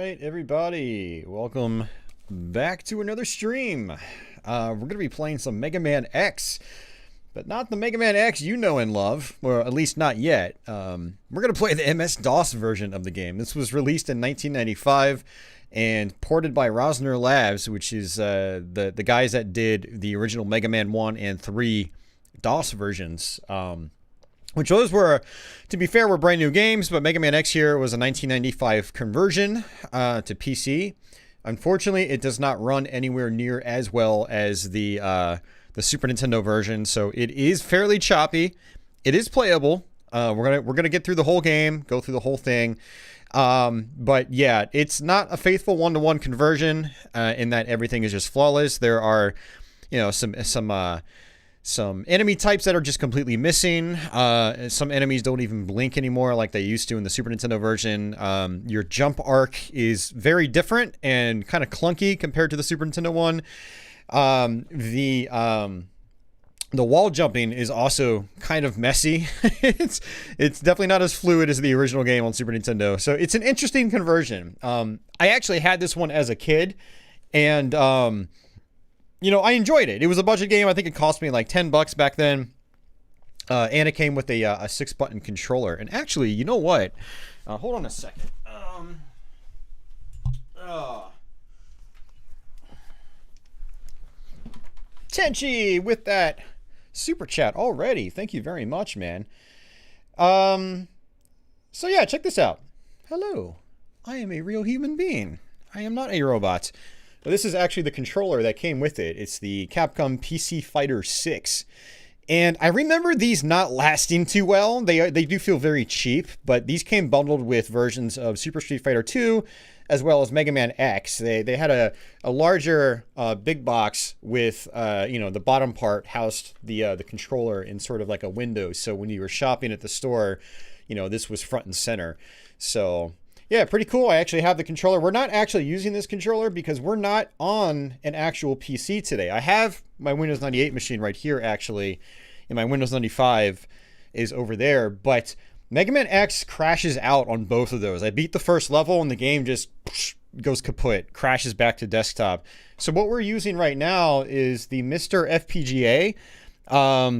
right, everybody, welcome back to another stream. We're going to be playing some Mega Man X, but not the Mega Man X you know and love, or at least not yet. We're going to play the MS-DOS version of the game. This was released in 1995 and ported by Rosner Labs, which is the guys that did the original Mega Man 1 and 3 DOS versions. Which those were, to be fair, were brand new games, but Mega Man X here was a 1995 conversion to PC. Unfortunately, it does not run anywhere near as well as the Super Nintendo version, so it is fairly choppy. It is playable. We're gonna get through the whole game, go through the whole thing. But yeah, it's not a faithful one-to-one conversion in that everything is just flawless. There are, you know, some enemy types that are just completely missing. Some enemies don't even blink anymore like they used to in the Super Nintendo version. Your jump arc is very different and kind of clunky compared to the Super Nintendo one. The wall jumping is also kind of messy. it's definitely not as fluid as the original game on Super Nintendo. So it's an interesting conversion. I actually had this one as a kid, and you know, I enjoyed it. It was a budget game. I think it cost me like $10 back then. And it came with a 6-button controller. And actually, you know what? Hold on a second. Patchy with that super chat already. Thank you very much, man. So yeah, check this out. Hello. I am a real human being. I am not a robot. This is actually the controller that came with it. It's the Capcom PC Fighter 6. And I remember these not lasting too well. They do feel very cheap, but these came bundled with versions of Super Street Fighter 2 as well as Mega Man X. They had a larger big box with, you know, the bottom part housed the controller in sort of like a window. So when you were shopping at the store, you know, this was front and center. So yeah, pretty cool. I actually have the controller. We're not actually using this controller because we're not on an actual PC today. I have my Windows 98 machine right here, actually, and my Windows 95 is over there. But Mega Man X crashes out on both of those. I beat the first level and the game just goes kaput, crashes back to desktop. So what we're using right now is the MiSTer FPGA,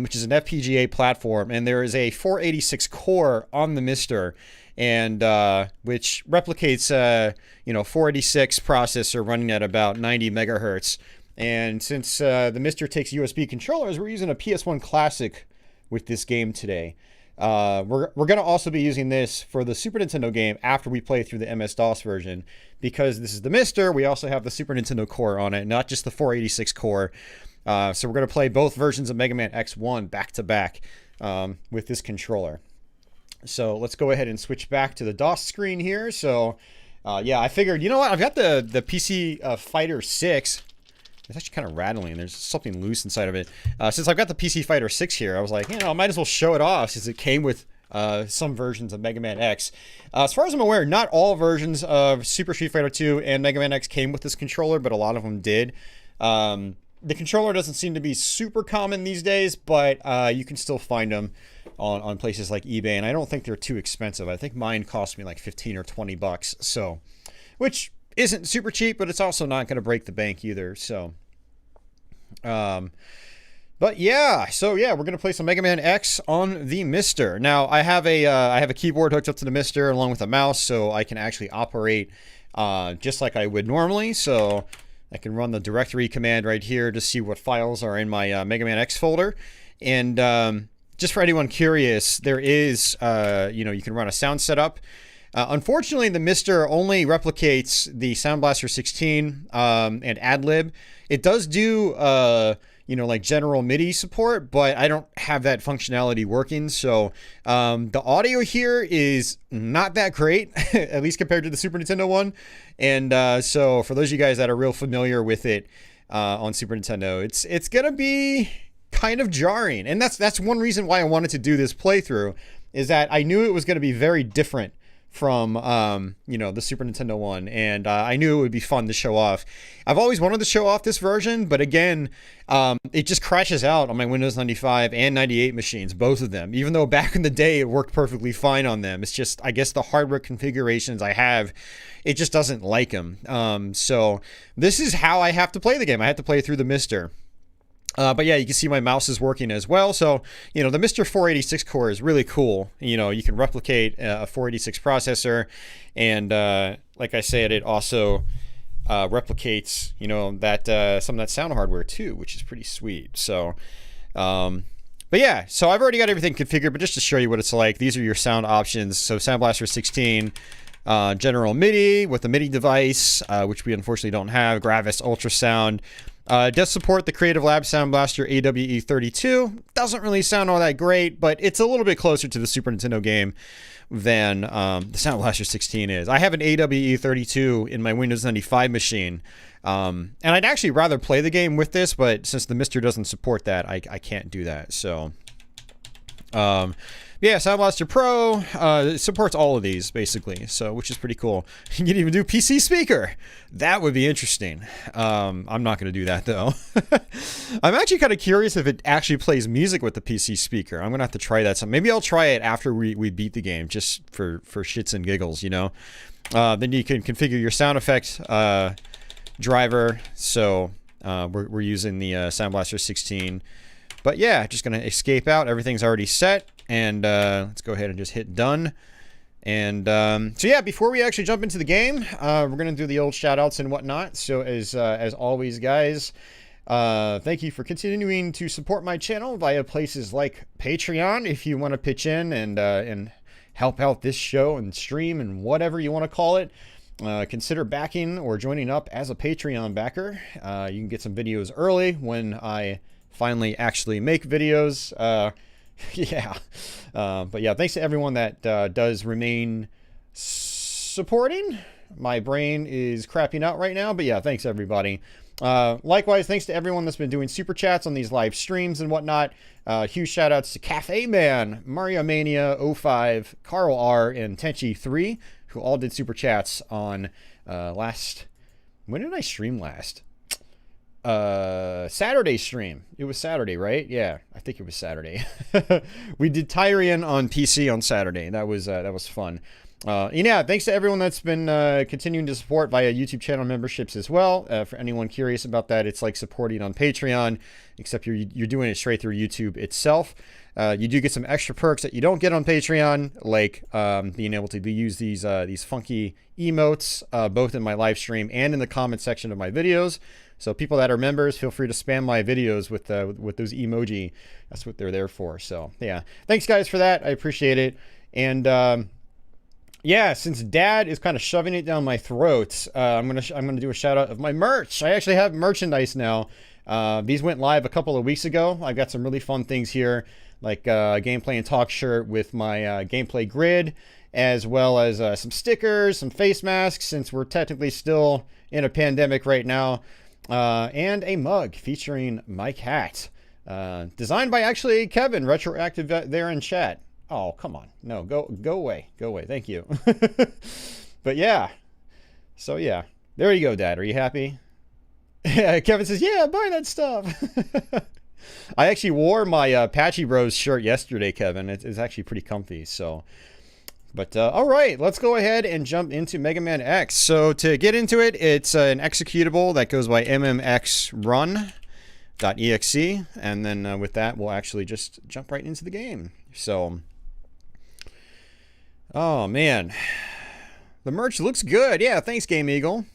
which is an FPGA platform, and there is a 486 core on the MiSTer, and which replicates you know, 486 processor running at about 90 megahertz. And since the MiSTer takes USB controllers, we're using a PS1 Classic with this game today. We're going to also be using this for the Super Nintendo game after we play through the MS-DOS version, because this is the MiSTer. We also have the Super Nintendo core on it, not just the 486 core. So we're going to play both versions of Mega Man X1 back to back with this controller. So let's go ahead and switch back to the DOS screen here. So yeah, I figured, you know what? I've got the PC Fighter 6. It's actually kind of rattling. There's something loose inside of it. Since I've got the PC Fighter 6 here, I was like, you know, I might as well show it off since it came with some versions of Mega Man X. As far as I'm aware, not all versions of Super Street Fighter 2 and Mega Man X came with this controller, but a lot of them did. The controller doesn't seem to be super common these days, but you can still find them on places like eBay, and I don't think they're too expensive. I think mine cost me like 15 or 20 bucks, so, which isn't super cheap, but it's also not going to break the bank either. So but yeah, so yeah, we're going to play some Mega Man X on the MiSTer. Now I have a keyboard hooked up to the MiSTer along with a mouse, so I can actually operate just like I would normally. So I can run the directory command right here to see what files are in my Mega Man X folder. And just for anyone curious, there is, you know, you can run a sound setup. Unfortunately, the MiSTer only replicates the Sound Blaster 16 and AdLib. It does do, you know, like general MIDI support, but I don't have that functionality working. So the audio here is not that great, at least compared to the Super Nintendo one. And so for those of you guys that are real familiar with it on Super Nintendo, it's gonna be kind of jarring. And that's one reason why I wanted to do this playthrough, is that I knew it was going to be very different from you know, the Super Nintendo one, and I knew it would be fun to show off. I've always wanted to show off this version, but again, it just crashes out on my Windows 95 and 98 machines, both of them, even though back in the day it worked perfectly fine on them. It's just, I guess the hardware configurations I have, it just doesn't like them. So this is how I have to play the game. I have to play through the MiSTer. But yeah, you can see my mouse is working as well. So, you know, the MiSTer 486 core is really cool. You know, you can replicate a 486 processor. And like I said, it also replicates, you know, that some of that sound hardware too, which is pretty sweet. So, but yeah, so I've already got everything configured, but just to show you what it's like, these are your sound options. So Sound Blaster 16, general MIDI with the MIDI device, which we unfortunately don't have, Gravis ultrasound. It does support the Creative Lab Sound Blaster AWE32. Doesn't really sound all that great, but it's a little bit closer to the Super Nintendo game than the Sound Blaster 16 is. I have an AWE32 in my Windows 95 machine, and I'd actually rather play the game with this, but since the MiSTer doesn't support that, I can't do that. So, yeah, Sound Blaster Pro it supports all of these basically, so which is pretty cool. You can even do PC speaker. That would be interesting. I'm not going to do that though. I'm actually kind of curious if it actually plays music with the PC speaker. I'm gonna have to try that. Maybe I'll try it after we beat the game, just for shits and giggles, you know. Then you can configure your sound effect driver. So we're using the Sound Blaster 16. But yeah, just gonna escape out. Everything's already set. And let's go ahead and just hit done. And so yeah, before we actually jump into the game, we're gonna do the old shout outs and whatnot. So as always, guys, thank you for continuing to support my channel via places like Patreon. If you want to pitch in and help out this show and stream and whatever you want to call it, consider backing or joining up as a Patreon backer. You can get some videos early when I finally actually make videos. Yeah. But yeah, thanks to everyone that does remain supporting. My brain is crapping out right now, but yeah, thanks everybody. Likewise, thanks to everyone that's been doing super chats on these live streams and whatnot. Huge shout outs to Cafe Man, Mario Mania 05, Carl R, and Tenchi 3, who all did super chats on when did I stream last? Saturday stream. It was Saturday, right? Yeah, I think it was Saturday. We did Tyrian on PC on Saturday. That was fun. Yeah, thanks to everyone that's been continuing to support via YouTube channel memberships as well. For anyone curious about that, it's like supporting on Patreon, except you're doing it straight through YouTube itself. You do get some extra perks that you don't get on Patreon, like being able to use these funky emotes, both in my live stream and in the comment section of my videos. So people that are members, feel free to spam my videos with those emoji. That's what they're there for. So yeah, thanks guys for that. I appreciate it. And yeah, since Dad is kind of shoving it down my throat, I'm gonna do a shout out of my merch. I actually have merchandise now. These went live a couple of weeks ago. I've got some really fun things here, like a gameplay and talk shirt with my gameplay grid, as well as some stickers, some face masks, since we're technically still in a pandemic right now. And a mug featuring my cat, designed by actually Kevin, retroactive there in chat. Oh, come on. No, go away. Go away. Thank you. But yeah. So yeah. There you go, Dad. Are you happy? Kevin says, yeah, buy that stuff. I actually wore my Patchy Bros shirt yesterday, Kevin. It's actually pretty comfy. So, but all right, let's go ahead and jump into Mega Man X. So to get into it, it's an executable that goes by mmxrun.exe. And then with that, we'll actually just jump right into the game. So, oh man, the merch looks good. Yeah, thanks, Game Eagle.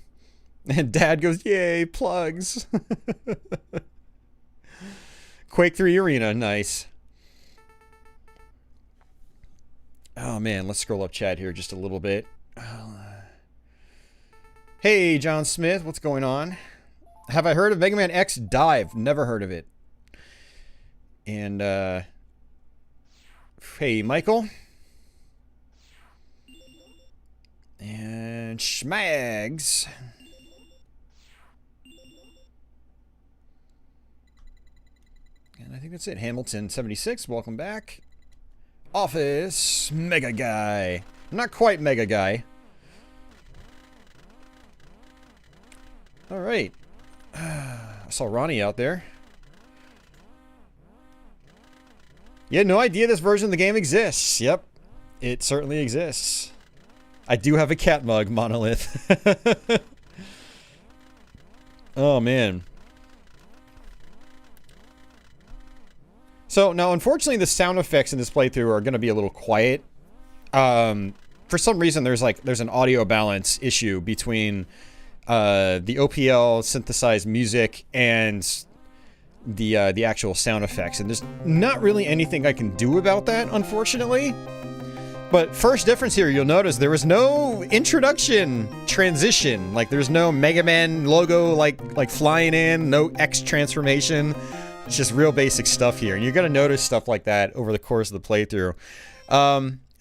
And Dad goes, yay, plugs. Quake 3 Arena, nice. Oh man, let's scroll up chat here just a little bit. Hey, John Smith, what's going on? Have I heard of Mega Man X Dive? Never heard of it. And, hey, Michael. And Schmags. And I think that's it. Hamilton 76, welcome back. Office Mega Guy. I'm not quite Mega Guy. Alright. I saw Ronnie out there. You had no idea this version of the game exists. Yep. It certainly exists. I do have a cat mug, Monolith. Oh, man. So, now, unfortunately, the sound effects in this playthrough are going to be a little quiet. For some reason, there's an audio balance issue between the OPL synthesized music and the actual sound effects. And there's not really anything I can do about that, unfortunately. But first difference here, you'll notice there was no introduction transition. Like, there's no Mega Man logo, like flying in, no X transformation. It's just real basic stuff here. And you're going to notice stuff like that over the course of the playthrough.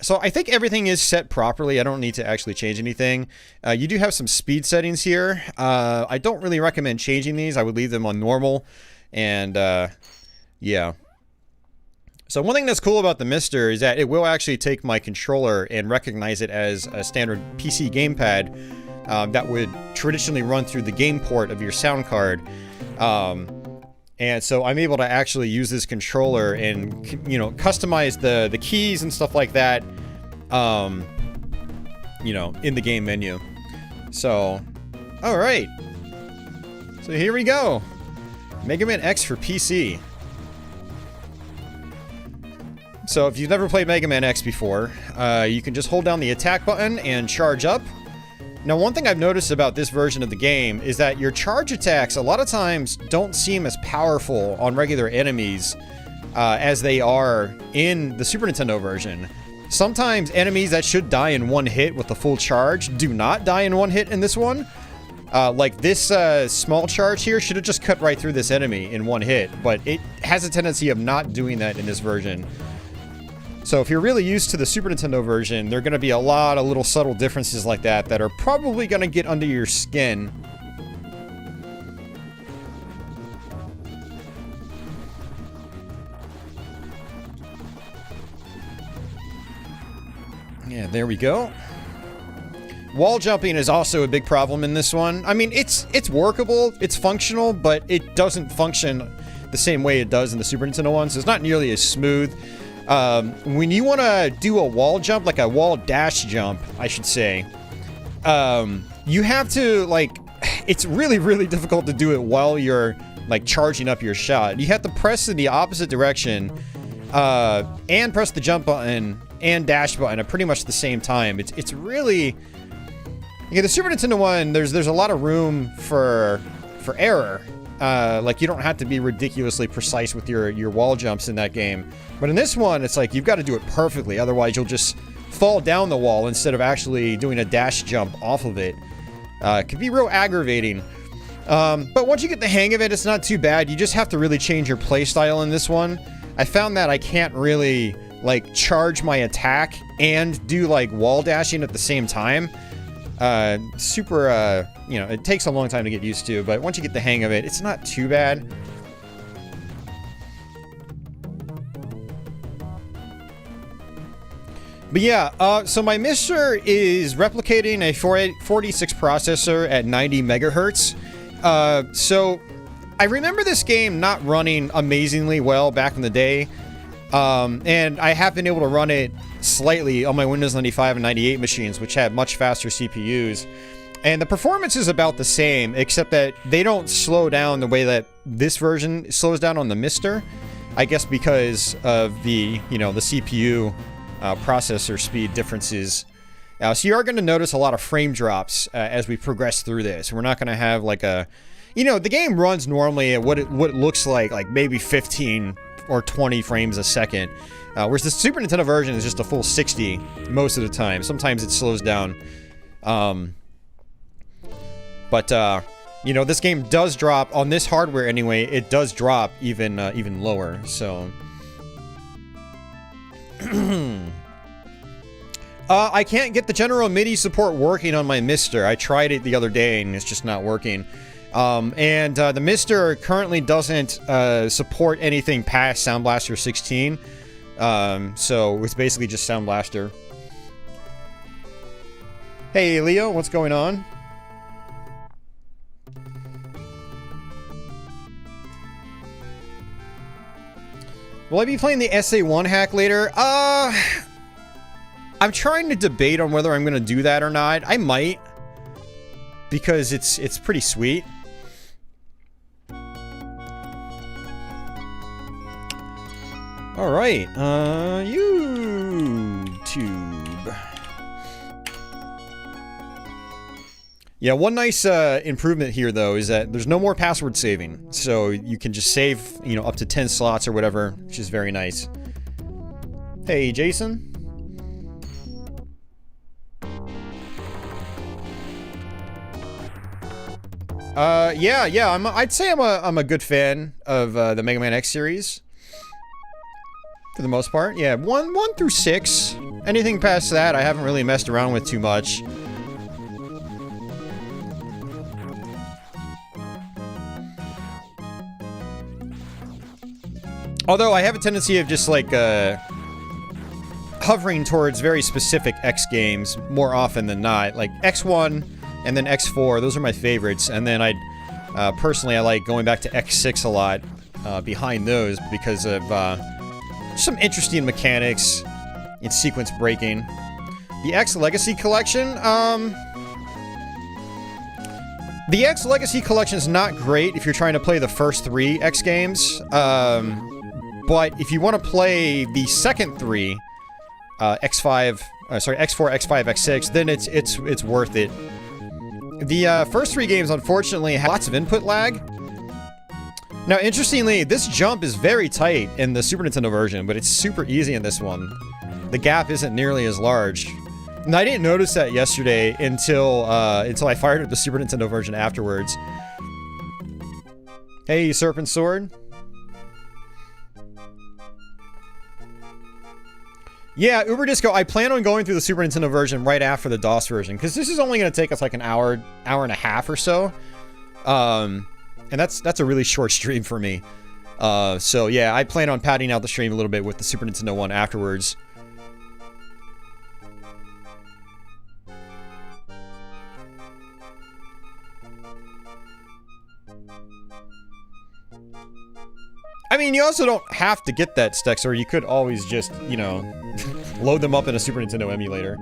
So I think everything is set properly. I don't need to actually change anything. You do have some speed settings here. I don't really recommend changing these. I would leave them on normal. And, yeah. So one thing that's cool about the MiSTer is that it will actually take my controller and recognize it as a standard PC gamepad that would traditionally run through the game port of your sound card. And so I'm able to actually use this controller and, you know, customize the keys and stuff like that, you know, in the game menu. So, alright. So here we go. Mega Man X for PC. So if you've never played Mega Man X before, you can just hold down the attack button and charge up. Now, one thing I've noticed about this version of the game is that your charge attacks a lot of times don't seem as powerful on regular enemies as they are in the Super Nintendo version. Sometimes enemies that should die in one hit with a full charge do not die in one hit in this one. Like this small charge here should have just cut right through this enemy in one hit, but it has a tendency of not doing that in this version. So if you're really used to the Super Nintendo version, there are going to be a lot of little subtle differences like that that are probably going to get under your skin. Yeah, there we go. Wall jumping is also a big problem in this one. I mean, it's workable, it's functional, but it doesn't function the same way it does in the Super Nintendo one, so it's not nearly as smooth. When you want to do a wall jump, like a wall dash jump, I should say, you have to, like, it's really, really difficult to do it while you're, like, charging up your shot. You have to press in the opposite direction, and press the jump button and dash button at pretty much the same time. It's really... Yeah, the Super Nintendo one, there's a lot of room for error. Like, you don't have to be ridiculously precise with your wall jumps in that game. But in this one, it's like, you've got to do it perfectly, otherwise you'll just fall down the wall instead of actually doing a dash jump off of it. It can be real aggravating. But once you get the hang of it, it's not too bad. You just have to really change your playstyle in this one. I found that I can't really, like, charge my attack and do, like, wall dashing at the same time. You know, it takes a long time to get used to, but once you get the hang of it, it's not too bad. But yeah, so my MiSTer is replicating a 486 processor at 90 megahertz. So I remember this game not running amazingly well back in the day. And I have been able to run it slightly on my Windows 95 and 98 machines, which have much faster CPUs. And the performance is about the same, except that they don't slow down the way that this version slows down on the MiSTer. I guess because of the, you know, the CPU processor speed differences. So you are going to notice a lot of frame drops as we progress through this. We're not going to have like a... You know, the game runs normally at what it looks like maybe 15 or 20 frames a second. Whereas the Super Nintendo version is just a full 60 most of the time. Sometimes it slows down. But you know, this game does drop, on this hardware anyway, it does drop even lower, so... I can't get the general MIDI support working on my MiSTer. I tried it the other day and it's just not working. And the MiSTer currently doesn't support anything past Sound Blaster 16. So it's basically just Sound Blaster. Hey, Leo, what's going on? Will I be playing the SA1 hack later? I'm trying to debate on whether I'm going to do that or not. I might, because it's pretty sweet. All right, YouTube. Yeah, one nice improvement here, though, is that there's no more password saving. So you can just save, you know, up to 10 slots or whatever, which is very nice. Hey, Jason. Yeah, I'd say I'm a good fan of the Mega Man X series. For the most part, yeah. 1 through 6. Anything past that, I haven't really messed around with too much. Although I have a tendency of just like hovering towards very specific X games more often than not. Like X1 and then X4, those are my favorites. And then personally, I like going back to X6 a lot behind those because of some interesting mechanics in sequence breaking. The X Legacy Collection, the X Legacy Collection is not great if you're trying to play the first 3 X games. But if you want to play the second 3, X4, X5, X6, then it's worth it. The first 3 games, unfortunately, have lots of input lag. Now, interestingly, this jump is very tight in the Super Nintendo version, but it's super easy in this one. The gap isn't nearly as large. And I didn't notice that yesterday until I fired up the Super Nintendo version afterwards. Hey, Serpent Sword. Yeah, Uber Disco, I plan on going through the Super Nintendo version right after the DOS version, because this is only going to take us like an hour and a half or so. And that's a really short stream for me. So yeah, I plan on padding out the stream a little bit with the Super Nintendo one afterwards. I mean, you also don't have to get that Stex, or you could always just, you know, load them up in a Super Nintendo emulator.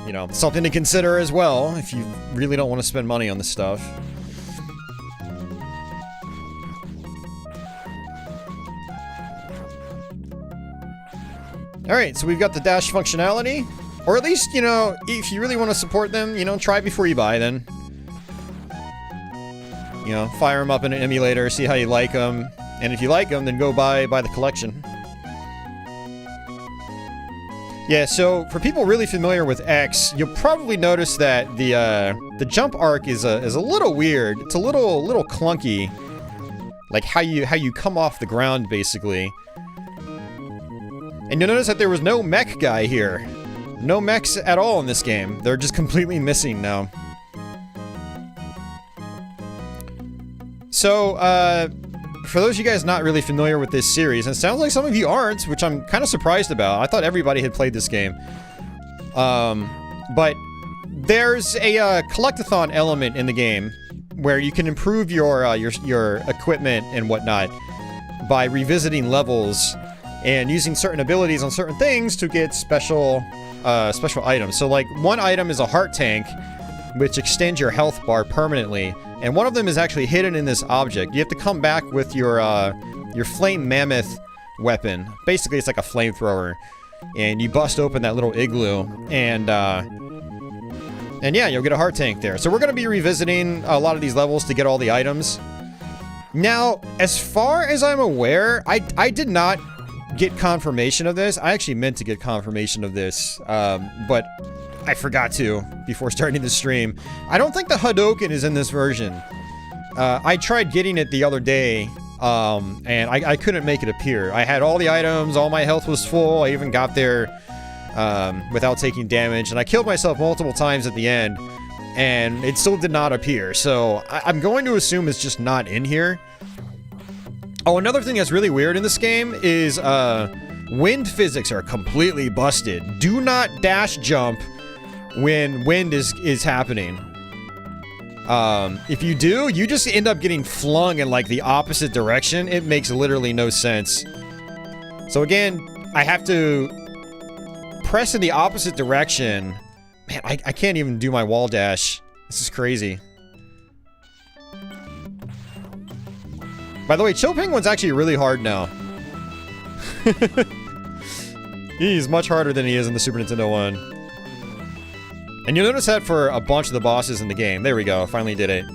You know, something to consider as well, if you really don't want to spend money on this stuff. Alright, so we've got the dash functionality. Or at least, you know, if you really want to support them, you know, try before you buy then. You know, fire them up in an emulator, see how you like them. And if you like them, then go buy the collection. Yeah, so for people really familiar with X, you'll probably notice that the jump arc is a little weird. It's a little clunky, like how you come off the ground basically. And you'll notice that there was no mech guy here, no mechs at all in this game. They're just completely missing now. So, for those of you guys not really familiar with this series, and it sounds like some of you aren't, which I'm kind of surprised about. I thought everybody had played this game. But there's a collectathon element in the game where you can improve your equipment and whatnot by revisiting levels and using certain abilities on certain things to get special items. So, like, one item is a heart tank, which extends your health bar permanently. And one of them is actually hidden in this object. You have to come back with your flame mammoth weapon. Basically, it's like a flamethrower. And you bust open that little igloo. And yeah, you'll get a heart tank there. So we're going to be revisiting a lot of these levels to get all the items. Now, as far as I'm aware, I did not get confirmation of this. I actually meant to get confirmation of this. But I forgot to before starting the stream. I don't think the Hadouken is in this version. I tried getting it the other day, and I couldn't make it appear. I had all the items, all my health was full, I even got there without taking damage, and I killed myself multiple times at the end, and it still did not appear. So I'm going to assume it's just not in here. Oh, another thing that's really weird in this game is Wind physics are completely busted. Do not dash jump when wind is happening. If you do, you just end up getting flung in like the opposite direction. It makes literally no sense. So again, I have to press in the opposite direction. Man, I can't even do my wall dash. This is crazy. By the way, Chill Penguin's actually really hard now. He's much harder than he is in the Super Nintendo one. And you'll notice that for a bunch of the bosses in the game. There we go, finally did it.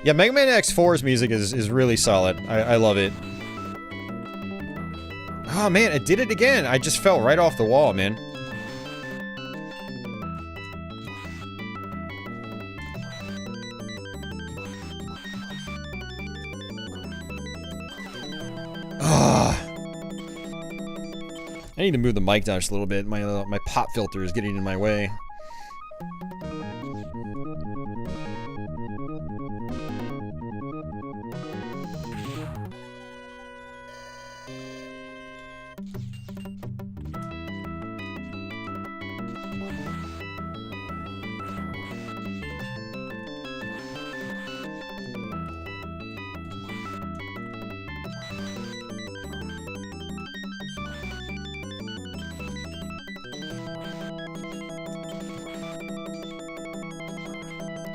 Yeah, Mega Man X4's music is really solid. I love it. Oh man, it did it again. I just fell right off the wall, man. Ugh. I need to move the mic down just a little bit. My pop filter is getting in my way.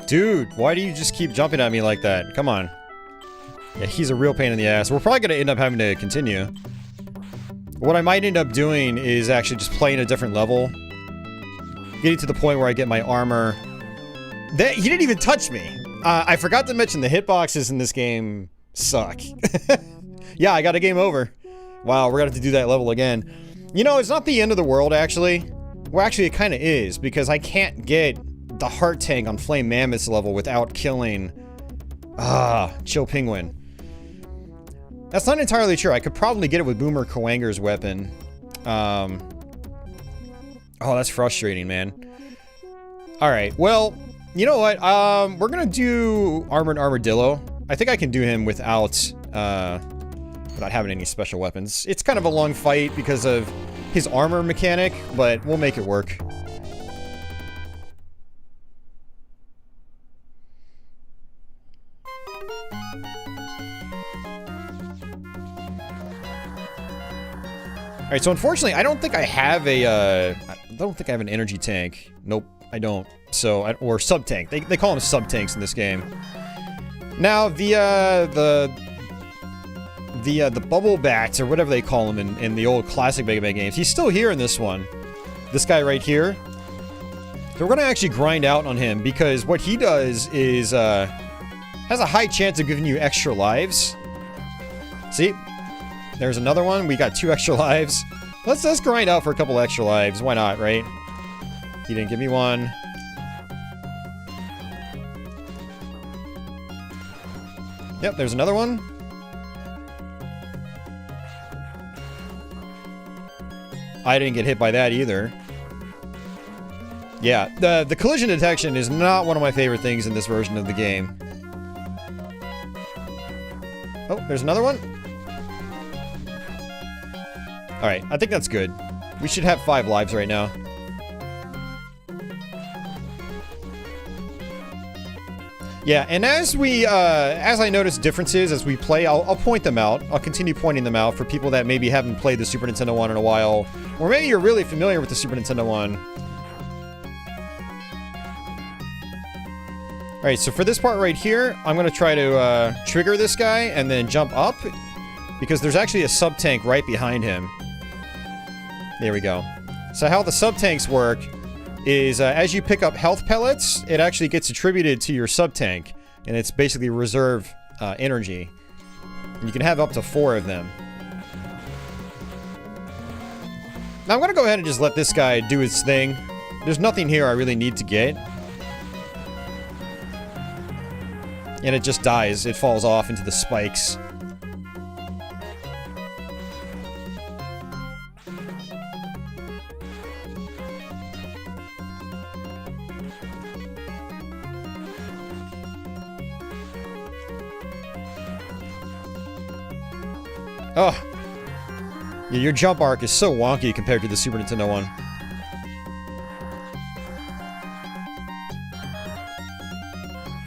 Dude, why do you just keep jumping at me like that? Come on. Yeah, he's a real pain in the ass. We're probably gonna end up having to continue. What I might end up doing is actually just playing a different level. Getting to the point where I get my armor. He didn't even touch me. I forgot to mention the hitboxes in this game suck. Yeah, I got a game over. Wow, we're gonna have to do that level again. You know, it's not the end of the world, actually. Well, actually, it kind of is, because I can't get the heart tank on Flame Mammoth's level without killing Chill Penguin. That's not entirely true. I could probably get it with Boomer Kawanger's weapon. Oh, that's frustrating, man. Alright, well, you know what? We're gonna do Armored Armadillo. I think I can do him without having any special weapons. It's kind of a long fight because of his armor mechanic, but we'll make it work. Alright, so unfortunately, I don't think I have a, I don't think I have an energy tank. Nope, I don't. So, or sub-tank. They call them sub-tanks in this game. Now, the bubble bats, or whatever they call them in the old classic Mega Man games, he's still here in this one. This guy right here. So we're gonna actually grind out on him, because what he does is, has a high chance of giving you extra lives. See? There's another one. We got 2 extra lives. Let's grind out for a couple extra lives. Why not, right? He didn't give me one. Yep, there's another one. I didn't get hit by that either. Yeah, the collision detection is not one of my favorite things in this version of the game. Oh, there's another one. Alright, I think that's good. We should have 5 lives right now. Yeah, and as I notice differences as we play, I'll point them out. I'll continue pointing them out for people that maybe haven't played the Super Nintendo one in a while. Or maybe you're really familiar with the Super Nintendo one. Alright, so for this part right here, I'm going to try to trigger this guy and then jump up. Because there's actually a sub-tank right behind him. There we go. So how the sub-tanks work is as you pick up health pellets, it actually gets attributed to your sub-tank. And it's basically reserve energy. And you can have up to 4 of them. Now I'm going to go ahead and just let this guy do his thing. There's nothing here I really need to get. And it just dies. It falls off into the spikes. Oh. Yeah, your jump arc is so wonky compared to the Super Nintendo one.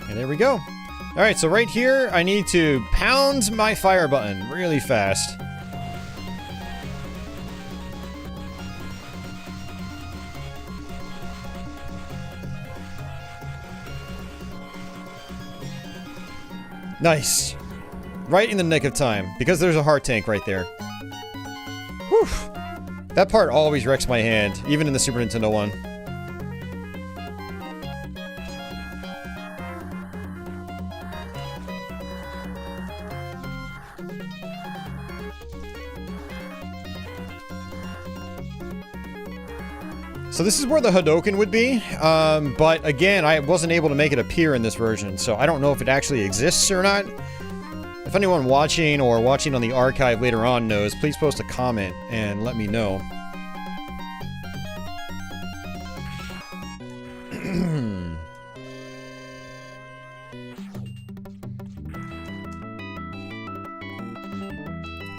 And there we go. Alright, so right here, I need to pound my fire button really fast. Nice. Right in the nick of time, because there's a heart tank right there. Whew. That part always wrecks my hand, even in the Super Nintendo one. So this is where the Hadoken would be, but again, I wasn't able to make it appear in this version, so I don't know if it actually exists or not. If anyone watching or watching on the archive later on knows, please post a comment and let me know.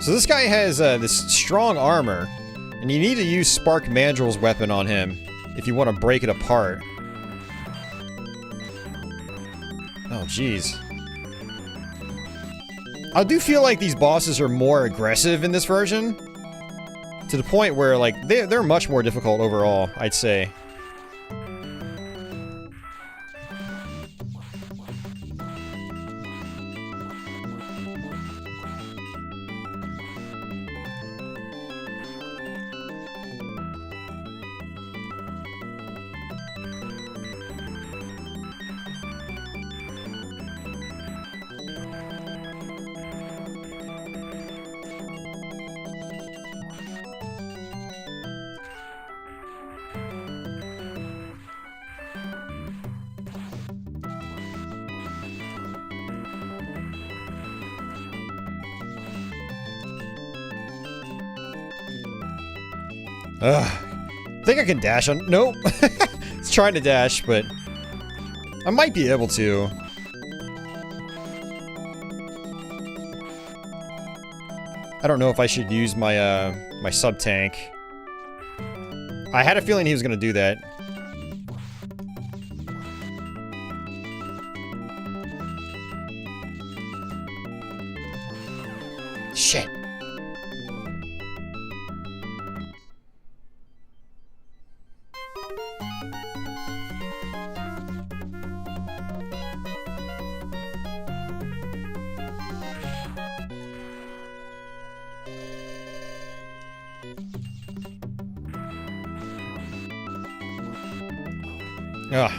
So this guy has this strong armor. And you need to use Spark Mandrel's weapon on him if you want to break it apart. Oh, jeez. I do feel like these bosses are more aggressive in this version. To the point where, like, they're much more difficult overall, I'd say. I think I can dash on... Nope. It's trying to dash, but... I might be able to. I don't know if I should use my, my sub-tank. I had a feeling he was gonna do that. Shit. Ugh.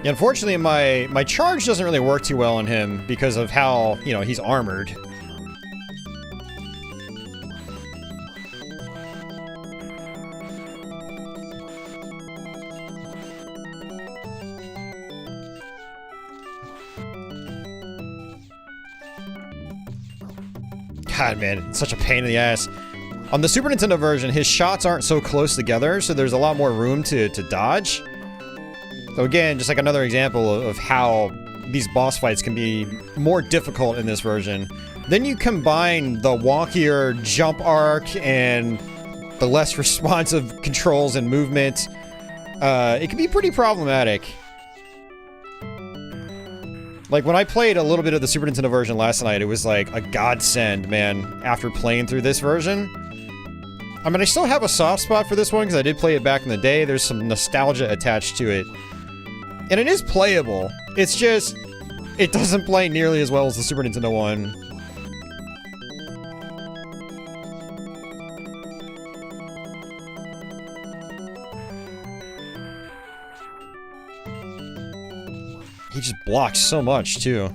Yeah, unfortunately, my charge doesn't really work too well on him because of how, you know, he's armored. God, man, it's such a pain in the ass. On the Super Nintendo version, his shots aren't so close together, so there's a lot more room to dodge. So again, just like another example of how these boss fights can be more difficult in this version. Then you combine the wonkier jump arc and the less responsive controls and movement. It can be pretty problematic. Like, when I played a little bit of the Super Nintendo version last night, it was like a godsend, man, after playing through this version. I mean, I still have a soft spot for this one because I did play it back in the day. There's some nostalgia attached to it. And it is playable. It's just, it doesn't play nearly as well as the Super Nintendo one. He just blocks so much, too.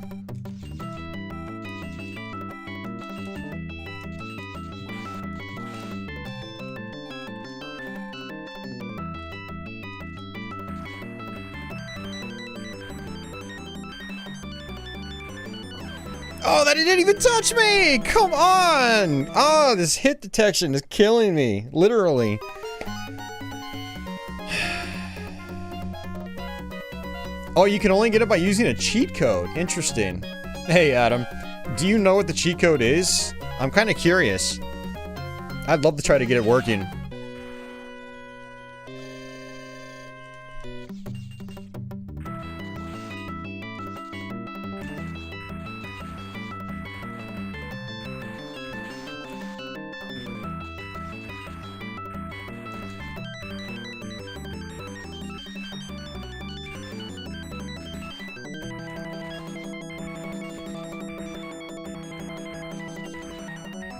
Oh, that didn't even touch me! Come on! Oh, this hit detection is killing me. Literally. Oh, you can only get it by using a cheat code. Interesting. Hey, Adam. Do you know what the cheat code is? I'm kind of curious. I'd love to try to get it working.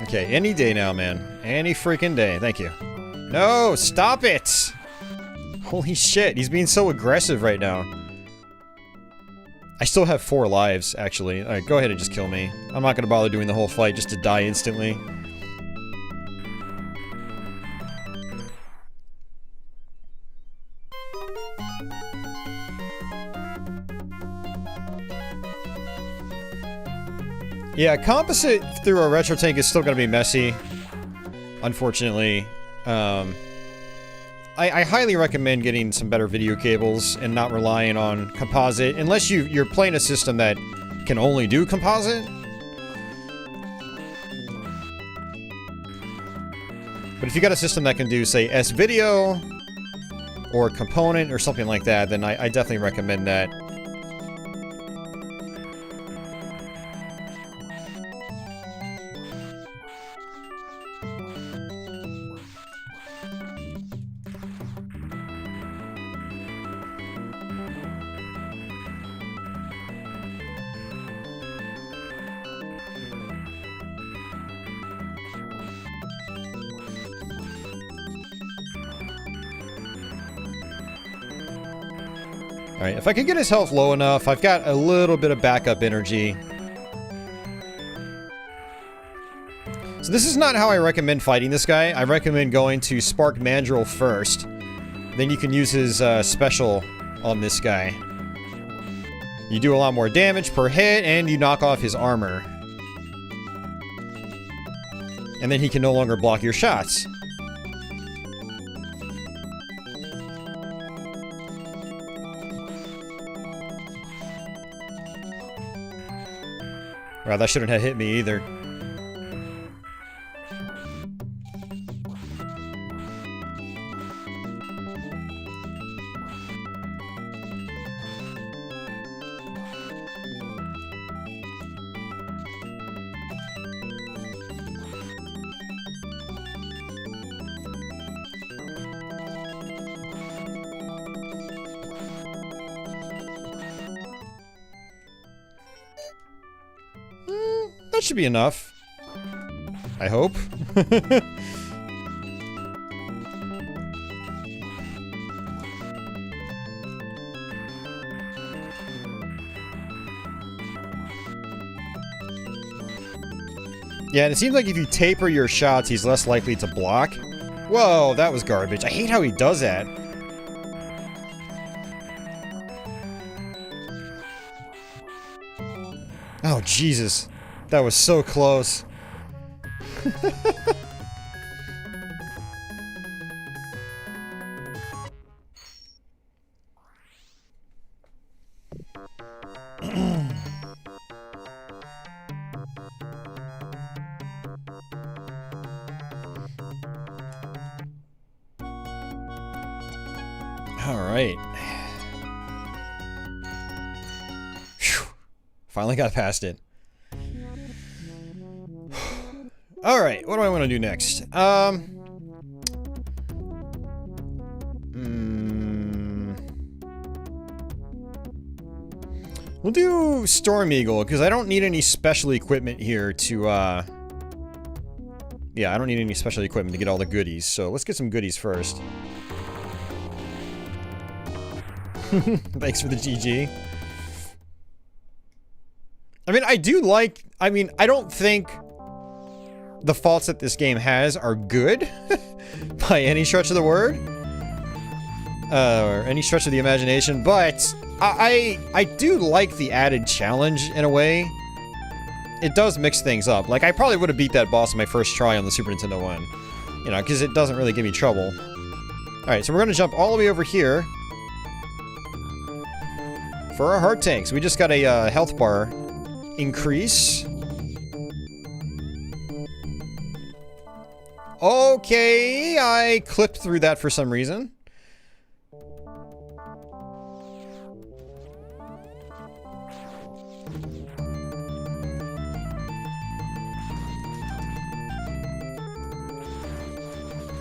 Okay, any day now, man. Any freaking day. Thank you. No, stop it! Holy shit, he's being so aggressive right now. I still have 4 lives, actually. Alright, go ahead and just kill me. I'm not gonna bother doing the whole fight just to die instantly. Yeah, composite through a retro tank is still gonna be messy, unfortunately. I highly recommend getting some better video cables and not relying on composite, unless you're playing a system that can only do composite. But if you got a system that can do, say, S-Video, or Component, or something like that, then I definitely recommend that. Alright, if I can get his health low enough, I've got a little bit of backup energy. So this is not how I recommend fighting this guy. I recommend going to Spark Mandrill first. Then you can use his special on this guy. You do a lot more damage per hit, and you knock off his armor. And then he can no longer block your shots. Wow, that shouldn't have hit me either. That should be enough. I hope. Yeah, and it seems like if you taper your shots, he's less likely to block. Whoa, that was garbage. I hate how he does that. Oh, Jesus. That was so close. All right. Whew. Finally got past it. Alright, what do I want to do next? We'll do Storm Eagle, because I don't need any special equipment here to, yeah, I don't need any special equipment to get all the goodies, so let's get some goodies first. Thanks for the GG. I mean, I don't think the faults that this game has are good by any stretch of the word, or any stretch of the imagination, but I do like the added challenge in a way. It does mix things up. Like, I probably would have beat that boss on my first try on the Super Nintendo 1, you know, because it doesn't really give me trouble. Alright, so we're gonna jump all the way over here for our heart tanks. We just got a health bar increase. Okay, I clipped through that for some reason.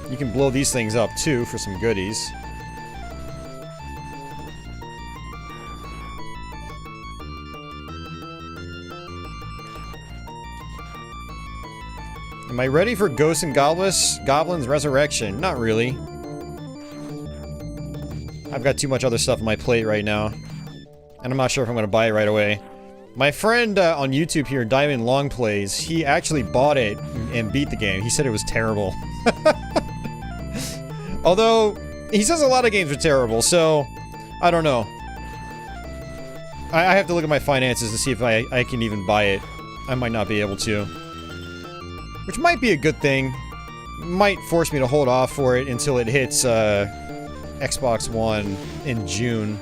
You can blow these things up too for some goodies. Am I ready for Ghosts and Goblins Resurrection? Not really. I've got too much other stuff on my plate right now. And I'm not sure if I'm going to buy it right away. My friend on YouTube here, Diamond Long Plays, he actually bought it and beat the game. He said it was terrible. Although, he says a lot of games are terrible, so I don't know. I have to look at my finances to see if I can even buy it. I might not be able to. Which might be a good thing. Might force me to hold off for it until it hits Xbox One in June.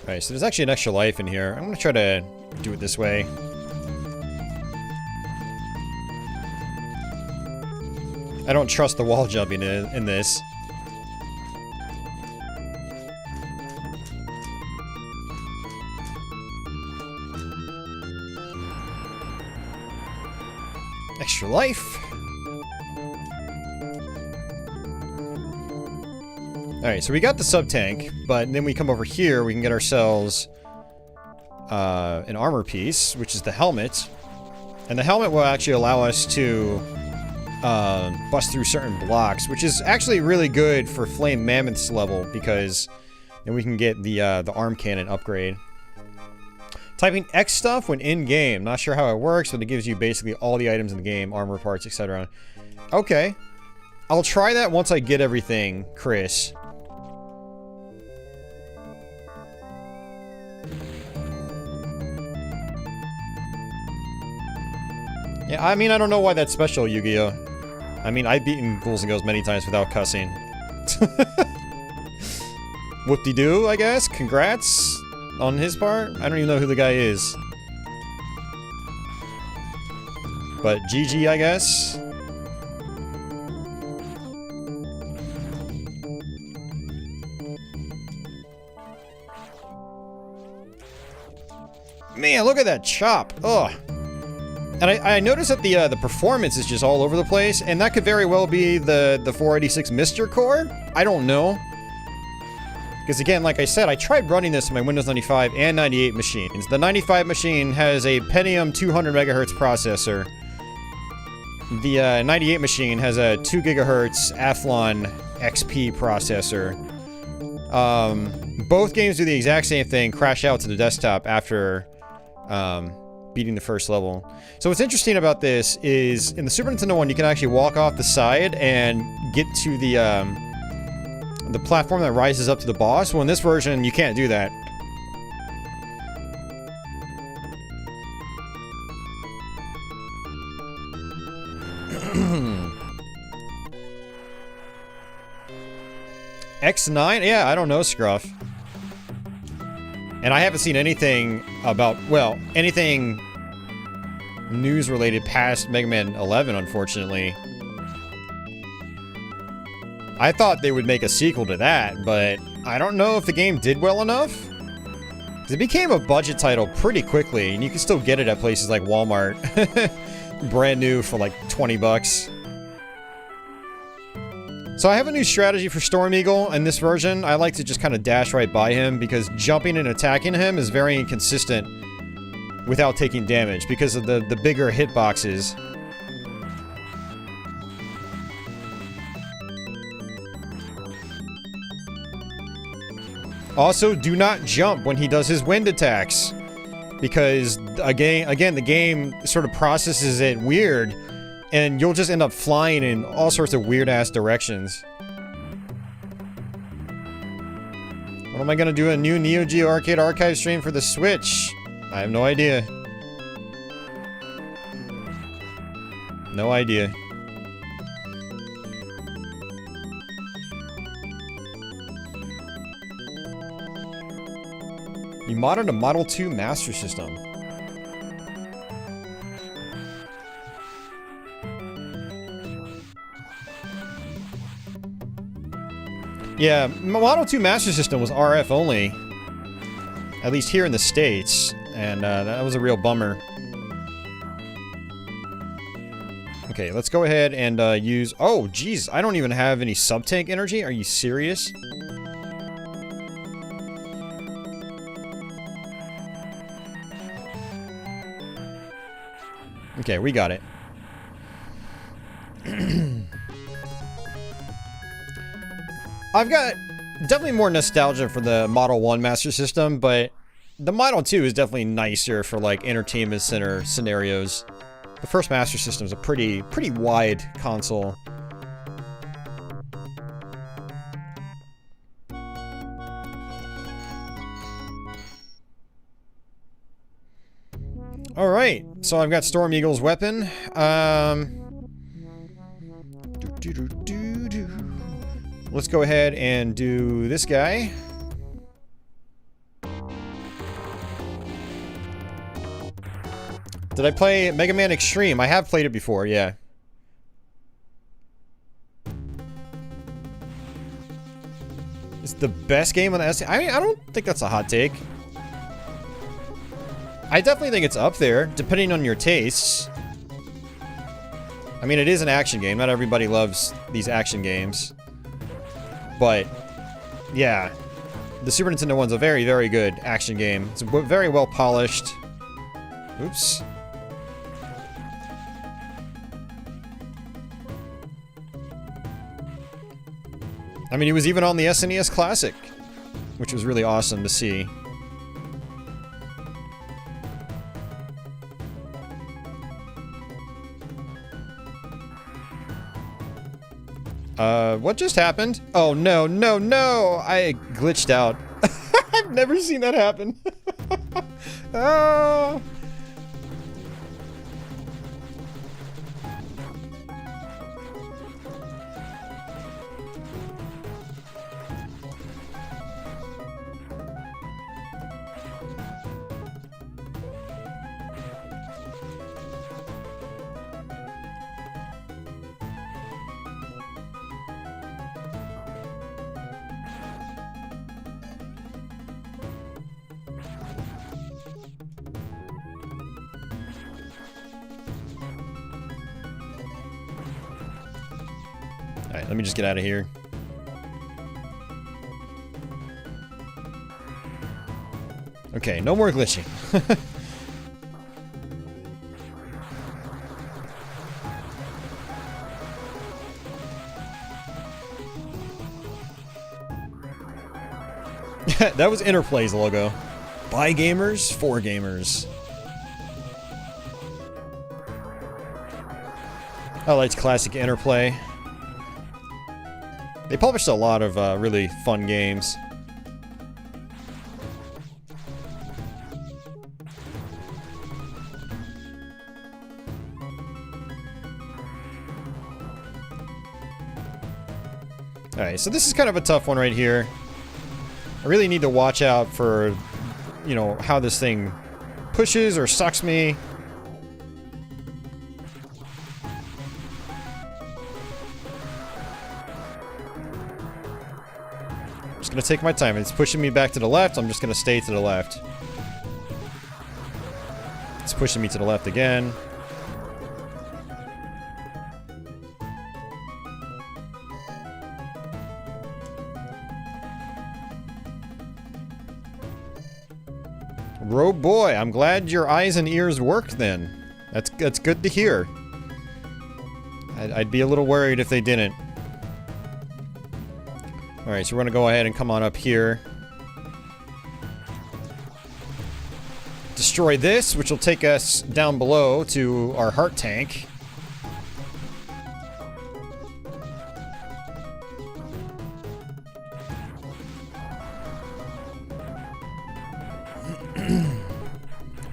Alright, so there's actually an extra life in here. I'm gonna try to do it this way. I don't trust the wall jumping in this. Extra life. Alright, so we got the sub-tank, but then we come over here, we can get ourselves an armor piece, which is the helmet. And the helmet will actually allow us to bust through certain blocks, which is actually really good for Flame Mammoth's level, because then we can get the arm cannon upgrade. Typing X stuff when in-game. Not sure how it works, but it gives you basically all the items in the game, armor parts, etc. Okay. I'll try that once I get everything, Chris. Yeah, I mean, I don't know why that's special, Yu-Gi-Oh! I mean, I've beaten Ghouls and Ghosts many times without cussing. Whoop-de-doo, I guess? Congrats on his part? I don't even know who the guy is. But GG, I guess? Man, look at that chop! Ugh! And I noticed that the performance is just all over the place, and that could very well be the 486 MiSTer core? I don't know. Because again, like I said, I tried running this on my Windows 95 and 98 machines. The 95 machine has a Pentium 200 MHz processor. The 98 machine has a 2 GHz Athlon XP processor. Both games do the exact same thing, crash out to the desktop after beating the first level. So what's interesting about this is, in the Super Nintendo one, you can actually walk off the side and get to the platform that rises up to the boss. Well, in this version, you can't do that. X9? Yeah, I don't know, Scruff. And I haven't seen anything about, well, anything news-related past Mega Man 11, unfortunately. I thought they would make a sequel to that, but I don't know if the game did well enough. Because it became a budget title pretty quickly, and you can still get it at places like Walmart. Brand new for like 20 bucks. So I have a new strategy for Storm Eagle in this version. I like to just kind of dash right by him, because jumping and attacking him is very inconsistent without taking damage, because of the bigger hitboxes. Also, do not jump when he does his wind attacks. Because, again, the game sort of processes it weird, and you'll just end up flying in all sorts of weird-ass directions. What am I gonna do? A new Neo Geo Arcade Archive stream for the Switch? I have no idea. No idea. You modded a Model 2 Master System. Yeah, Model 2 Master System was RF only. At least here in the States. And that was a real bummer. Okay, let's go ahead and use... Oh, geez, I don't even have any sub-tank energy? Are you serious? Okay, we got it. I've got definitely more nostalgia for the Model 1 Master System, but the Model 2 is definitely nicer for, like, entertainment center scenarios. The first Master System is a pretty wide console. Alright, so I've got Storm Eagle's weapon. Let's go ahead and do this guy. Did I play Mega Man Extreme? I have played it before, yeah. It's the best game on the SNES. I mean, I don't think that's a hot take. I definitely think it's up there, depending on your tastes. I mean, it is an action game. Not everybody loves these action games. But, yeah. The Super Nintendo one's a very, very good action game. It's very well polished. Oops. I mean, he was even on the SNES Classic, which was really awesome to see. What just happened? Oh, no, no, no! I glitched out. I've never seen that happen. Oh. Alright, let me just get out of here. Okay, no more glitching. That was Interplay's logo. By gamers, for gamers. I liked classic Interplay. They published a lot of really fun games. Alright, so this is kind of a tough one right here. I really need to watch out for, you know, how this thing pushes or sucks me. I'm just gonna take my time. It's pushing me back to the left. I'm just gonna stay to the left. It's pushing me to the left again. Oh boy, I'm glad your eyes and ears worked then. That's good to hear. I'd be a little worried if they didn't. Alright, so we're gonna go ahead and come on up here. destroy this, which will take us down below to our heart tank.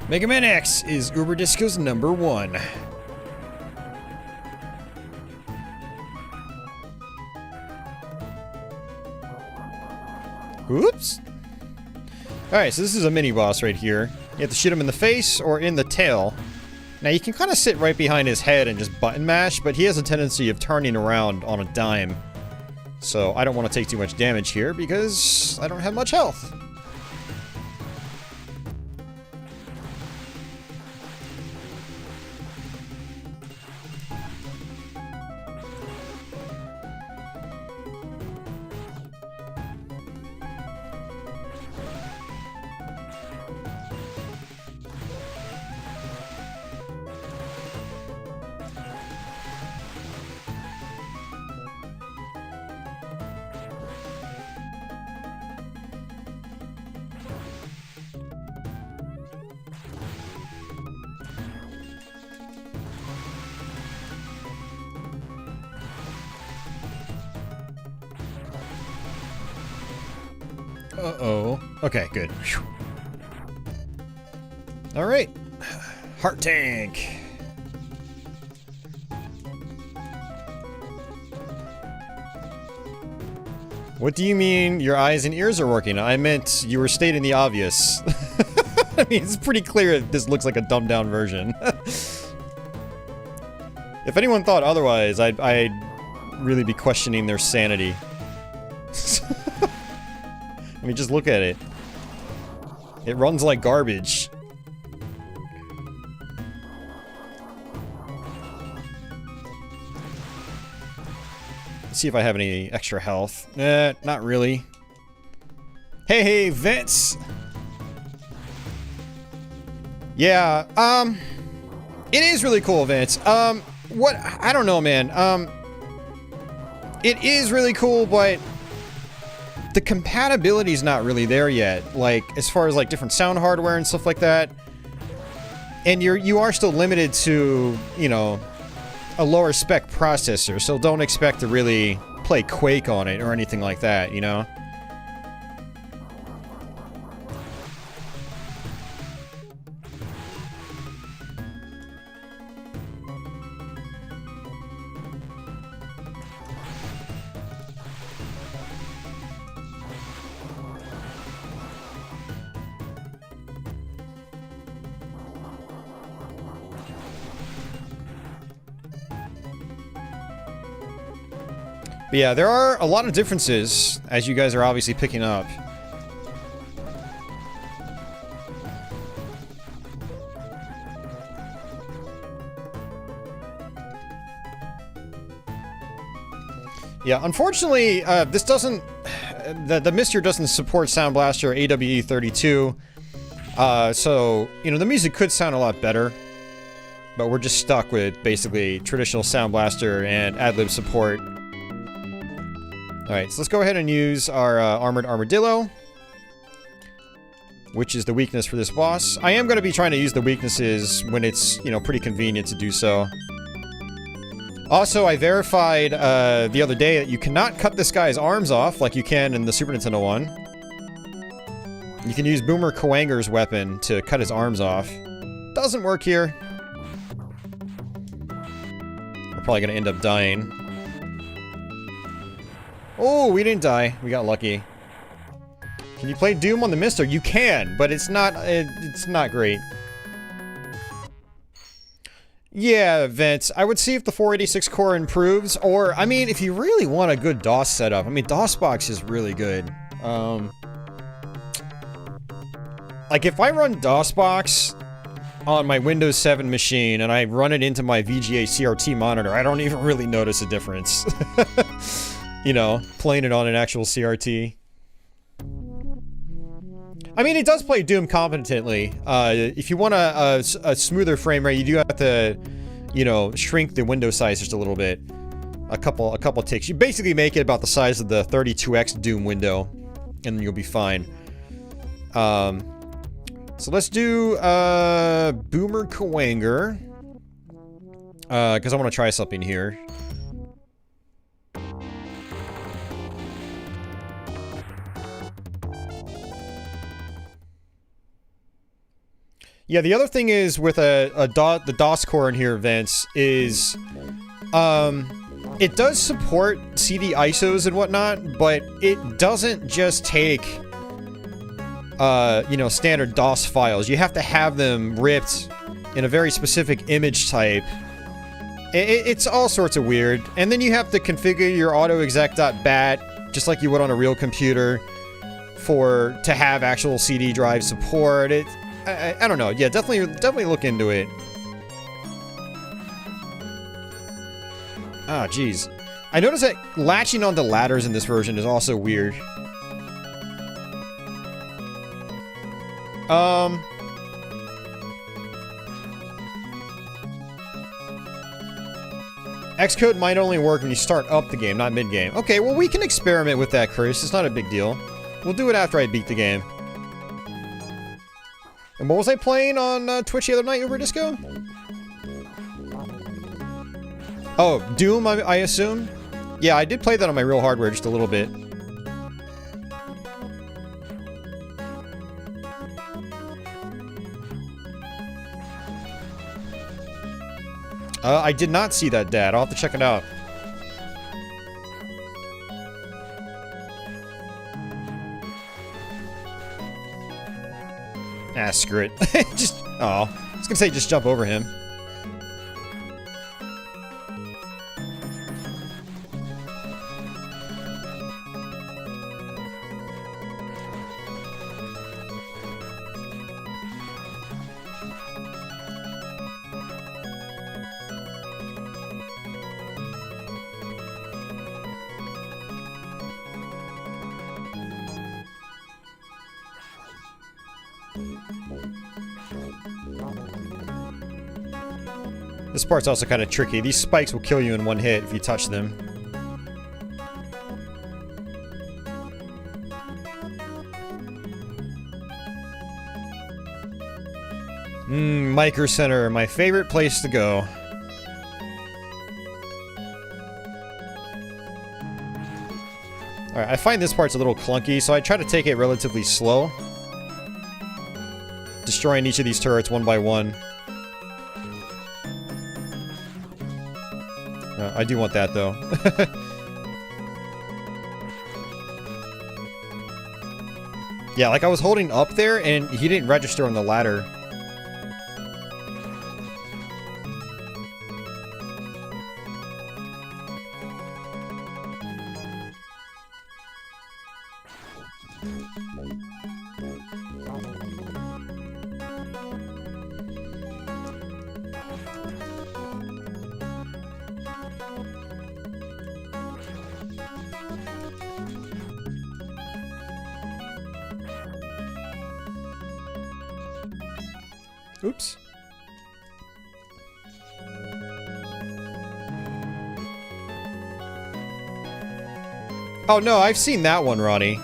Mega Man X is Uber Disco's #1. Oops. Alright, so this is a mini-boss right here. You have to shoot him in the face or in the tail. Now you can kind of sit right behind his head and just button mash, but he has a tendency of turning around on a dime. So I don't want to take too much damage here because I don't have much health. Uh-oh. Okay, good. Alright. Heart tank. What do you mean your eyes and ears are working? I meant you were stating the obvious. I mean, it's pretty clear that this looks like a dumbed-down version. If anyone thought otherwise, I'd really be questioning their sanity. I mean, just look at it. It runs like garbage. Let's see if I have any extra health. Not really. Hey, Vince! Yeah, it is really cool, Vince. What? I don't know, man. It is really cool, but the compatibility's not really there yet, like, as far as, like, different sound hardware and stuff like that. And you are still limited to, you know, a lower spec processor, so don't expect to really play Quake on it or anything like that, you know? But yeah, there are a lot of differences, as you guys are obviously picking up. Yeah, unfortunately, this doesn't... The MiSTer doesn't support Sound Blaster AWE32. So, you know, the music could sound a lot better. But we're just stuck with, basically, traditional Sound Blaster and ad-lib support. Alright, so let's go ahead and use our Armored Armadillo, which is the weakness for this boss. I am going to be trying to use the weaknesses when it's, you know, pretty convenient to do so. Also, I verified the other day that you cannot cut this guy's arms off like you can in the Super Nintendo one. You can use Boomer Kuwanger's weapon to cut his arms off. Doesn't work here. We're probably going to end up dying. Oh, we didn't die. We got lucky. Can you play Doom on the MiSTer? You can, but it's not great. Yeah, Vince, I would see if the 486 core improves, or, I mean, if you really want a good DOS setup, I mean, DOSBox is really good. Like, if I run DOSBox on my Windows 7 machine, and I run it into my VGA CRT monitor, I don't even really notice a difference. You know, playing it on an actual CRT. I mean, it does play Doom competently. If you want a smoother frame rate, you do have to, you know, shrink the window size just a little bit. A couple ticks. You basically make it about the size of the 32X Doom window, and you'll be fine. So let's do Boomer Kawanger. Because I want to try something here. Yeah, the other thing is with the DOS core in here, Vince, is it does support CD ISOs and whatnot, but it doesn't just take you know, standard DOS files. You have to have them ripped in a very specific image type. It's all sorts of weird. And then you have to configure your autoexec.bat just like you would on a real computer to have actual CD drive support. I don't know. Yeah, definitely look into it. Ah, jeez. I noticed that latching onto ladders in this version is also weird. Xcode might only work when you start up the game, not mid-game. Okay, well, we can experiment with that, Chris. It's not a big deal. We'll do it after I beat the game. And what was I playing on Twitch the other night over Disco? Oh, Doom, I assume? Yeah, I did play that on my real hardware just a little bit. I did not see that, Dad. I'll have to check it out. Ah, screw it. I was gonna say just jump over him. This part's also kind of tricky. These spikes will kill you in one hit if you touch them. Micro Center, my favorite place to go. Alright, I find this part's a little clunky, so I try to take it relatively slow. Destroying each of these turrets one by one. I do want that, though. Yeah, like I was holding up there, and he didn't register on the ladder. Oops. Oh no, I've seen that one, Ronnie.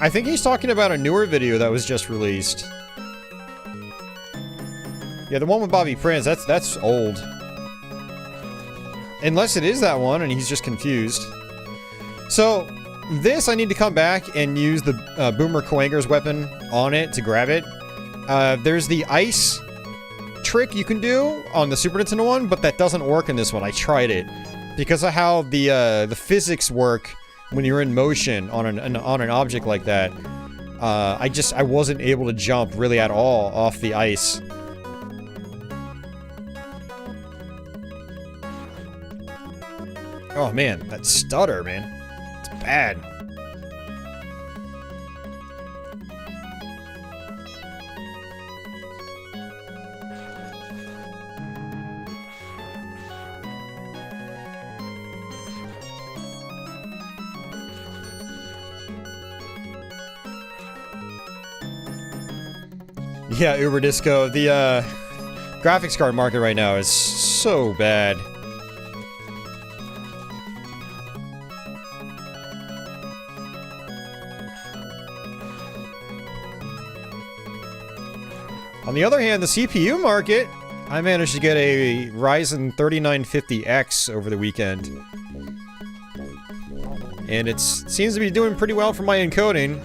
I think he's talking about a newer video that was just released. Yeah, the one with Bobby Prince, that's old. Unless it is that one and he's just confused. So, this I need to come back and use the Boomer Kawanger's weapon on it to grab it. There's the ice trick you can do on the Super Nintendo one, but that doesn't work in this one. I tried it because of how the physics work when you're in motion on an object like that. I wasn't able to jump really at all off the ice. Oh man, that stutter, man, it's bad. Yeah, Uber Disco. The graphics card market right now is so bad. On the other hand, the CPU market, I managed to get a Ryzen 3950X over the weekend. And it seems to be doing pretty well for my encoding.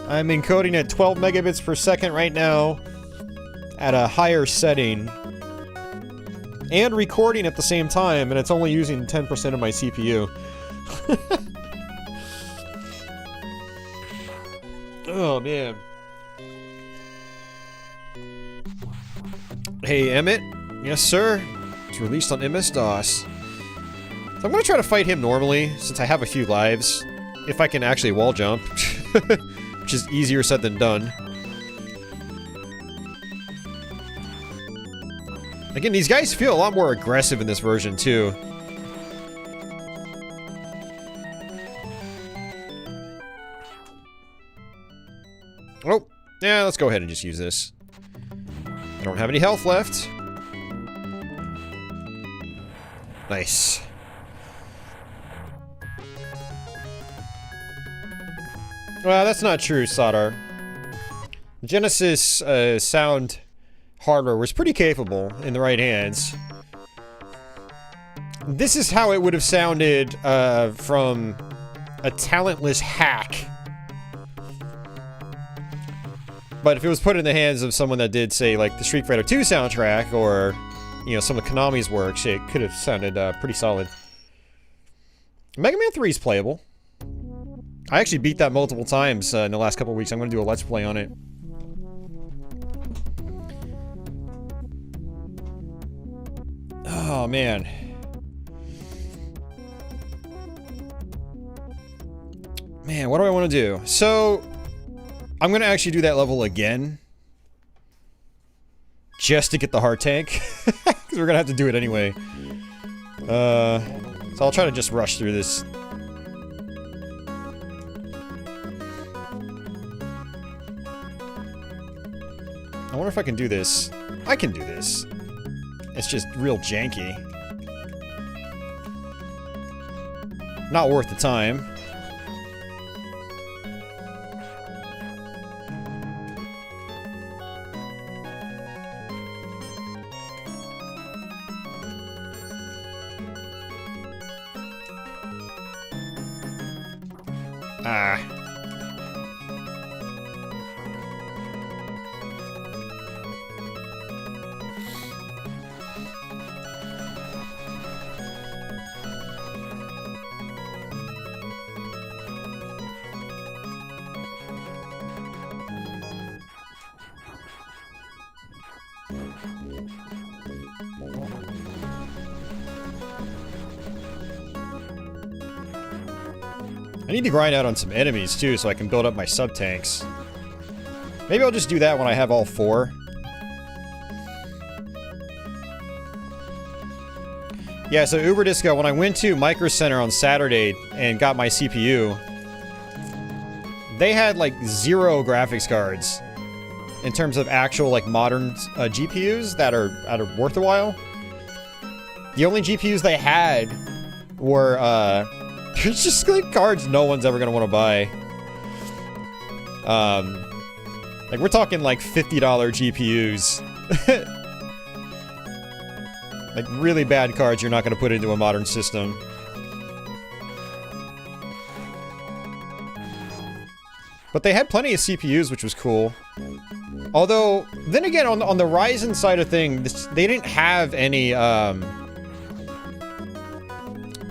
I'm encoding at 12 megabits per second right now at a higher setting. And recording at the same time, and it's only using 10% of my CPU. Oh, man. Hey, Emmett. Yes, sir. It's released on MS-DOS. So I'm gonna try to fight him normally, since I have a few lives. If I can actually wall jump. Which is easier said than done. Again, these guys feel a lot more aggressive in this version, too. Oh, yeah, let's go ahead and just use this. I don't have any health left. Nice. Well, that's not true, Sadar. Genesis sound hardware was pretty capable in the right hands. This is how it would have sounded from a talentless hack. But if it was put in the hands of someone that did, say, like, the Street Fighter 2 soundtrack, or, you know, some of Konami's works, it could have sounded pretty solid. Mega Man 3 is playable. I actually beat that multiple times in the last couple of weeks. I'm going to do a Let's Play on it. Oh, man. Man, what do I want to do? So, I'm going to actually do that level again. Just to get the heart tank. Because we're going to have to do it anyway. So I'll try to just rush through this. I wonder if I can do this. I can do this. It's just real janky. Not worth the time. Ah. I need to grind out on some enemies too, so I can build up my sub-tanks. Maybe I'll just do that when I have all 4. Yeah, so Uber Disco, when I went to Micro Center on Saturday and got my CPU, they had like 0 graphics cards in terms of actual like modern GPUs that are worth a while. The only GPUs they had were it's just like cards no one's ever gonna want to buy. Like we're talking like $50 GPUs. Like really bad cards you're not gonna put into a modern system. But they had plenty of CPUs, which was cool. Although, then again, on the Ryzen side of things, they didn't have any, they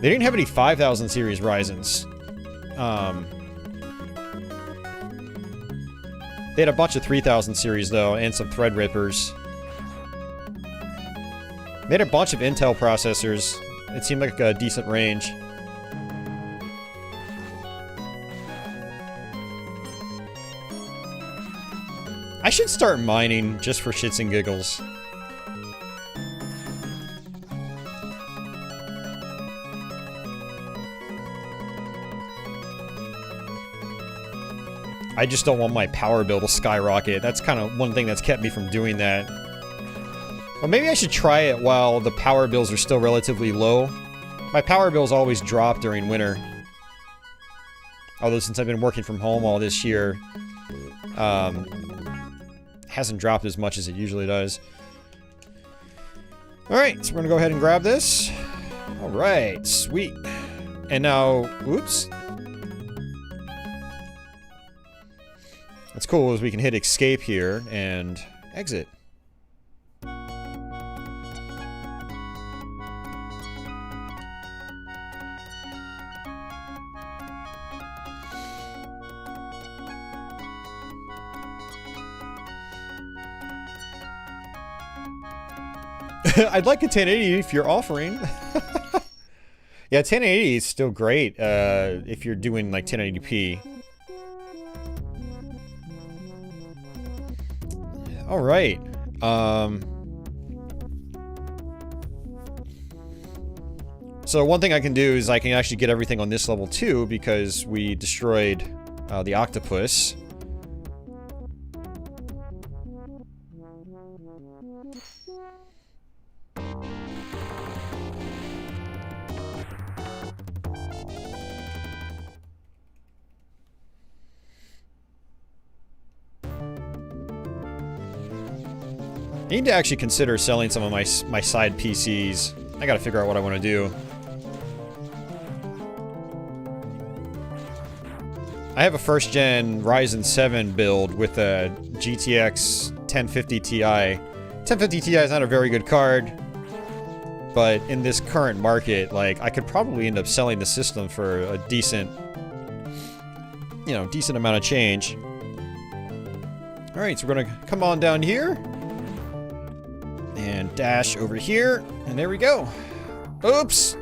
didn't have any 5000 series Ryzens. They had a bunch of 3000 series, though, and some Threadrippers. They had a bunch of Intel processors. It seemed like a decent range. I should start mining just for shits and giggles. I just don't want my power bill to skyrocket. That's kind of one thing that's kept me from doing that. Well, maybe I should try it while the power bills are still relatively low. My power bills always drop during winter. Although since I've been working from home all this year, hasn't dropped as much as it usually does. Alright, so we're gonna go ahead and grab this. Alright, sweet. And now, oops. What's cool is we can hit escape here and exit. I'd like a 1080 if you're offering. Yeah, 1080 is still great if you're doing like 1080p. All right. So one thing I can do is I can actually get everything on this level too because we destroyed the octopus. I need to actually consider selling some of my side PCs. I gotta figure out what I want to do. I have a first gen Ryzen 7 build with a GTX 1050 Ti. 1050 Ti is not a very good card, but in this current market, like, I could probably end up selling the system for a decent, you know, decent amount of change. Alright, so we're gonna come on down here. And dash over here, and there we go. Oops!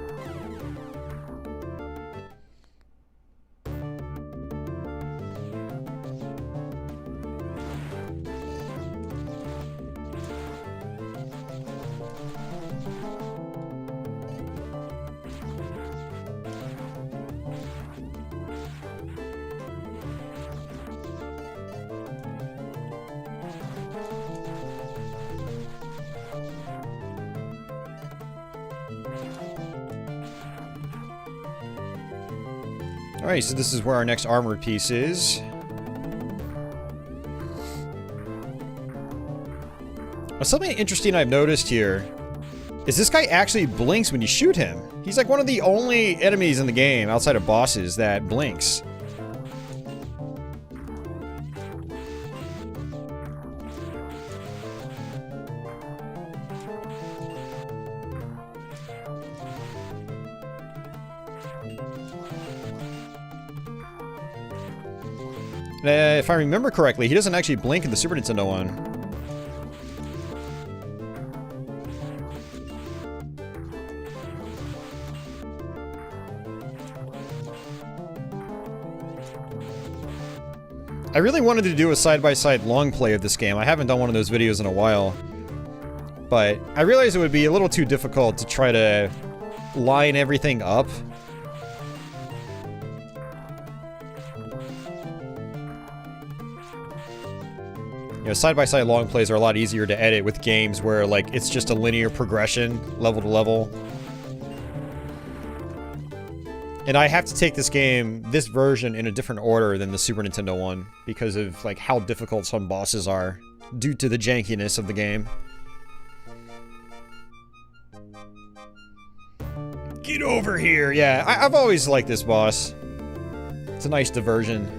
Alright, so this is where our next armored piece is. Something interesting I've noticed here is this guy actually blinks when you shoot him. He's like one of the only enemies in the game, outside of bosses, that blinks. If I remember correctly, he doesn't actually blink in the Super Nintendo one. I really wanted to do a side-by-side long play of this game. I haven't done one of those videos in a while. But I realized it would be a little too difficult to try to line everything up. You know, side-by-side long plays are a lot easier to edit with games where, like, it's just a linear progression, level to level. And I have to take this game, this version, in a different order than the Super Nintendo one, because of, like, how difficult some bosses are, due to the jankiness of the game. Get over here! Yeah, I've always liked this boss. It's a nice diversion.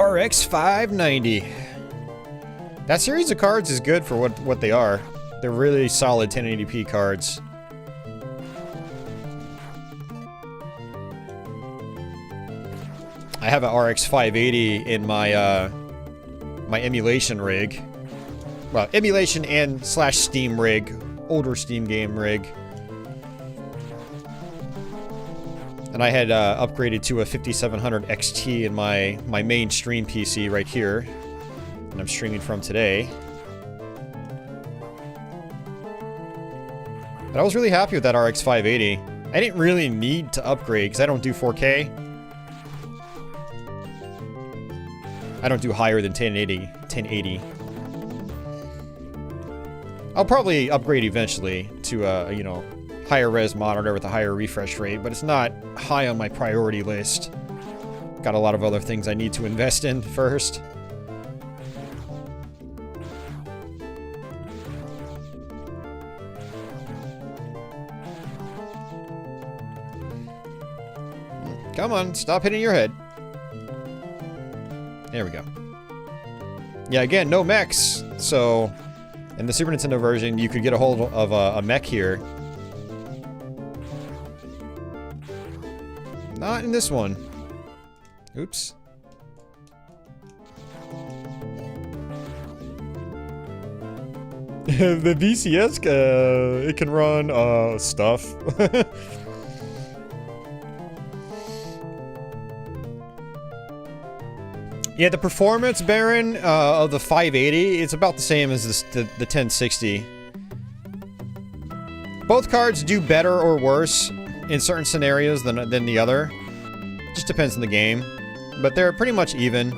RX 590. That series of cards is good for what they are. They're really solid 1080p cards. I have an RX 580 in my my emulation rig. Well, emulation and / Steam rig, older Steam game rig. And I had upgraded to a 5700 XT in my main stream PC right here. And I'm streaming from today. But I was really happy with that RX 580. I didn't really need to upgrade because I don't do 4K. I don't do higher than 1080. I'll probably upgrade eventually to a, you know, higher res monitor with a higher refresh rate, but it's not high on my priority list. Got a lot of other things I need to invest in first. Come on, stop hitting your head. There we go. Yeah, again, no mechs, so in the Super Nintendo version, you could get a hold of a mech here. Not in this one. Oops. The VCS, it can run, stuff. Yeah, the performance, Baron, of the 580, it's about the same as the 1060. Both cards do better or worse in certain scenarios than the other. Just depends on the game. But they're pretty much even.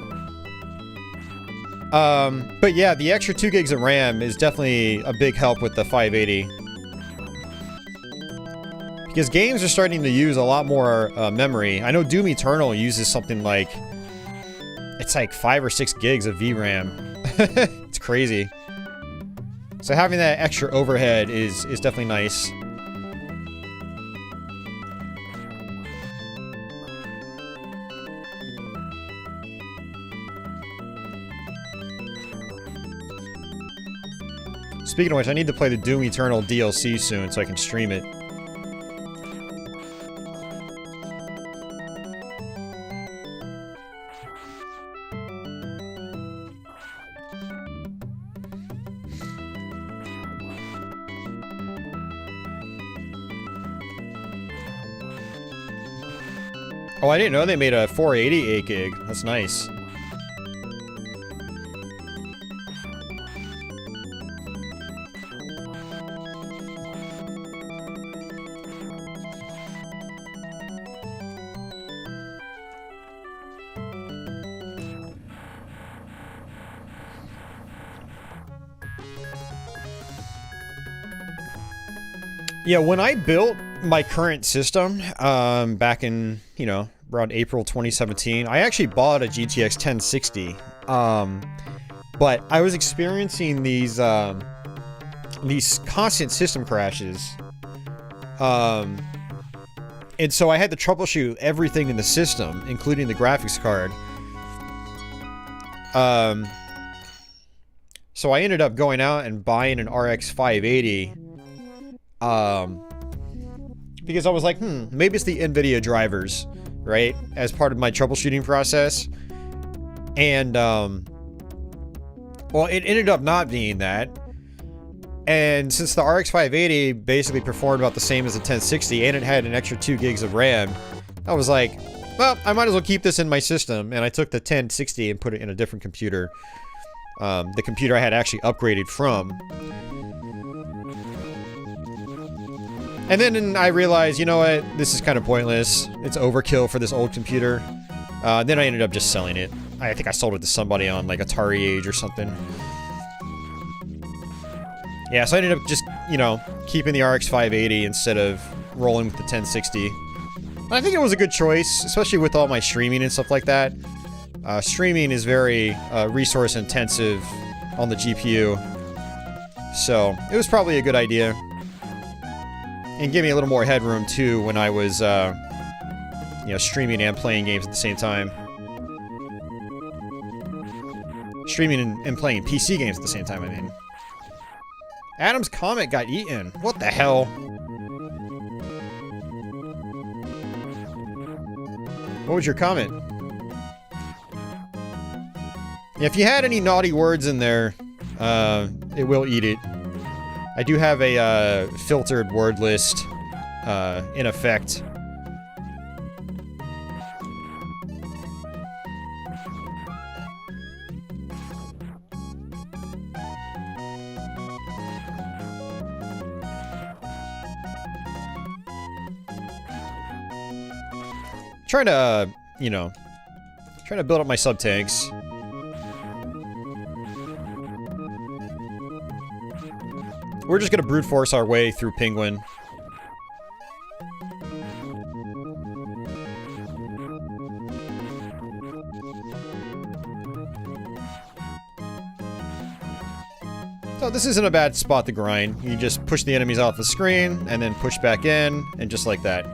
But yeah, the extra 2 gigs of RAM is definitely a big help with the 580. Because games are starting to use a lot more memory. I know Doom Eternal uses something like... It's like 5 or 6 gigs of VRAM. It's crazy. So having that extra overhead is definitely nice. Speaking of which, I need to play the Doom Eternal DLC soon so I can stream it. Oh, I didn't know they made a 480 8 gig. That's nice. Yeah, when I built my current system, back in, you know, around April 2017, I actually bought a GTX 1060. But I was experiencing these constant system crashes. And so I had to troubleshoot everything in the system, including the graphics card. So I ended up going out and buying an RX 580. Because I was like, maybe it's the NVIDIA drivers, right? As part of my troubleshooting process. And, well, it ended up not being that. And since the RX 580 basically performed about the same as the 1060 and it had an extra 2 gigs of RAM, I was like, well, I might as well keep this in my system. And I took the 1060 and put it in a different computer. The computer I had actually upgraded from. And then I realized, you know what, this is kind of pointless. It's overkill for this old computer. Then I ended up just selling it. I think I sold it to somebody on like Atari Age or something. Yeah, so I ended up just, you know, keeping the RX 580 instead of rolling with the 1060. And I think it was a good choice, especially with all my streaming and stuff like that. Streaming is very resource intensive on the GPU. So it was probably a good idea. And give me a little more headroom too when I was, you know, streaming and playing games at the same time. Streaming and playing PC games at the same time, I mean. Adam's comet got eaten. What the hell? What was your comment? Yeah, if you had any naughty words in there, it will eat it. I do have a filtered word list in effect. Trying to, you know, trying to build up my sub-tanks. We're just gonna brute force our way through Penguin. So this isn't a bad spot to grind. You just push the enemies off the screen, and then push back in, and just like that.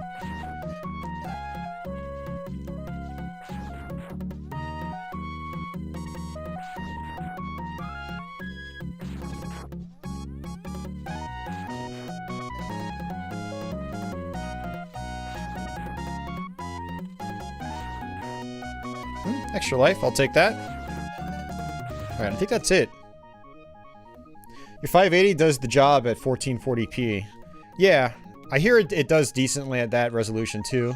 Extra life, I'll take that. Alright, I think that's it. Your 580 does the job at 1440p. Yeah, I hear it does decently at that resolution too.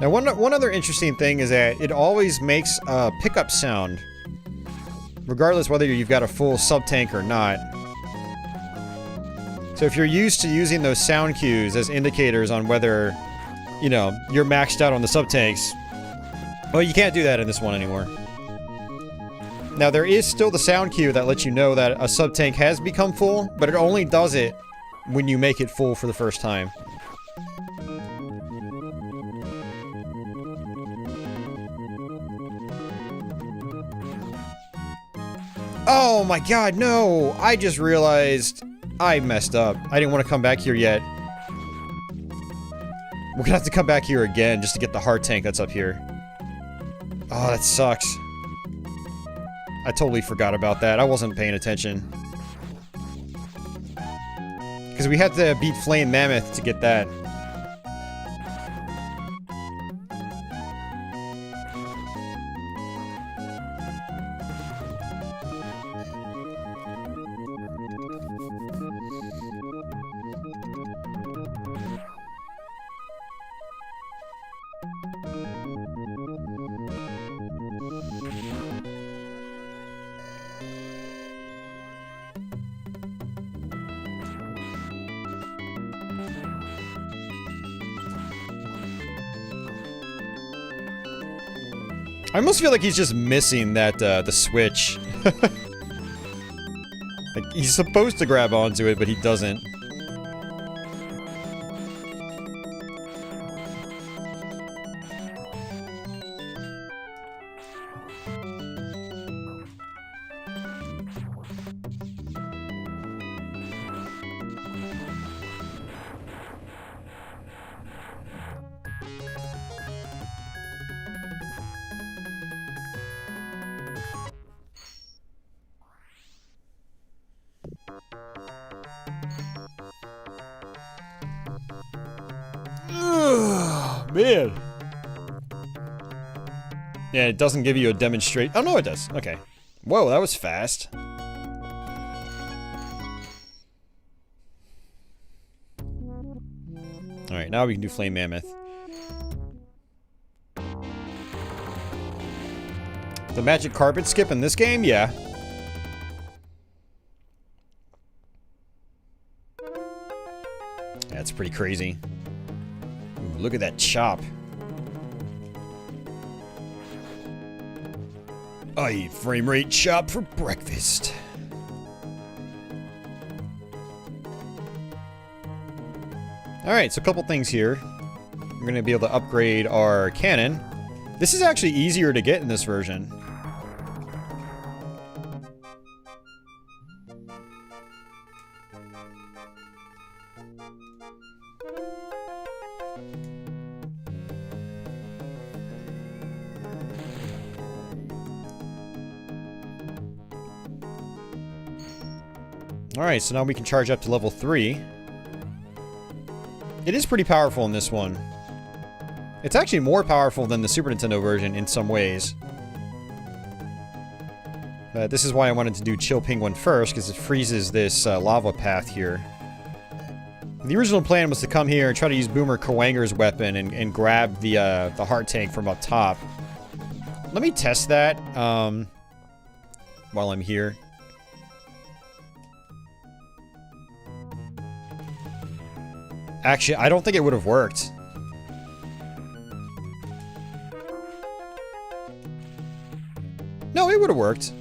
Now, one other interesting thing is that it always makes a pickup sound, regardless whether you've got a full sub-tank or not. So if you're used to using those sound cues as indicators on whether, you know, you're maxed out on the sub-tanks, well, you can't do that in this one anymore. Now, there is still the sound cue that lets you know that a sub-tank has become full, but it only does it when you make it full for the first time. Oh my god, no! I just realized I messed up. I didn't want to come back here yet. We're gonna have to come back here again just to get the heart tank that's up here. Oh, that sucks. I totally forgot about that. I wasn't paying attention. Because we had to beat Flame Mammoth to get that. I almost feel like he's just missing that, the switch. Like, he's supposed to grab onto it, but he doesn't. Man. Yeah, it doesn't give you a demonstrate. Oh, no, it does. Okay. Whoa, that was fast. Alright, now we can do Flame Mammoth. The magic carpet skip in this game? Yeah. That's pretty crazy. Ooh, look at that chop. I eat frame rate chop for breakfast. Alright, so a couple things here. We're going to be able to upgrade our cannon. This is actually easier to get in this version. Alright, so now we can charge up to level 3. It is pretty powerful in this one. It's actually more powerful than the Super Nintendo version in some ways. This is why I wanted to do Chill Penguin first, because it freezes this lava path here. The original plan was to come here and try to use Boomer Kawanger's weapon and grab the heart tank from up top. Let me test that while I'm here. Actually, I don't think it would have worked. No, it would have worked.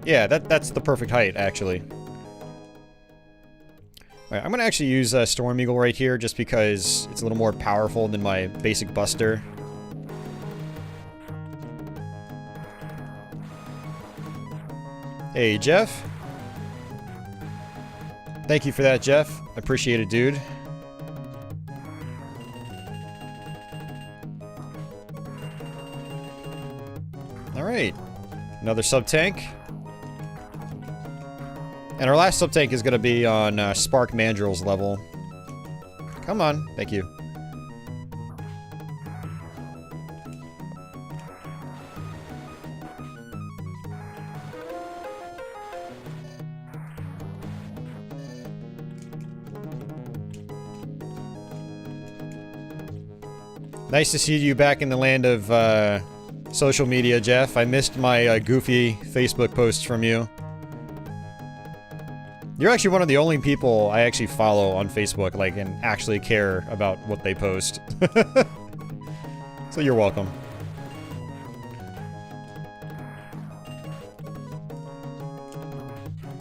Yeah, that's the perfect height, actually. Alright, I'm gonna actually use Storm Eagle right here, just because it's a little more powerful than my basic Buster. Hey, Jeff. Thank you for that, Jeff. Appreciate it, dude. Alright. Another sub-tank. And our last sub-tank is going to be on Spark Mandrill's level. Come on. Thank you. Nice to see you back in the land of social media, Jeff. I missed my goofy Facebook posts from you. You're actually one of the only people I actually follow on Facebook, like, and actually care about what they post. So you're welcome.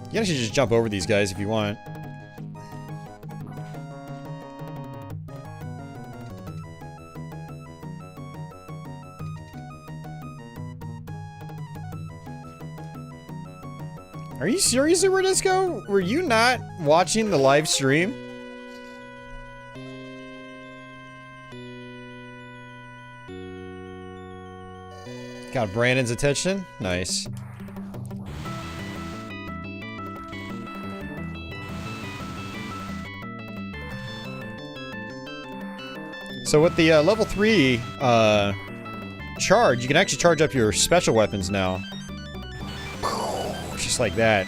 You can actually just jump over these guys if you want. Are you serious, Super Disco? Were you not watching the live stream? Got Brandon's attention? Nice. So with the level 3 charge, you can actually charge up your special weapons now. Just like that.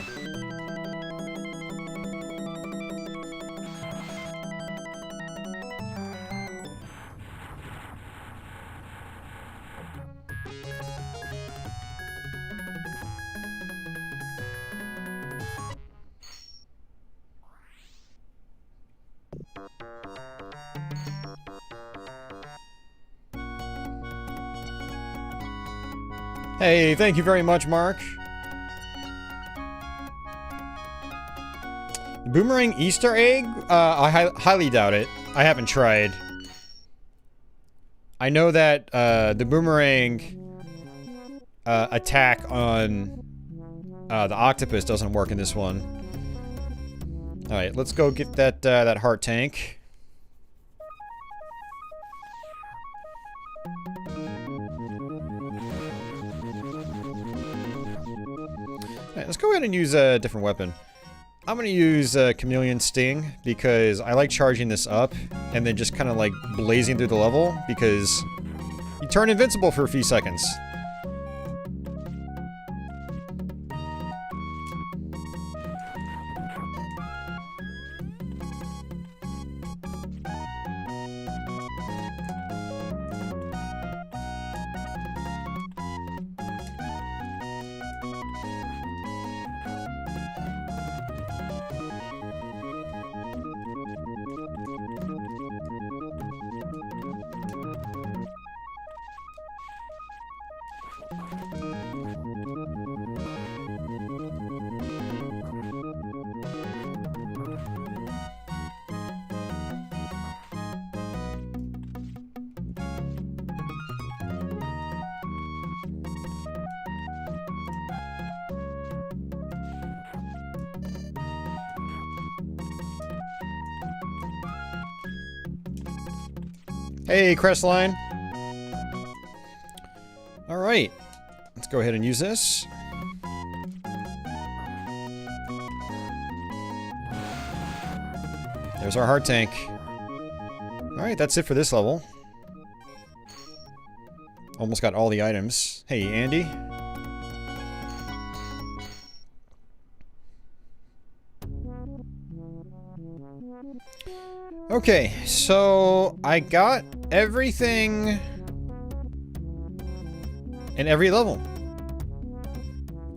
Hey, thank you very much, Mark. Boomerang Easter egg? I highly doubt it. I haven't tried. I know that the boomerang attack on the octopus doesn't work in this one. Alright, let's go get that that heart tank. Alright, let's go ahead and use a different weapon. I'm gonna use Chameleon Sting because I like charging this up and then just kind of like blazing through the level because you turn invincible for a few seconds. Hey, Crestline. Alright. Let's go ahead and use this. There's our heart tank. Alright, that's it for this level. Almost got all the items. Hey, Andy. Okay, so I got everything in every level.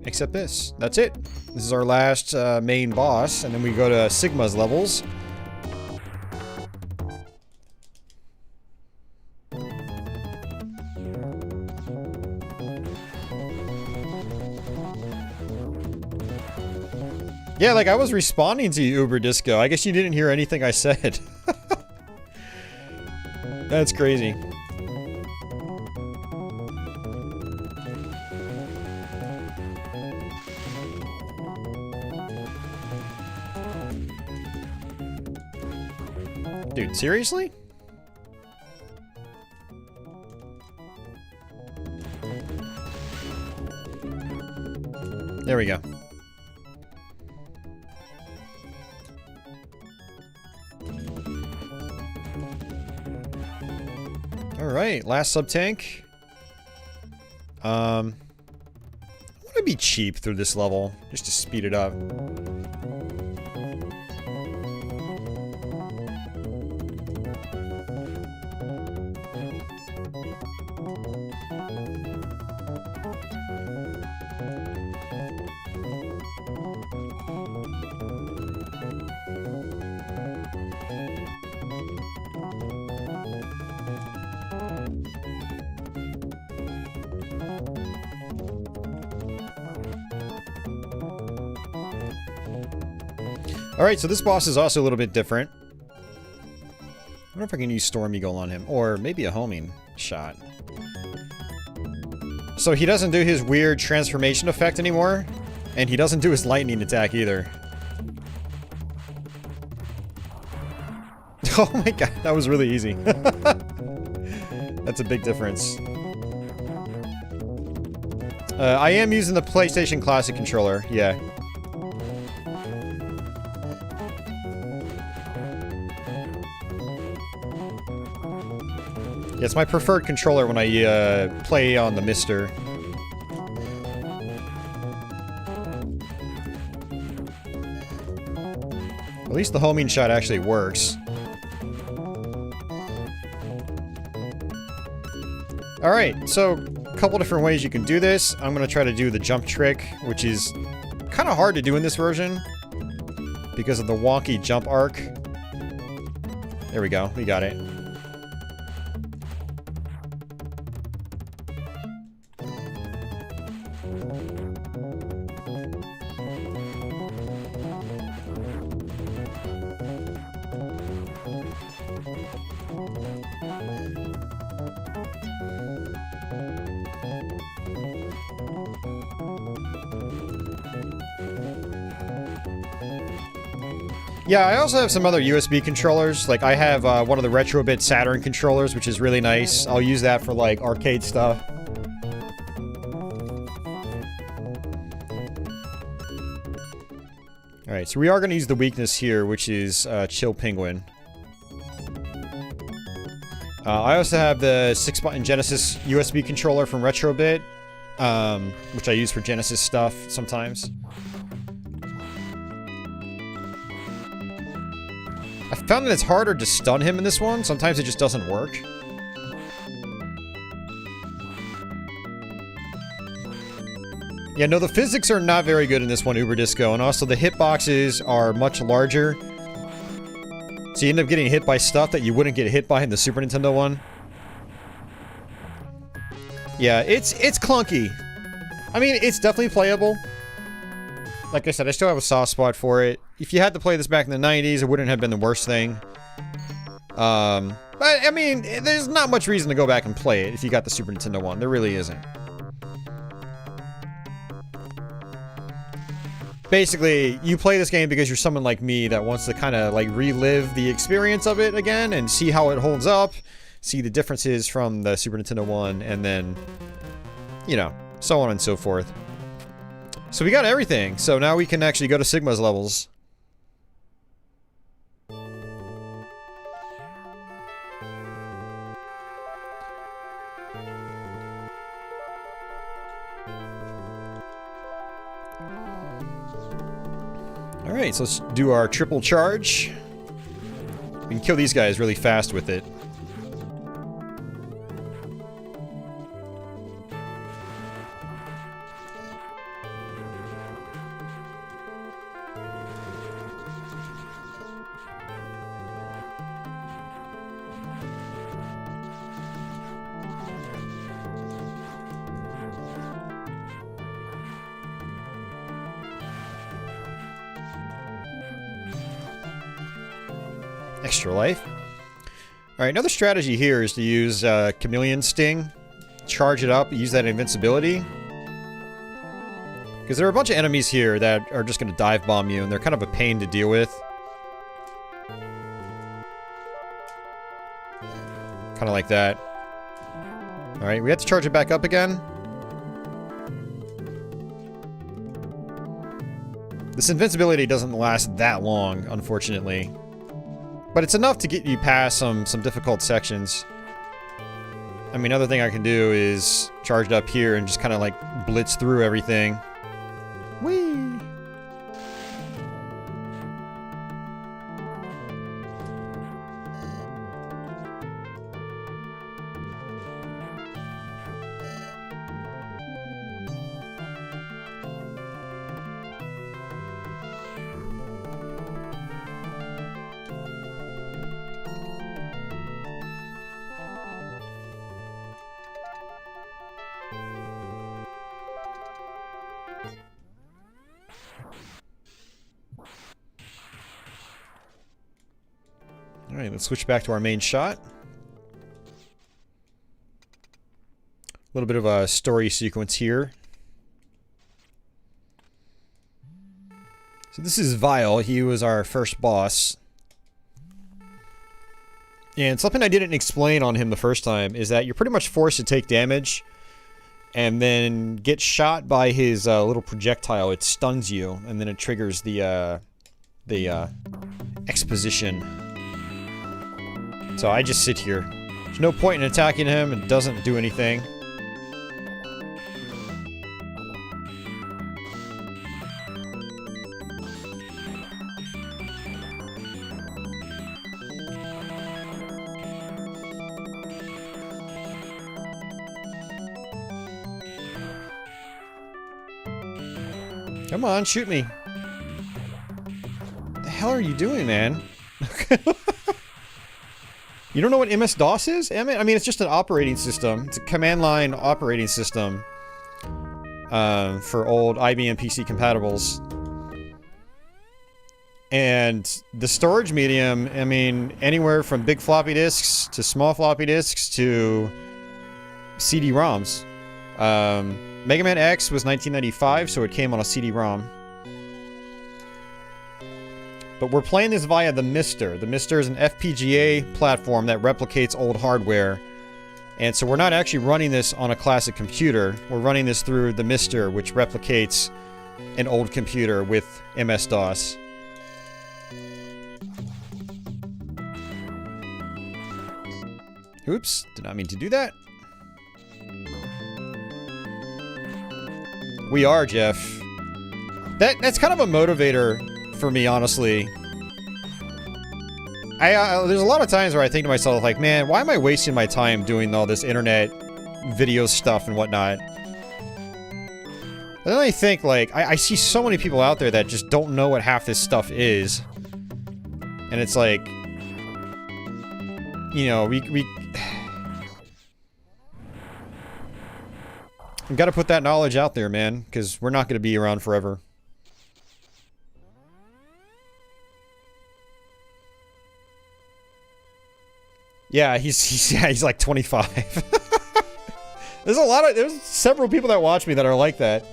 Except this. That's it. This is our last main boss, and then we go to Sigma's levels. Yeah, like I was responding to you, Uber Disco. I guess you didn't hear anything I said. That's crazy. Dude, seriously? There we go. Alright, last sub-tank. I want to be cheap through this level, just to speed it up. Alright, so this boss is also a little bit different. I wonder if I can use Storm Eagle on him, or maybe a homing shot. So he doesn't do his weird transformation effect anymore, and he doesn't do his lightning attack either. Oh my god, that was really easy. That's a big difference. I am using the PlayStation Classic controller, yeah. Yeah, it's my preferred controller when I play on the MiSTer. At least the homing shot actually works. Alright, so a couple different ways you can do this. I'm going to try to do the jump trick, which is kind of hard to do in this version because of the wonky jump arc. There we go, we got it. Yeah, I also have some other USB controllers. Like, I have one of the Retrobit Saturn controllers, which is really nice. I'll use that for, like, arcade stuff. Alright, so we are going to use the weakness here, which is Chill Penguin. I also have the 6-button Genesis USB controller from Retrobit, which I use for Genesis stuff sometimes. I found that it's harder to stun him in this one. Sometimes it just doesn't work. Yeah, no, the physics are not very good in this one, Uber Disco, and also the hitboxes are much larger. So you end up getting hit by stuff that you wouldn't get hit by in the Super Nintendo one. Yeah, it's clunky. I mean, it's definitely playable. Like I said, I still have a soft spot for it. If you had to play this back in the 90s, it wouldn't have been the worst thing. But, I mean, there's not much reason to go back and play it if you got the Super Nintendo one. There really isn't. Basically, you play this game because you're someone like me that wants to kind of, like, relive the experience of it again and see how it holds up, see the differences from the Super Nintendo one, and then, you know, so on and so forth. So we got everything. So now we can actually go to Sigma's levels. Alright, so let's do our triple charge. We can kill these guys really fast with it. Extra life. Alright, another strategy here is to use Chameleon Sting. Charge it up, use that invincibility. Because there are a bunch of enemies here that are just going to dive bomb you, and they're kind of a pain to deal with. Kind of like that. Alright, we have to charge it back up again. This invincibility doesn't last that long, unfortunately. But it's enough to get you past some difficult sections. I mean, another thing I can do is charge it up here and just kind of like blitz through everything. Whee! Alright, let's switch back to our main shot. A little bit of a story sequence here. So this is Vile. He was our first boss. And something I didn't explain on him the first time is that you're pretty much forced to take damage and then get shot by his little projectile. It stuns you, and then it triggers the exposition. So I just sit here. There's no point in attacking him. It doesn't do anything. Come on, shoot me. What the hell are you doing, man? You don't know what MS-DOS is? I mean, it's just an operating system. It's a command line operating system for old IBM PC compatibles. And the storage medium, I mean, anywhere from big floppy disks to small floppy disks to CD-ROMs. Mega Man X was 1995, so it came on a CD-ROM. But we're playing this via the MiSTer. The MiSTer is an FPGA platform that replicates old hardware. And so we're not actually running this on a classic computer. We're running this through the MiSTer, which replicates an old computer with MS-DOS. Oops, did not mean to do that. We are, Jeff. That's kind of a motivator for me, honestly. There's a lot of times where I think to myself, like, man, why am I wasting my time doing all this internet video stuff and whatnot? And then I think, like, I see so many people out there that just don't know what half this stuff is. And it's like, you know, we gotta put that knowledge out there, man, because we're not gonna be around forever. Yeah, he's like 25. There's several people that watch me that are like that.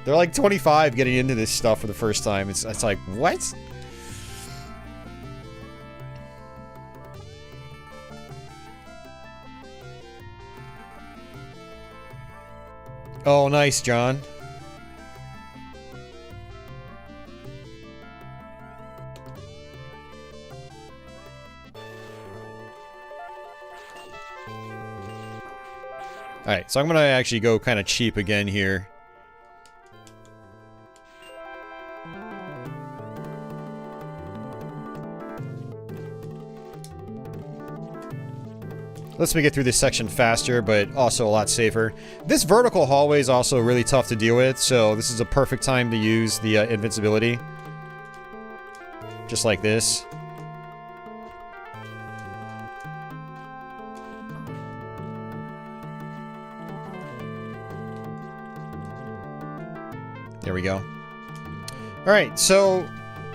They're like 25 getting into this stuff for the first time. It's like, what? Oh, nice, John. Alright, so I'm gonna actually go kind of cheap again here. Lets me get through this section faster, but also a lot safer. This vertical hallway is also really tough to deal with, so this is a perfect time to use the invincibility. Just like this. There we go. Alright, so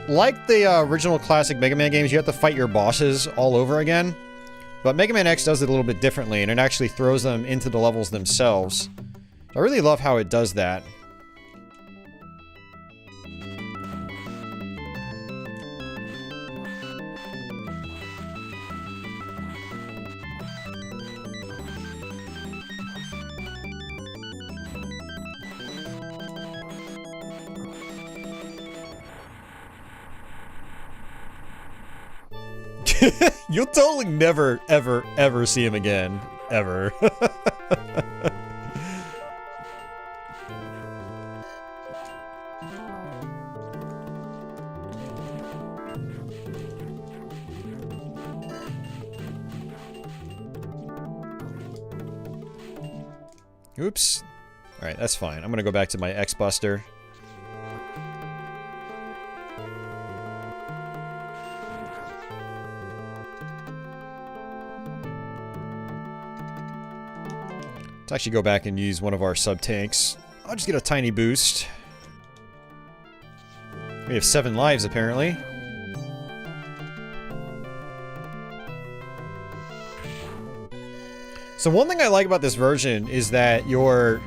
like the original classic Mega Man games, you have to fight your bosses all over again. But Mega Man X does it a little bit differently, and it actually throws them into the levels themselves. I really love how it does that. You'll totally never, ever, ever see him again. Ever. Oops. Alright, that's fine. I'm gonna go back to my X-Buster. Let's actually go back and use one of our sub-tanks. I'll just get a tiny boost. We have 7 lives, apparently. So one thing I like about this version is that your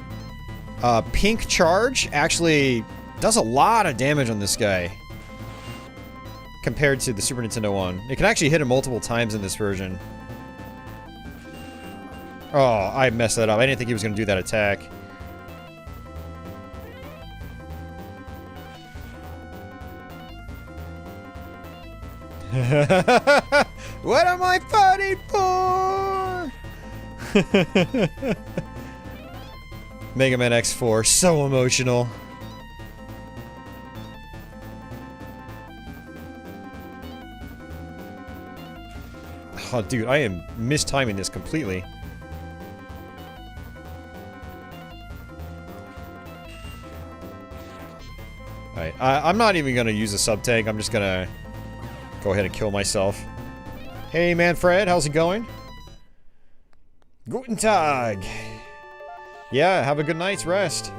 pink charge actually does a lot of damage on this guy compared to the Super Nintendo one. It can actually hit him multiple times in this version. Oh, I messed that up. I didn't think he was going to do that attack. What am I fighting for? Mega Man X4, so emotional. Oh, dude, I am mistiming this completely. Alright, I'm not even gonna use a sub-tank, I'm just gonna go ahead and kill myself. Hey, Manfred, how's it going? Guten Tag! Yeah, have a good night's rest.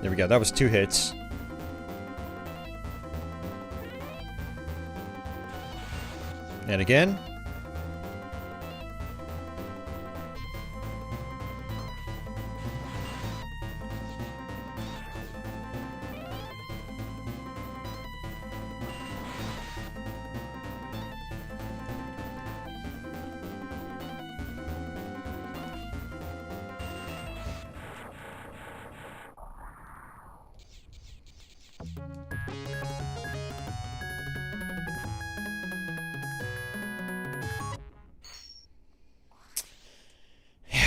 There we go, that was 2 hits. And again.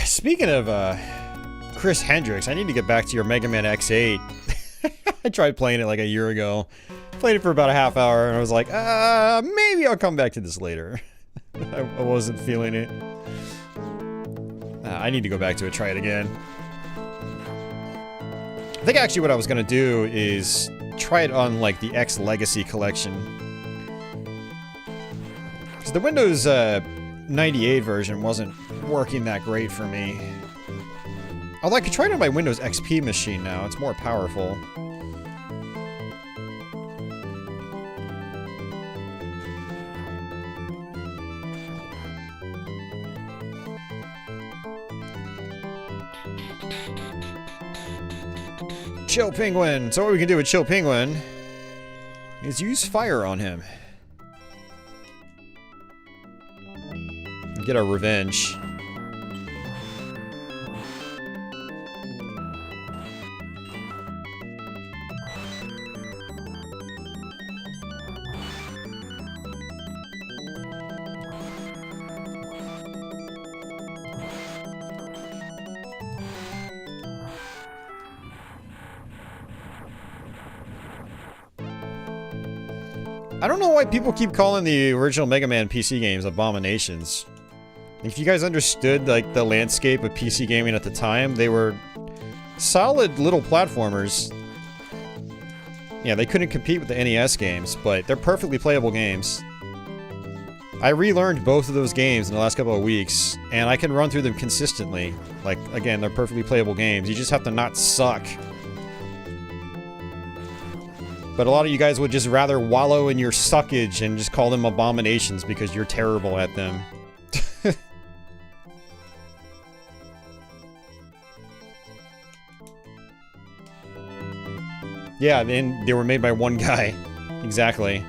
Speaking of Chris Hendricks, I need to get back to your Mega Man X8. I tried playing it like a year ago. Played it for about a half hour and I was like, maybe I'll come back to this later. I wasn't feeling it. I need to go back to it, try it again. I think actually what I was gonna do is try it on like the X Legacy collection. Because the Windows 98 version wasn't working that great for me. Although I could try it on my Windows XP machine now, it's more powerful. Chill Penguin! So what we can do with Chill Penguin is use fire on him. And get our revenge. I don't know why people keep calling the original Mega Man PC games abominations. If you guys understood like the landscape of PC gaming at the time, they were solid little platformers. Yeah, they couldn't compete with the NES games, but they're perfectly playable games. I relearned both of those games in the last couple of weeks, and I can run through them consistently. Like, again, they're perfectly playable games. You just have to not suck. But a lot of you guys would just rather wallow in your suckage and just call them abominations because you're terrible at them. Yeah, and they were made by one guy. Exactly.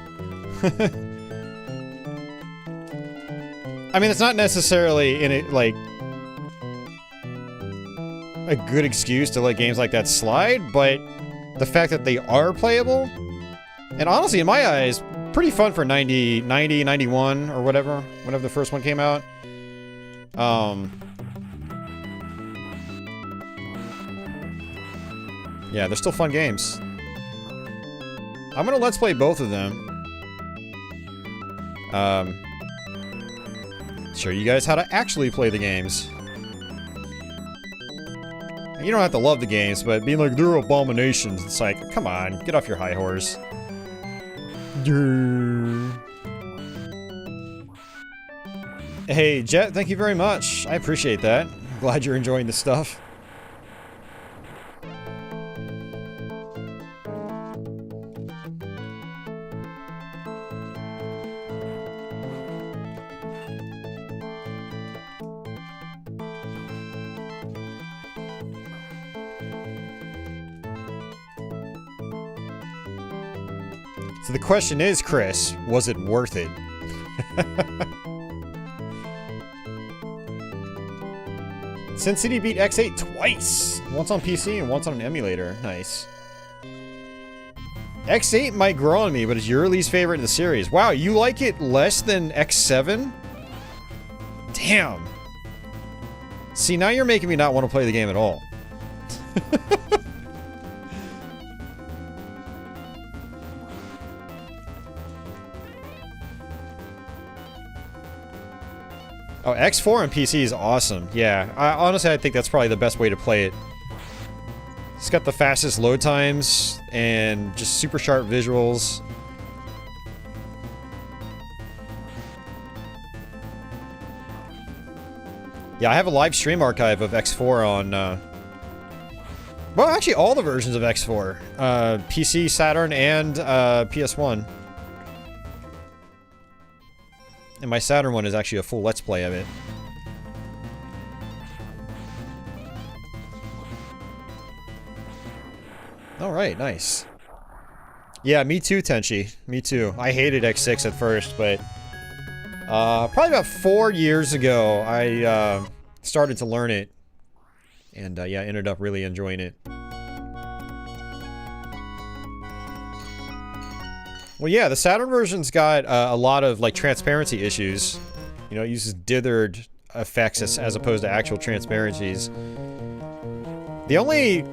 I mean, it's not necessarily in it, like, a good excuse to let games like that slide, but the fact that they are playable, and honestly, in my eyes, pretty fun for 90, 91, or whatever, whenever the first one came out. Yeah, they're still fun games. I'm gonna let's play both of them. Show you guys how to actually play the games. You don't have to love the games, but being like, they're abominations, it's like, come on, get off your high horse. Hey, Jet, thank you very much. I appreciate that. I'm glad you're enjoying the stuff. So the question is, Chris, was it worth it? Sin City beat X8 twice! Once on PC and once on an emulator. Nice. X8 might grow on me, but it's your least favorite in the series. Wow, you like it less than X7? Damn. See, now you're making me not want to play the game at all. Oh, X4 on PC is awesome. Yeah, honestly, I think that's probably the best way to play it. It's got the fastest load times and just super sharp visuals. Yeah, I have a live stream archive of X4 on, well, actually all the versions of X4. PC, Saturn, and PS1. And my Saturn one is actually a full Let's Play of it. Alright, nice. Yeah, me too, Tenchi. Me too. I hated X6 at first, but... probably about 4 years ago, I started to learn it. And yeah, ended up really enjoying it. Well, yeah, the Saturn version's got a lot of, like, transparency issues. You know, it uses dithered effects as opposed to actual transparencies. The only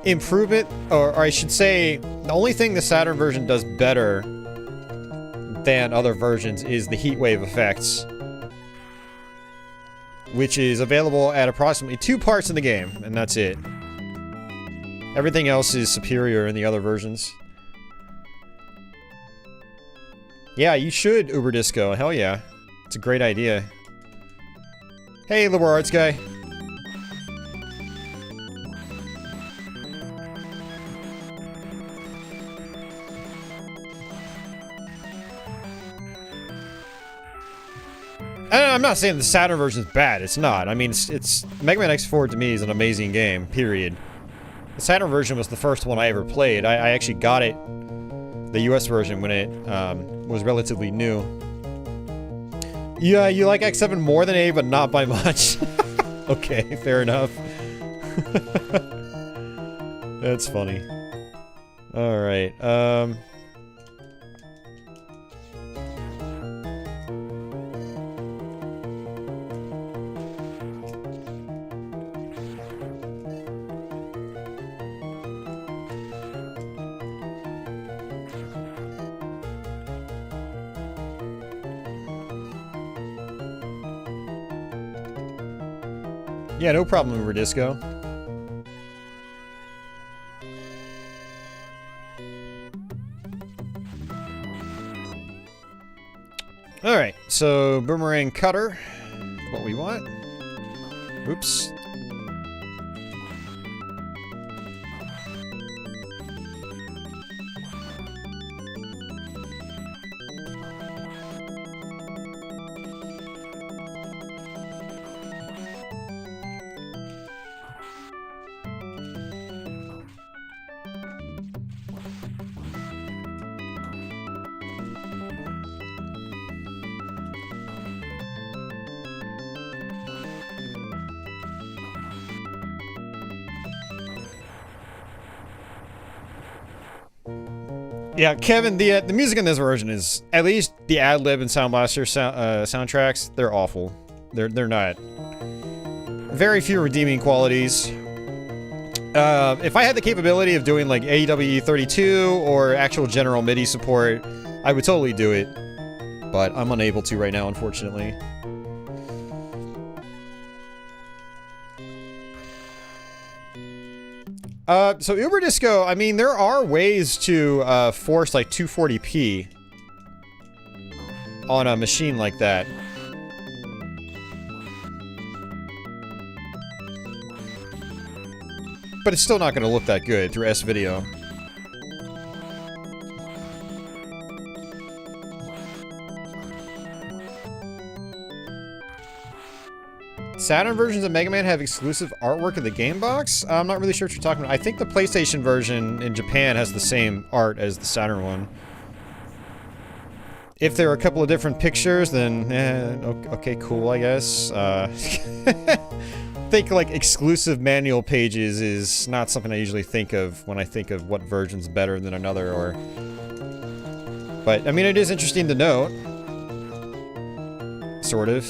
improvement, or I should say, the only thing the Saturn version does better than other versions is the heatwave effects, which is available at approximately 2 parts in the game, and that's it. Everything else is superior in the other versions. Yeah, you should Uber Disco. Hell yeah. It's a great idea. Hey, liberal arts guy. I'm not saying the Saturn version is bad. It's not. I mean, it's Mega Man X4 to me is an amazing game, period. The Saturn version was the first one I ever played. I actually got it, the US version, when it was relatively new. Yeah, you like X7 more than A, but not by much. Okay, fair enough. That's funny. Alright, Yeah, no problem, Uber Disco. Alright, so boomerang cutter. What we want. Oops. Yeah, Kevin, the music in this version is, at least the ad-lib and Sound Blaster soundtracks, they're awful. They're not. Very few redeeming qualities. If I had the capability of doing like AEW32 or actual general MIDI support, I would totally do it. But I'm unable to right now, unfortunately. So Uber Disco, I mean, there are ways to force like 240p on a machine like that. But it's still not going to look that good through S-Video. Saturn versions of Mega Man have exclusive artwork in the game box? I'm not really sure what you're talking about. I think the PlayStation version in Japan has the same art as the Saturn one. If there are a couple of different pictures, then okay, cool, I guess. Think like exclusive manual pages is not something I usually think of when I think of what version's better than another, or... But, I mean, it is interesting to note. Sort of.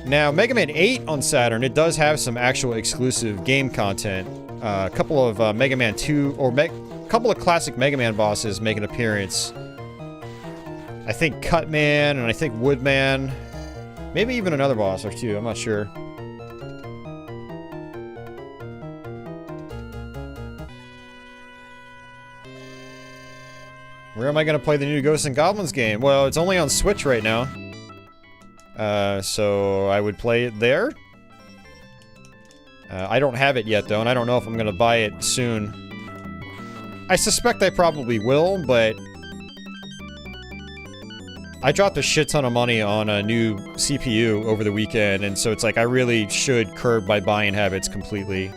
Now, Mega Man 8 on Saturn, it does have some actual exclusive game content. A couple of Mega Man 2, or a couple of classic Mega Man bosses make an appearance. I think Cutman, and I think Woodman. Maybe even another boss or two, I'm not sure. Where am I going to play the new Ghosts and Goblins game? Well, it's only on Switch right now. So I would play it there. I don't have it yet, though, and I don't know if I'm going to buy it soon. I suspect I probably will, but... I dropped a shit ton of money on a new CPU over the weekend, and so it's like I really should curb my buying habits completely.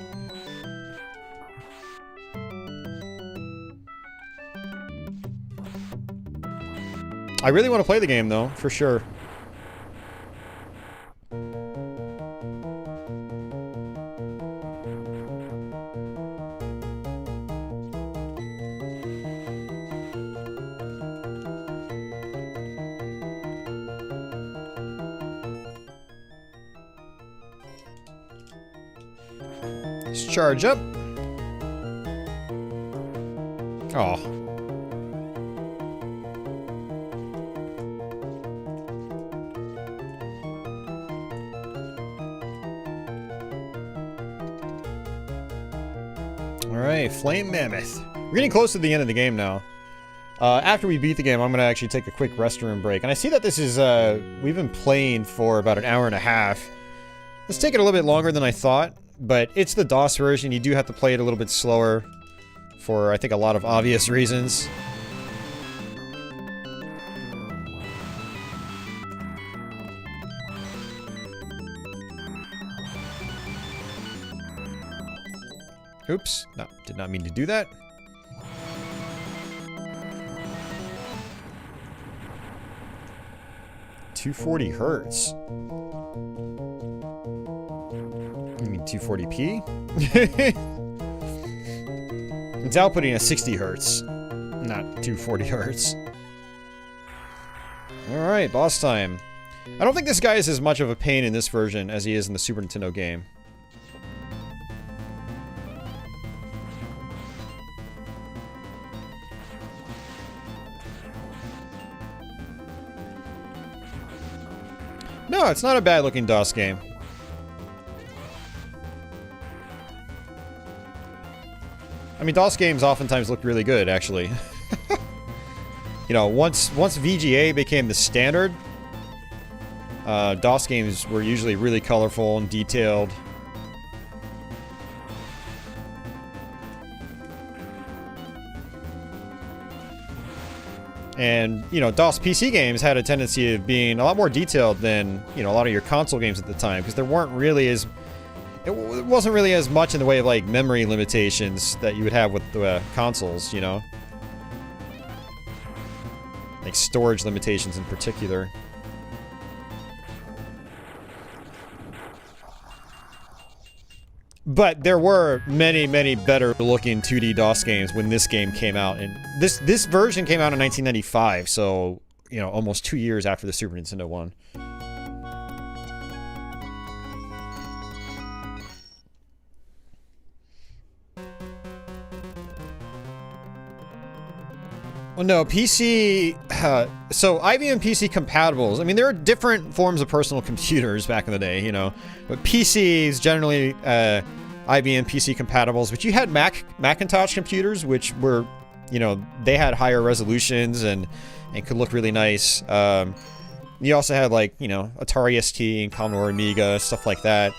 I really want to play the game, though, for sure. Let's charge up. Oh. Alright, Flame Mammoth. We're getting close to the end of the game now. After we beat the game, I'm going to actually take a quick restroom break. And I see that this is, we've been playing for about an hour and a half. Let's take it a little bit longer than I thought. But it's the DOS version. You do have to play it a little bit slower for, I think, a lot of obvious reasons. Oops. No, did not mean to do that. $240 You mean 240p? It's outputting at 60 hertz, not 240 hertz. Alright, boss time. I don't think this guy is as much of a pain in this version as he is in the Super Nintendo game. No, it's not a bad looking DOS game. I mean, DOS games oftentimes look really good, actually. You know, once VGA became the standard, DOS games were usually really colorful and detailed. And, you know, DOS PC games had a tendency of being a lot more detailed than, you know, a lot of your console games at the time, because there weren't really as... It wasn't really as much in the way of, like, memory limitations that you would have with the consoles, you know? Like, storage limitations in particular. But there were many, many better looking 2D DOS games when this game came out. And this version came out in 1995, so, you know, almost 2 years after the Super Nintendo one. Well, no, PC... so, IBM PC compatibles. I mean, there are different forms of personal computers back in the day, you know. But PCs, generally, IBM PC compatibles. But you had Macintosh computers, which were, you know, they had higher resolutions and could look really nice. You also had, like, you know, Atari ST and Commodore Amiga, stuff like that.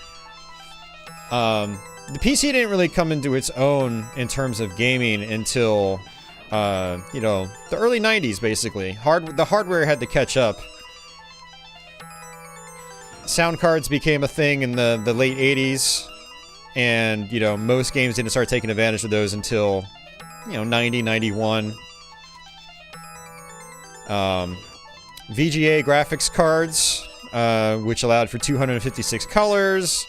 The PC didn't really come into its own in terms of gaming until... you know, the early 90s, basically. The hardware had to catch up. Sound cards became a thing in the late 80s. And, you know, most games didn't start taking advantage of those until, you know, 90, 91. VGA graphics cards, which allowed for 256 colors.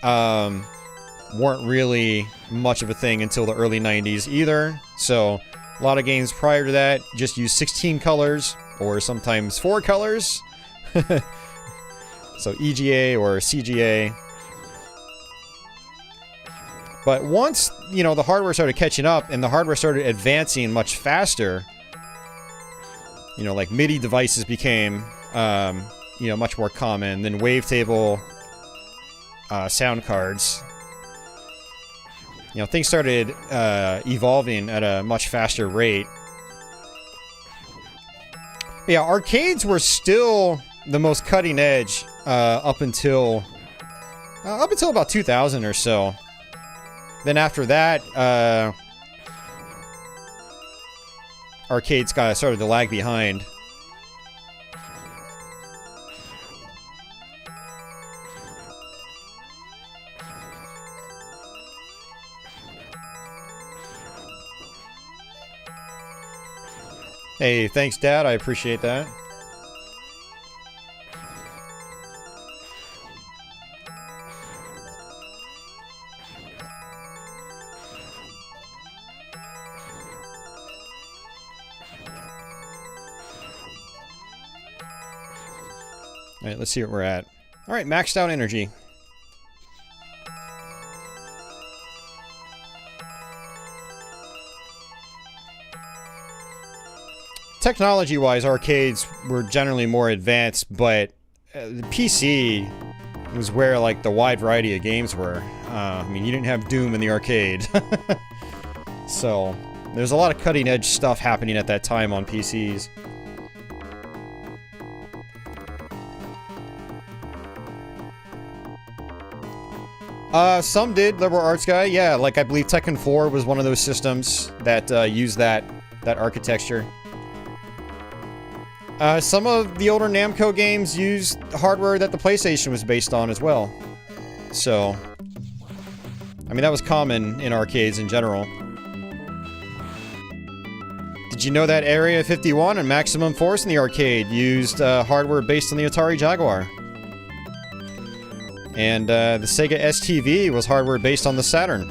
Weren't really much of a thing until the early 90s either. So a lot of games prior to that just used 16 colors or sometimes 4 colors. So EGA or CGA. But once, you know, the hardware started catching up and the hardware started advancing much faster, you know, like MIDI devices became, you know, much more common than wavetable sound cards. You know, things started evolving at a much faster rate. Yeah, arcades were still the most cutting edge up until about 2000 or so. Then after that, arcades kind of started to lag behind. Hey, thanks, Dad. I appreciate that. All right, let's see what we're at. All right, maxed out energy. Technology-wise, arcades were generally more advanced, but the PC was where, like, the wide variety of games were. I mean, you didn't have Doom in the arcade. So, there's a lot of cutting-edge stuff happening at that time on PCs. Some did, Liberal Arts Guy. Yeah, like, I believe Tekken 4 was one of those systems that used that architecture. Some of the older Namco games used hardware that the PlayStation was based on as well. So, I mean, that was common in arcades in general. Did you know that Area 51 and Maximum Force in the arcade used hardware based on the Atari Jaguar? And the Sega STV was hardware based on the Saturn.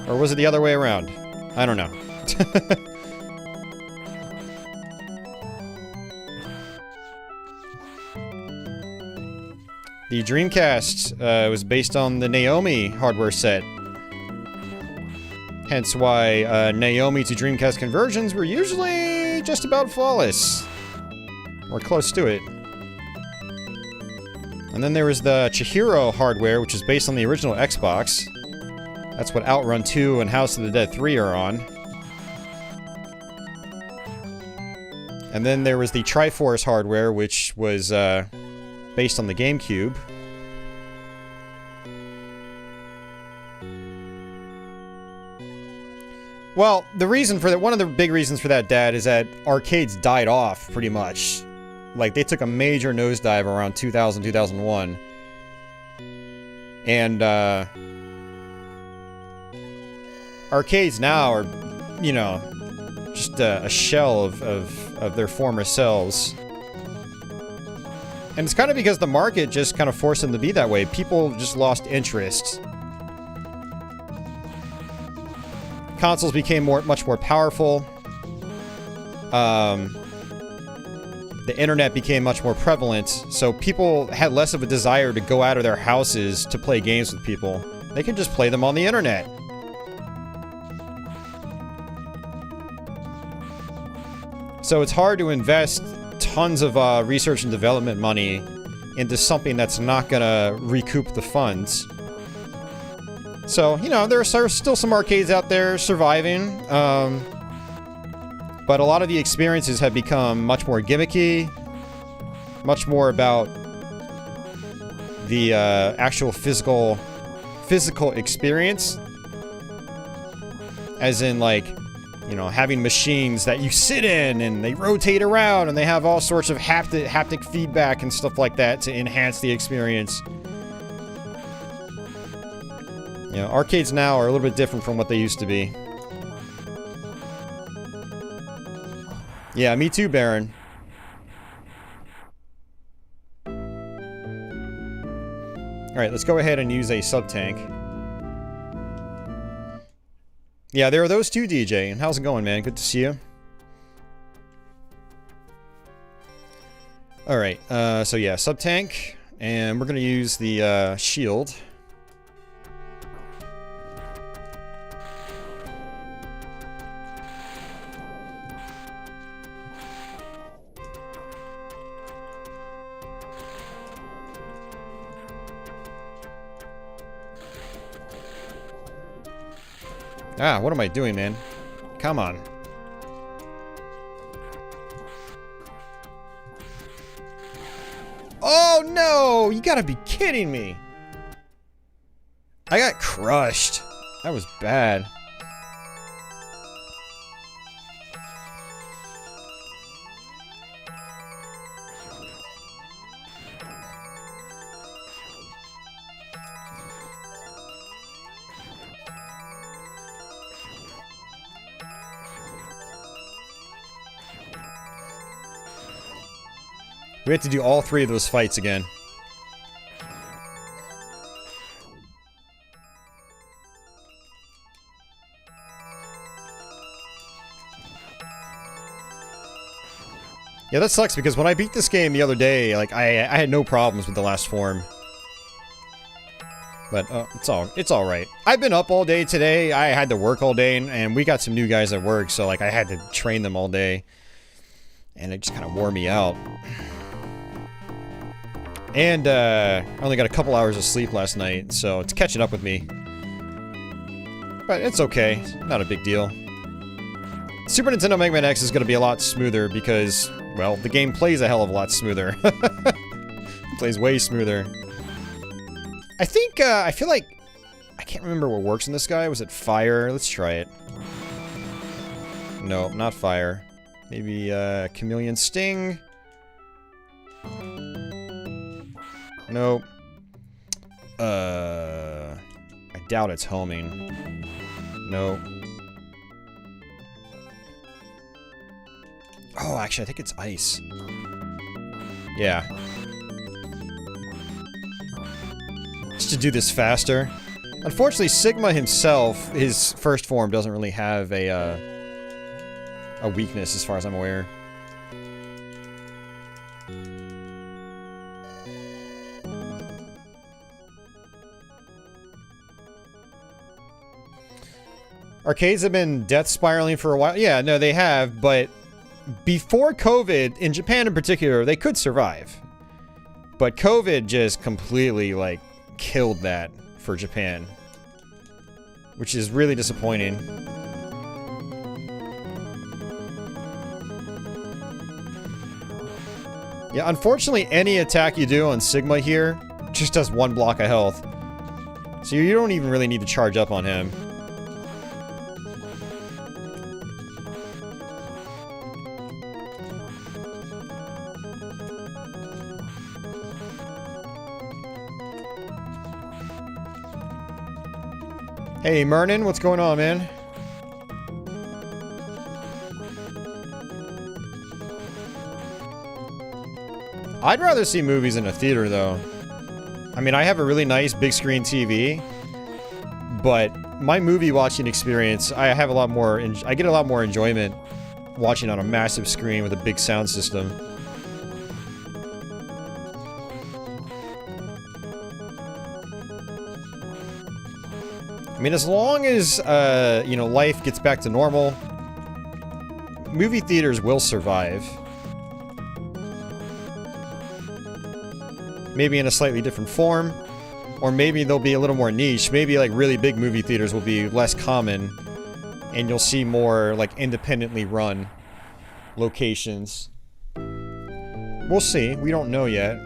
Or was it the other way around? I don't know. The Dreamcast was based on the Naomi hardware set. Hence why Naomi to Dreamcast conversions were usually just about flawless. Or close to it. And then there was the Chihiro hardware, which is based on the original Xbox. That's what Outrun 2 and House of the Dead 3 are on. And then there was the Triforce hardware, which was based on the GameCube. Well, the reason for that, one of the big reasons for that, Dad, is that arcades died off pretty much. Like, they took a major nosedive around 2000, 2001. And, arcades now are, you know, just a shell of their former selves. And it's kind of because the market just kind of forced them to be that way. People just lost interest. Consoles became much more powerful. The internet became much more prevalent, so people had less of a desire to go out of their houses to play games with people. They could just play them on the internet. So it's hard to invest tons of research and development money into something that's not gonna recoup the funds. So, you know, there are still some arcades out there surviving, but a lot of the experiences have become much more gimmicky, much more about the actual physical experience, as in, like, you know, having machines that you sit in and they rotate around and they have all sorts of haptic feedback and stuff like that to enhance the experience. You know, arcades now are a little bit different from what they used to be. Yeah, me too, Baron. Alright, let's go ahead and use a sub-tank. Yeah, there are those two, DJ. And how's it going, man? Good to see you. Alright, so yeah, sub-tank. And we're gonna use the shield. Ah, what am I doing, man? Come on. Oh, no! You gotta be kidding me! I got crushed. That was bad. We have to do all three of those fights again. Yeah, that sucks because when I beat this game the other day, like, I had no problems with the last form. But it's all right. I've been up all day today. I had to work all day, and we got some new guys at work, so like I had to train them all day, and it just kind of wore me out. And I only got a couple hours of sleep last night, so it's catching up with me. But it's okay. Not a big deal. Super Nintendo Mega Man X is going to be a lot smoother because, well, the game plays a hell of a lot smoother. It plays way smoother. I think, I feel like... I can't remember what works in this guy. Was it fire? Let's try it. No, not fire. Maybe, Chameleon Sting? Nope. I doubt it's homing. Nope. Oh, actually, I think it's ice. Yeah. Just to do this faster. Unfortunately, Sigma himself, his first form, doesn't really have a weakness as far as I'm aware. Arcades have been death spiraling for a while. Yeah, no, they have, but before COVID, in Japan in particular, they could survive. But COVID just completely, like, killed that for Japan. Which is really disappointing. Yeah, unfortunately, any attack you do on Sigma here just does 1 block of health. So you don't even really need to charge up on him. Hey, Mernon, what's going on, man? I'd rather see movies in a theater, though. I mean, I have a really nice big screen TV, but my movie watching experience, I have a lot more, I get a lot more enjoyment watching on a massive screen with a big sound system. I mean, as long as, you know, life gets back to normal, movie theaters will survive. Maybe in a slightly different form, or maybe they'll be a little more niche. Maybe, like, really big movie theaters will be less common, and you'll see more, like, independently run locations. We'll see. We don't know yet.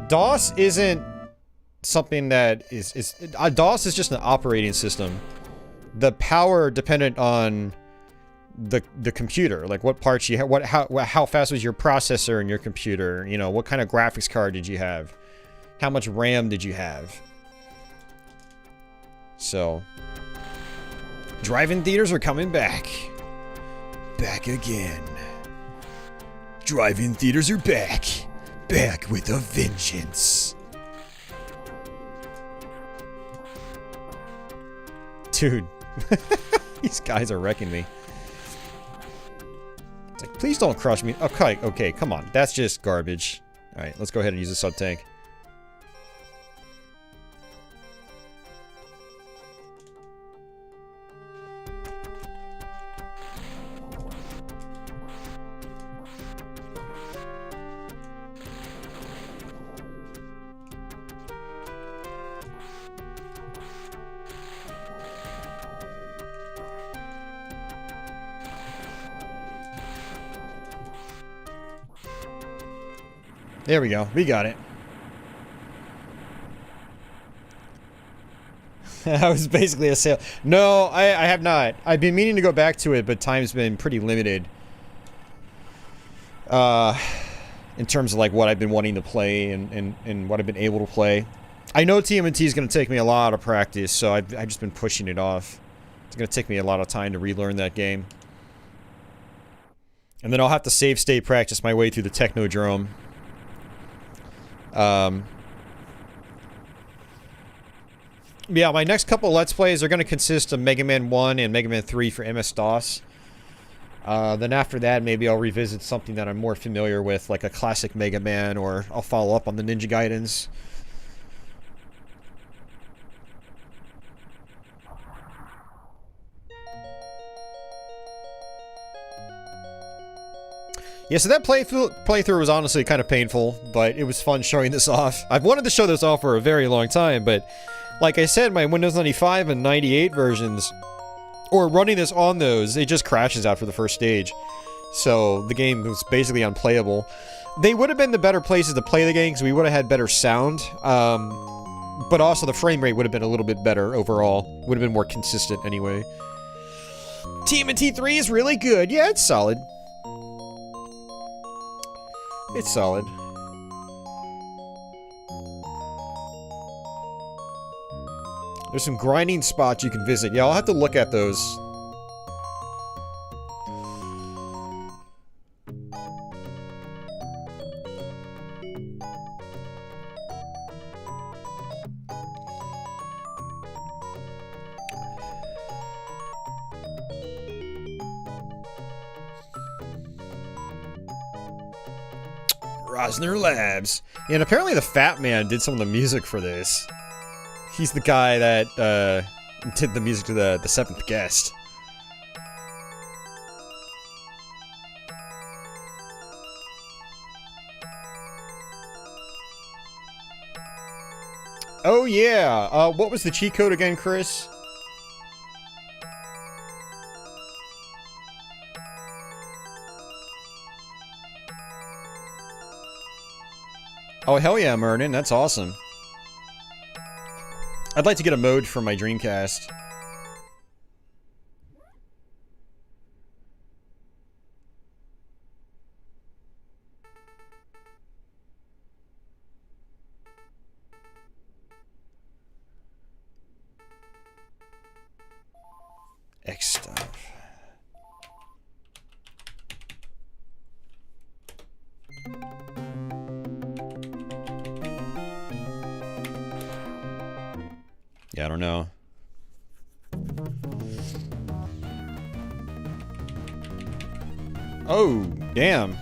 DOS isn't something that is DOS is just an operating system. The power dependent on the computer, like what parts you have, how fast was your processor in your computer, you know, what kind of graphics card did you have, how much RAM did you have. So drive-in theaters are coming back again. Drive-in theaters are back with a vengeance. Dude, these guys are wrecking me. It's like, please don't crush me. Okay, come on. That's just garbage. Alright, let's go ahead and use a sub-tank. There we go. We got it. That was basically a sale. No, I have not. I've been meaning to go back to it, but time's been pretty limited. In terms of, like, what I've been wanting to play and what I've been able to play. I know TMNT is going to take me a lot of practice, so I've just been pushing it off. It's going to take me a lot of time to relearn that game. And then I'll have to save state practice my way through the Technodrome. Yeah, my next couple of Let's Plays are going to consist of Mega Man 1 and Mega Man 3 for MS-DOS. Then after that, maybe I'll revisit something that I'm more familiar with, like a classic Mega Man, or I'll follow up on the Ninja Gaidens. Yeah, so that playthrough was honestly kind of painful, but it was fun showing this off. I've wanted to show this off for a very long time, but like I said, my Windows 95 and 98 versions, or running this on those, it just crashes after the first stage. So the game was basically unplayable. They would have been the better places to play the game because we would have had better sound, but also the frame rate would have been a little bit better overall. Would have been more consistent anyway. TMNT 3 is really good. Yeah, it's solid. It's solid. There's some grinding spots you can visit. Yeah, I'll have to look at those. Rosner Labs. And apparently the Fat Man did some of the music for this. He's the guy that did the music to the Seventh Guest. Oh yeah, what was the cheat code again, Chris? Oh hell yeah, Merlin, that's awesome. I'd like to get a mode for my Dreamcast. X stuff. Yeah, I don't know. Oh, damn.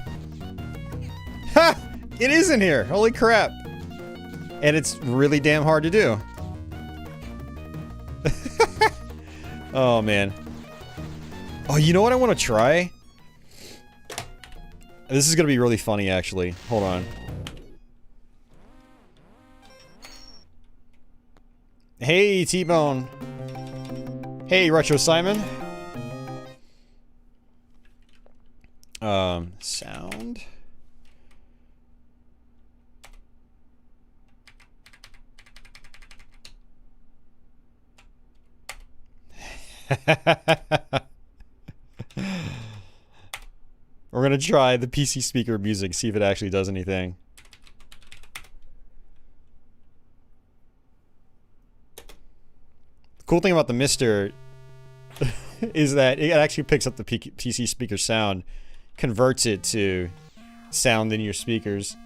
Ha! It is in here! Holy crap! And it's really damn hard to do. Oh, man. Oh, you know what I want to try? This is gonna be really funny, actually. Hold on. Hey, T-Bone. Hey, Retro Simon. Sound. We're gonna try the PC speaker music, see if it actually does anything. The cool thing about the MiSTer is that it actually picks up the PC speaker sound, converts it to sound in your speakers.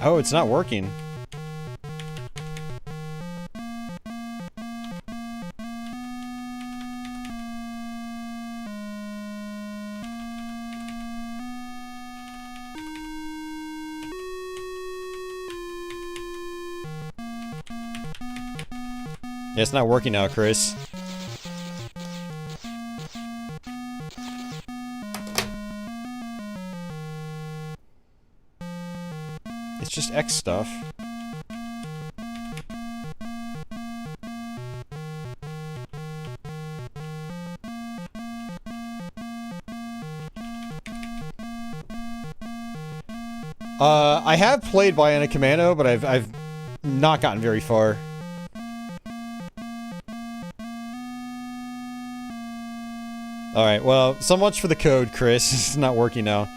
Oh, it's not working. Yeah, it's not working now, Chris. It's just X stuff. I have played Bionic Commando, but I've not gotten very far. Alright, well, so much for the code, Chris. It's not working now.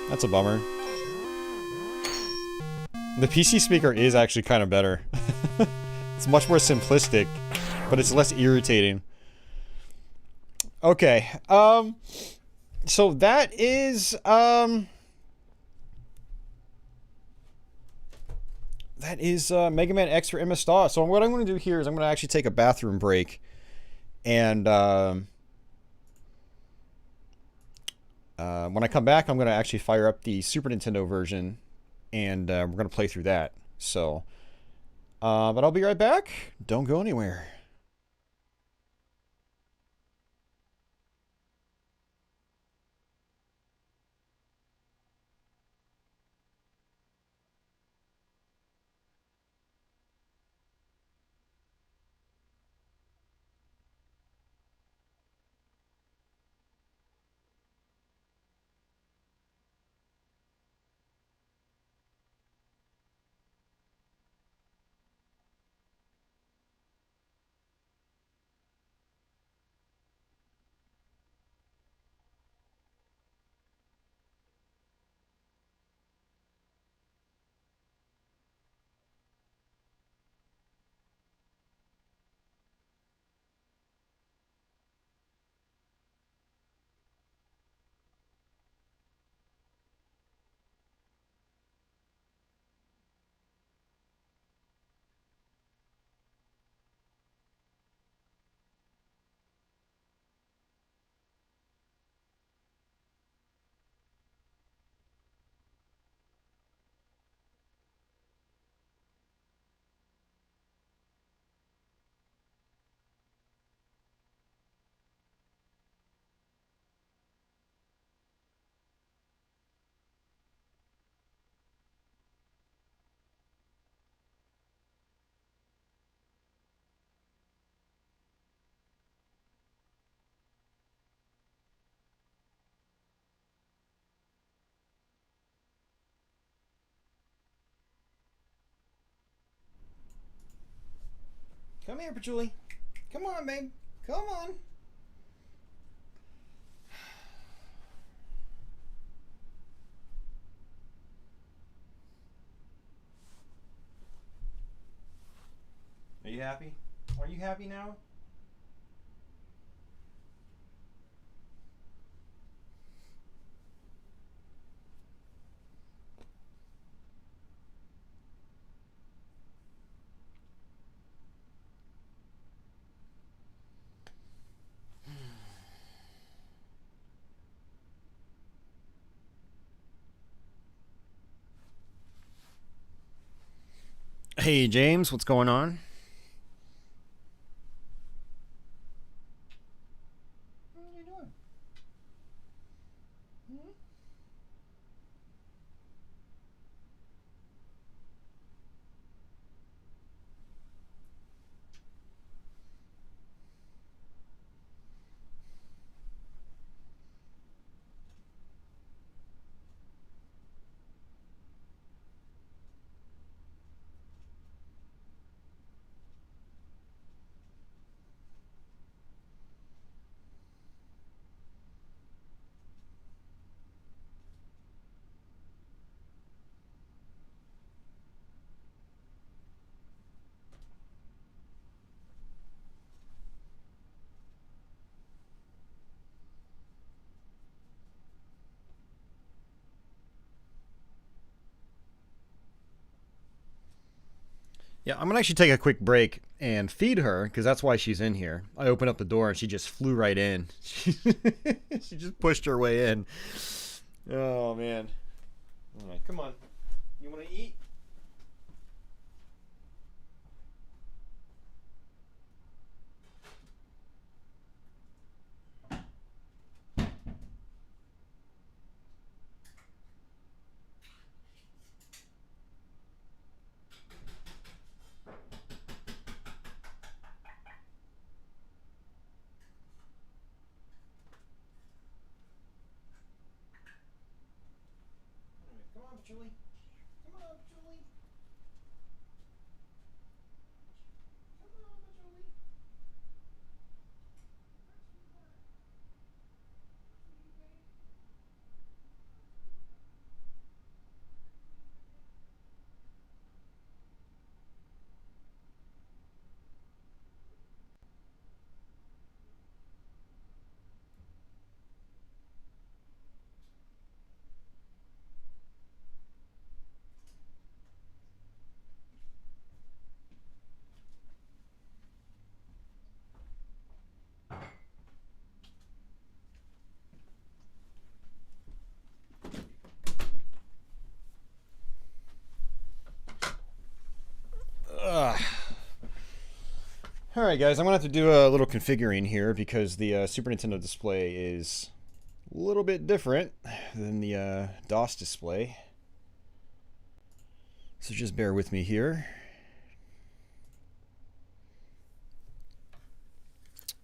That's a bummer. The PC speaker is actually kind of better. It's much more simplistic, but it's less irritating. Okay, so that is, Mega Man X for MS-DOS. So what I'm going to do here is I'm going to actually take a bathroom break. And, when I come back, I'm going to actually fire up the Super Nintendo version. And, we're going to play through that. So, but I'll be right back. Don't go anywhere. Come here, Patchouli. Come on, babe. Come on. Are you happy? Are you happy now? Hey, James, what's going on? What are you doing? Hmm? Yeah, I'm gonna actually take a quick break and feed her because that's why she's in here. I opened up the door and she just flew right in. She just pushed her way in. Oh man! All right, come on. You want to eat? Come on, Julie. Come on, Julie. Come on, Julie. Ugh. All right, guys, I'm gonna have to do a little configuring here because the Super Nintendo display is a little bit different than the DOS display. So just bear with me here.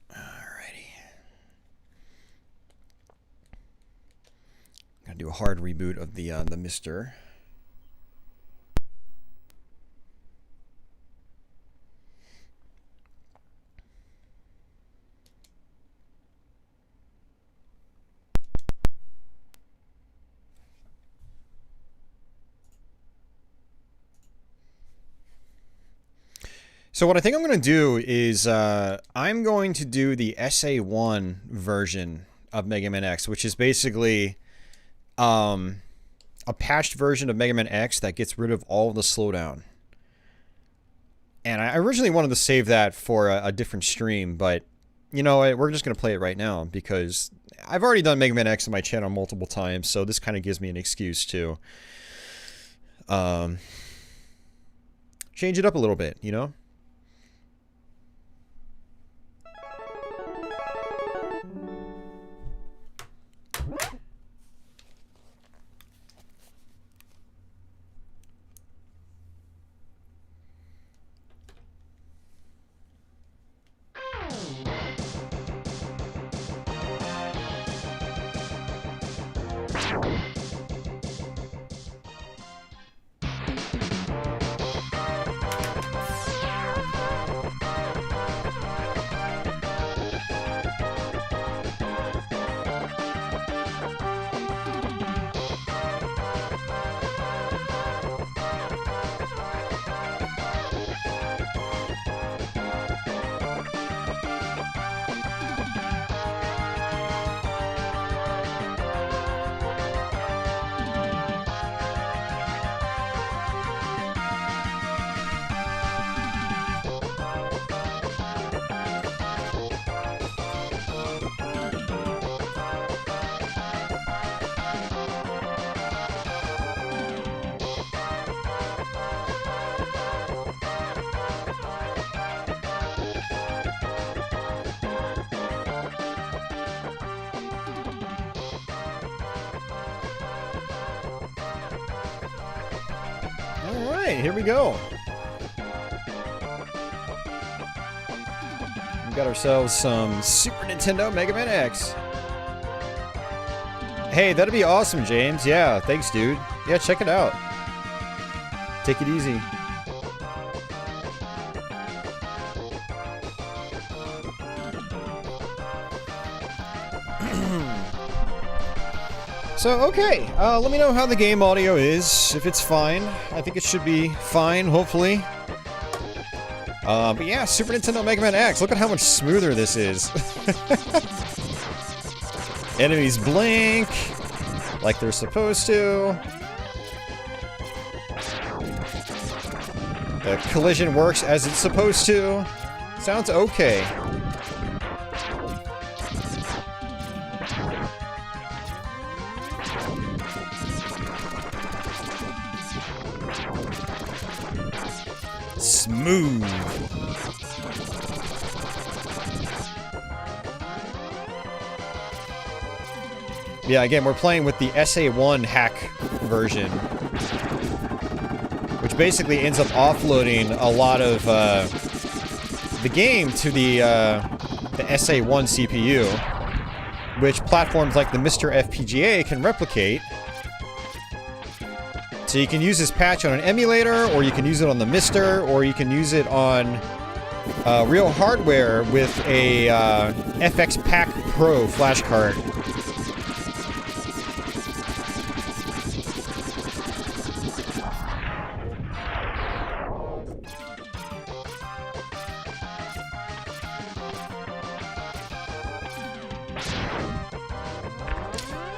Alrighty. Gotta do a hard reboot of the MiSTer. So what I think I'm going to do is I'm going to do the SA1 version of Mega Man X, which is basically a patched version of Mega Man X that gets rid of all the slowdown. And I originally wanted to save that for a different stream, but you know what, we're just going to play it right now because I've already done Mega Man X on my channel multiple times, so this kind of gives me an excuse to change it up a little bit, you know? Alright, here we go. We got ourselves some Super Nintendo Mega Man X. Hey, that'd be awesome, James. Yeah, thanks, dude. Yeah, check it out. Take it easy. So, okay, let me know how the game audio is, if it's fine. I think it should be fine, hopefully. But yeah, Super Nintendo Mega Man X, look at how much smoother this is. Enemies blink, like they're supposed to. The collision works as it's supposed to. Sounds okay. Smooth. Yeah, again, we're playing with the SA1 hack version, which basically ends up offloading a lot of the game to the SA1 CPU, which platforms like the MiSTer FPGA can replicate. So you can use this patch on an emulator, or you can use it on the MiSTer, or you can use it on real hardware with a FX Pack Pro flash card.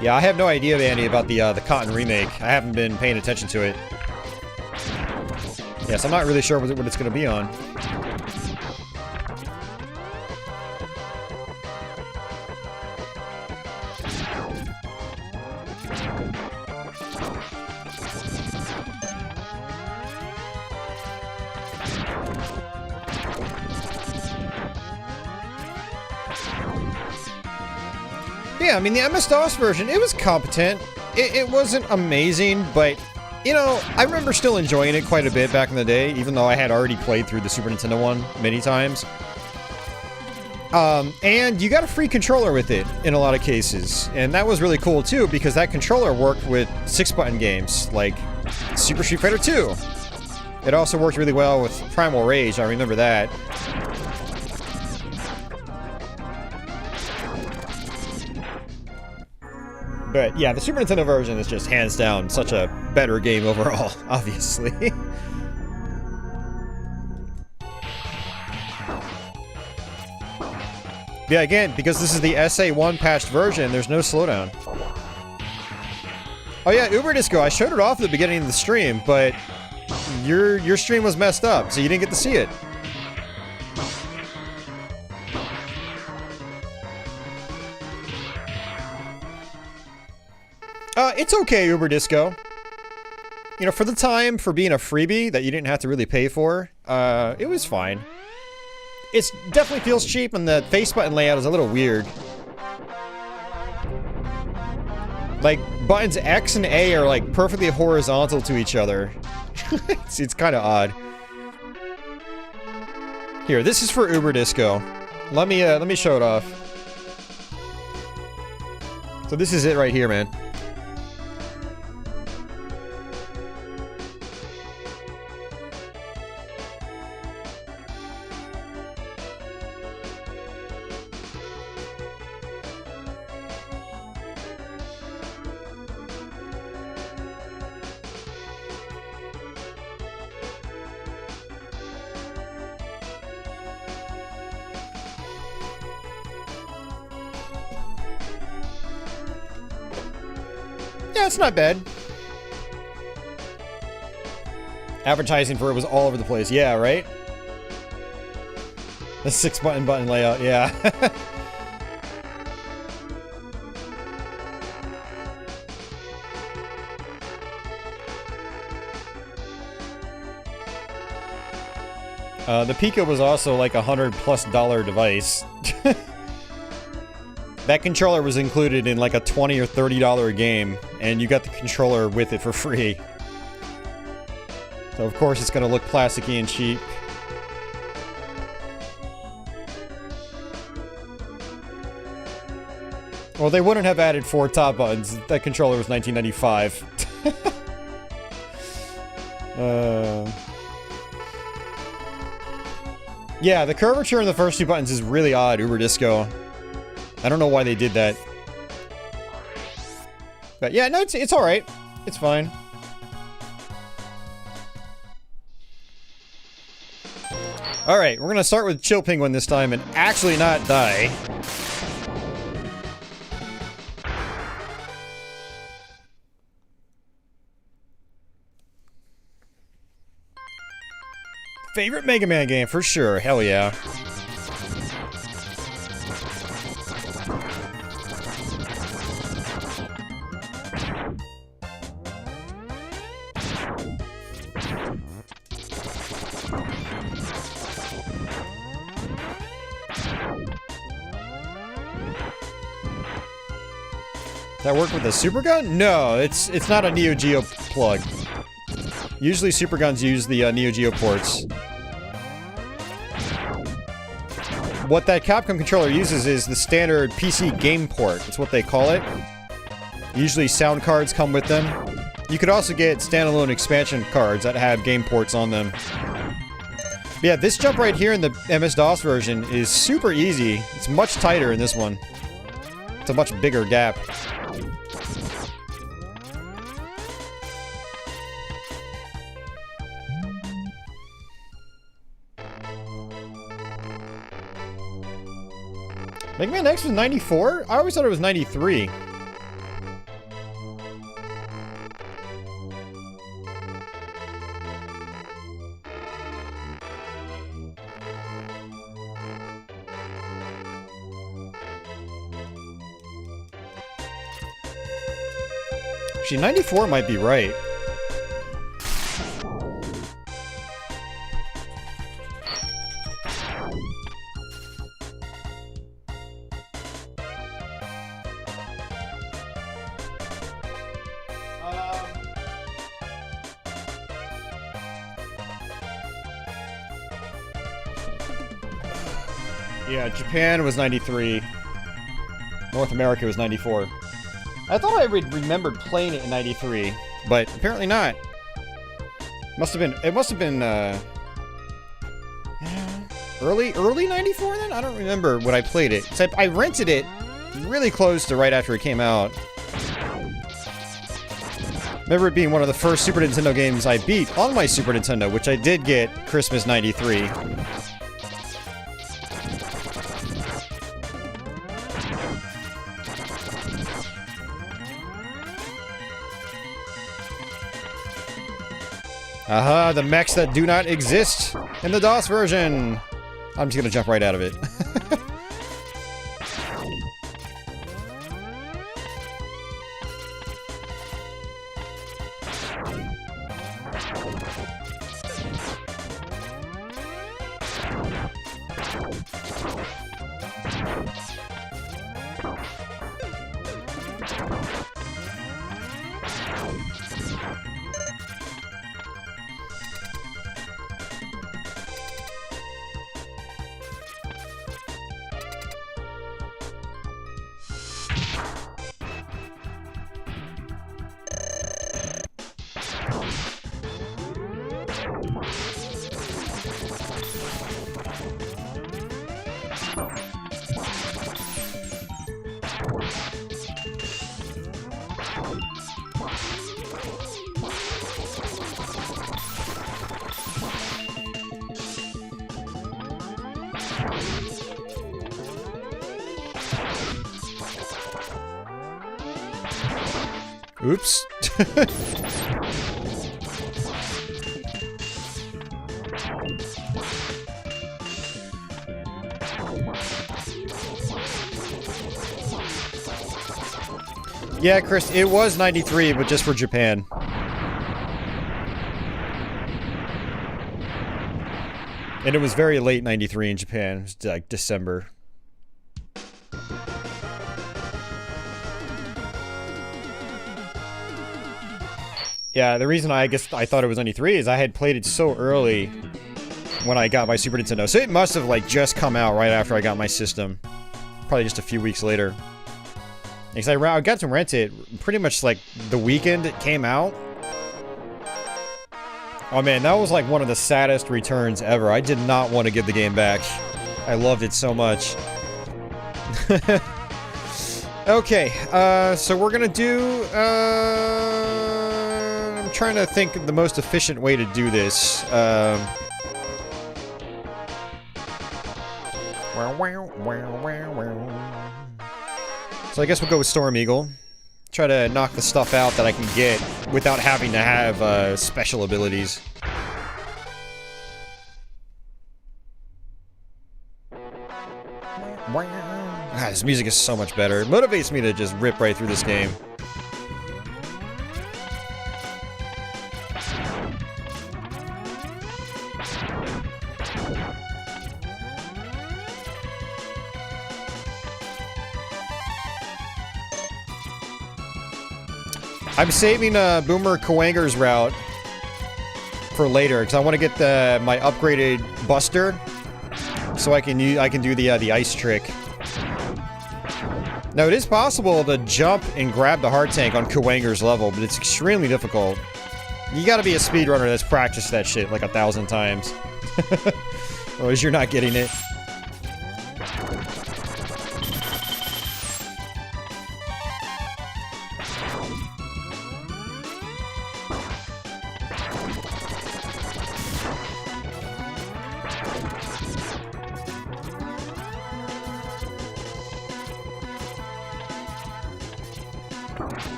Yeah, I have no idea, Andy, about the Cotton remake. I haven't been paying attention to it. Yes, I'm not really sure what it's going to be on. Yeah, I mean, the MS-DOS version, it was competent. It wasn't amazing, but, you know, I remember still enjoying it quite a bit back in the day, even though I had already played through the Super Nintendo one many times. And you got a free controller with it in a lot of cases, and that was really cool too, because that controller worked with 6-button games, like Super Street Fighter 2. It also worked really well with Primal Rage, I remember that. But yeah, the Super Nintendo version is just hands down such a better game overall, obviously. Yeah, again, because this is the SA1 patched version, there's no slowdown. Oh yeah, Uber Disco, I showed it off at the beginning of the stream, but your stream was messed up, so you didn't get to see it. It's okay, Uber Disco. You know, for the time, for being a freebie that you didn't have to really pay for, it was fine. It definitely feels cheap, and the face button layout is a little weird. Like, buttons X and A are, like, perfectly horizontal to each other. It's kind of odd. Here, this is for Uber Disco. Let me show it off. So this is it right here, man. Yeah, it's not bad. Advertising for it was all over the place. Yeah, right? The 6-button layout, yeah. The Pico was also like $100+ device. That controller was included in like a $20 or $30 game, and you got the controller with it for free. So of course it's gonna look plasticky and cheap. Well, they wouldn't have added 4 top buttons. That controller was 1995. Yeah, the curvature in the first 2 buttons is really odd, Uber Disco. I don't know why they did that. But yeah, no, it's alright. It's fine. Alright, we're gonna start with Chill Penguin this time and actually not die. Favorite Mega Man game, for sure. Hell yeah. That work with a super gun? No, it's not a Neo Geo plug. Usually super guns use the Neo Geo ports. What that Capcom controller uses is the standard PC game port. It's what they call it. Usually sound cards come with them. You could also get standalone expansion cards that have game ports on them. But yeah, this jump right here in the MS-DOS version is super easy. It's much tighter in this one. It's a much bigger gap. Mega Man X was 94? I always thought it was 93. Actually, 94 might be right. Yeah, Japan was 93. North America was 94. I thought I remembered playing it in 93, but apparently not. It must have been early 94 then? I don't remember when I played it. So I rented it really close to right after it came out. Remember it being one of the first Super Nintendo games I beat on my Super Nintendo, which I did get Christmas 93. Aha, the mechs that do not exist in the DOS version. I'm just gonna jump right out of it. Oops. Yeah, Chris, it was 93, but just for Japan. And it was very late 93 in Japan. It was like December. Yeah, the reason I guess I thought it was only 3 is I had played it so early when I got my Super Nintendo. So it must have, like, just come out right after I got my system. Probably just a few weeks later. Because I got to rent it pretty much, like, the weekend it came out. Oh, man, that was, like, one of the saddest returns ever. I did not want to give the game back. I loved it so much. Okay, so we're gonna do, I'm trying to think of the most efficient way to do this. So I guess we'll go with Storm Eagle. Try to knock the stuff out that I can get without having to have, special abilities. Ah, this music is so much better. It motivates me to just rip right through this game. I'm saving Boomer Kawanger's route for later because I want to get my upgraded Buster so I can do the ice trick. Now, it is possible to jump and grab the heart tank on Kawanger's level, but it's extremely difficult. You gotta be a speedrunner that's practiced that shit like 1,000 times. Otherwise, you're not getting it.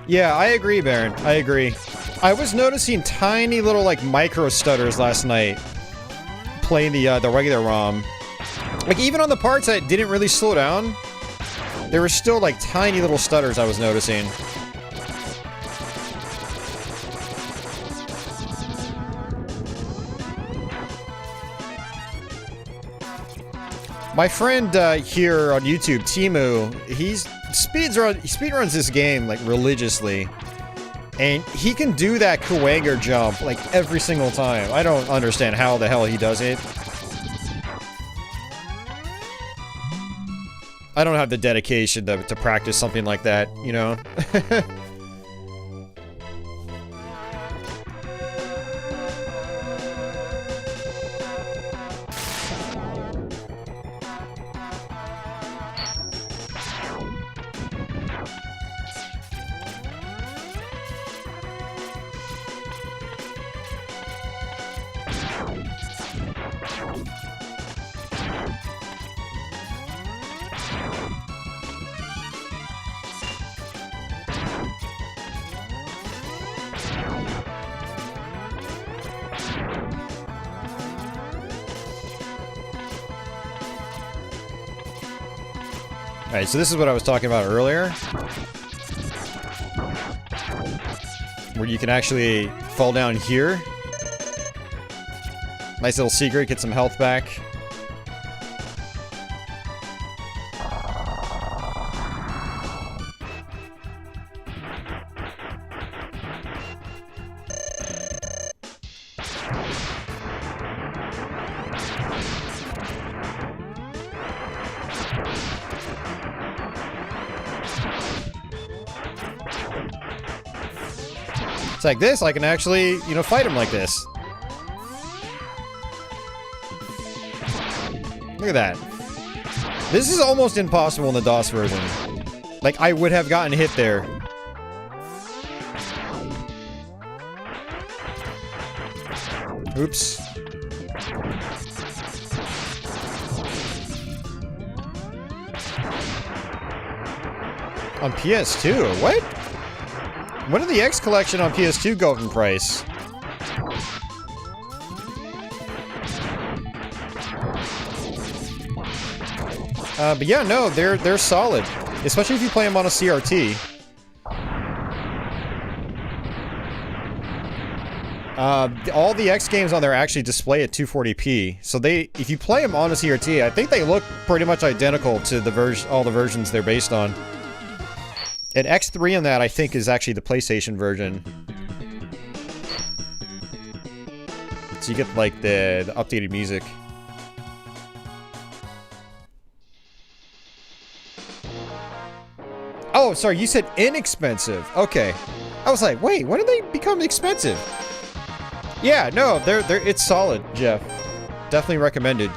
Yeah, I agree, Baron. I agree. I was noticing tiny little, like, micro stutters last night playing the regular ROM. Like, even on the parts that didn't really slow down, there were still, like, tiny little stutters I was noticing. My friend here on YouTube, Timu, he speedruns this game, like, religiously. And he can do that Kawanger jump, like, every single time. I don't understand how the hell he does it. I don't have the dedication to practice something like that, you know? Alright, so this is what I was talking about earlier. Where you can actually fall down here. Nice little secret, get some health back. It's like this, I can actually, you know, fight him like this. Look at that. This is almost impossible in the DOS version. Like, I would have gotten hit there. Oops. On PS2? What? When did the X Collection on PS2 go up in price? But yeah, no, they're solid. Especially if you play them on a CRT. All the X games on there actually display at 240p. So if you play them on a CRT, I think they look pretty much identical to all the versions they're based on. And X3 on that, I think, is actually the PlayStation version. So you get, like, the updated music. Oh, sorry, you said inexpensive. Okay. I was like, wait, when did they become expensive? Yeah, no, it's solid, Jeff. Definitely recommended.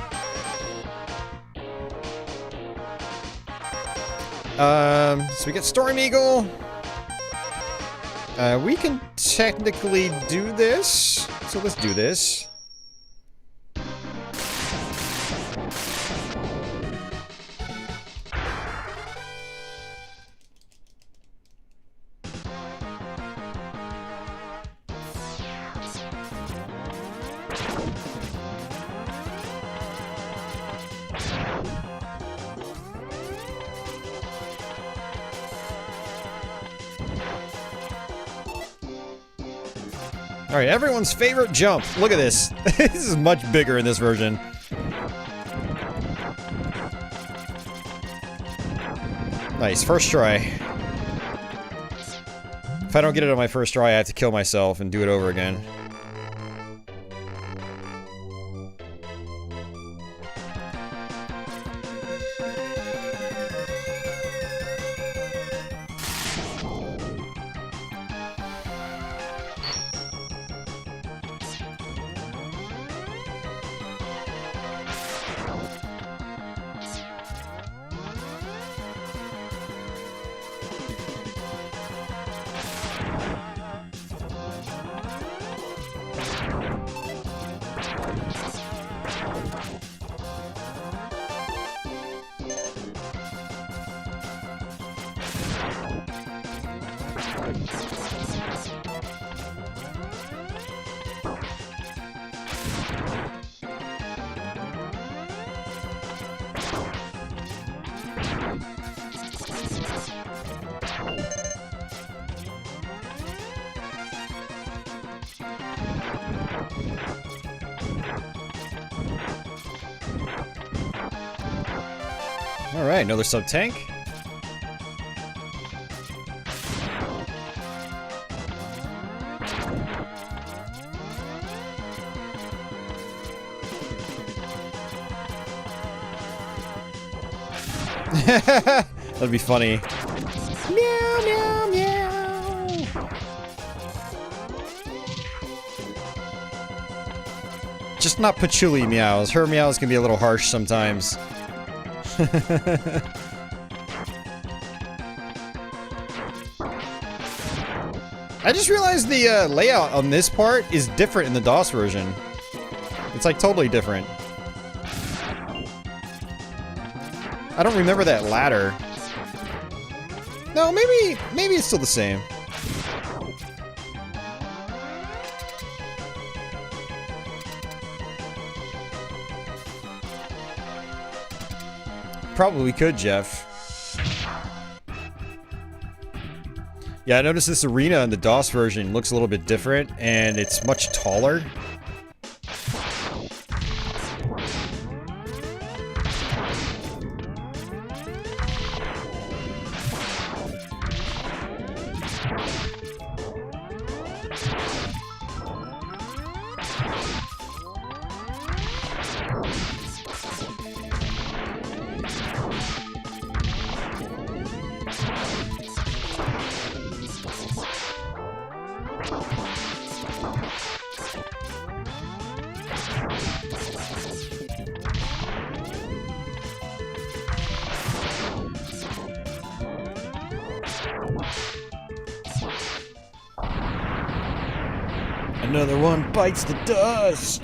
So we get Storm Eagle. We can technically do this. So let's do this. Alright, everyone's favorite jump. Look at this. This is much bigger in this version. Nice, first try. If I don't get it on my first try, I have to kill myself and do it over again. Alright, another sub-tank. That'd be funny. Meow, meow, meow. Just not patchouli meows. Her meows can be a little harsh sometimes. I just realized the layout on this part is different in the DOS version. It's like totally different. I don't remember that ladder. No, maybe it's still the same. Probably could, Jeff. Yeah, I noticed this arena in the DOS version looks a little bit different, and it's much taller. Another one bites the dust.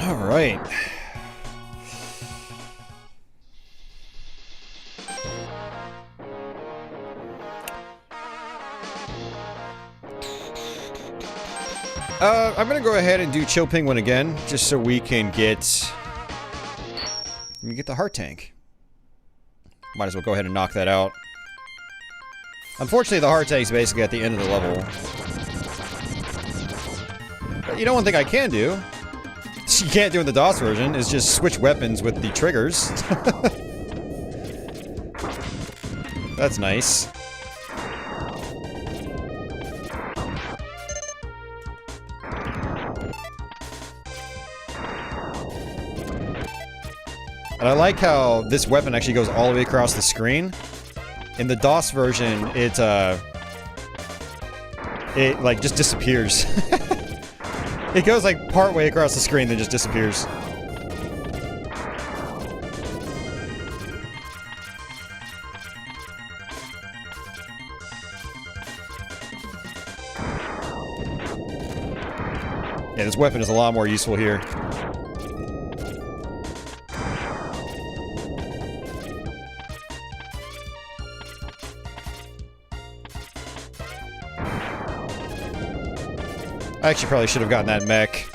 All right. I'm gonna go ahead and do Chill Penguin again, just so we can get... Let me get the heart tank. Might as well go ahead and knock that out. Unfortunately, the heart tank's basically at the end of the level. But you know one thing I can do? You can't do in the DOS version, is just switch weapons with the triggers. That's nice. And I like how this weapon actually goes all the way across the screen. In the DOS version, it like just disappears. It goes like part way across the screen, then just disappears. Yeah, this weapon is a lot more useful here. I actually probably should have gotten that mech.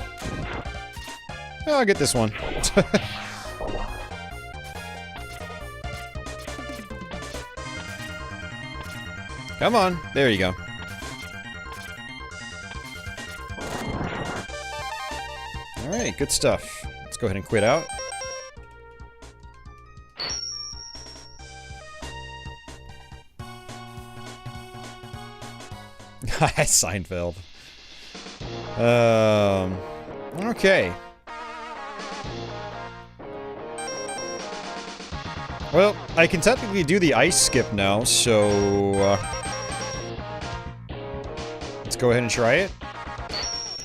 Oh, I'll get this one. Come on. There you go. Alright, good stuff. Let's go ahead and quit out. Seinfeld. Okay. Well, I can technically do the ice skip now, so... let's go ahead and try it.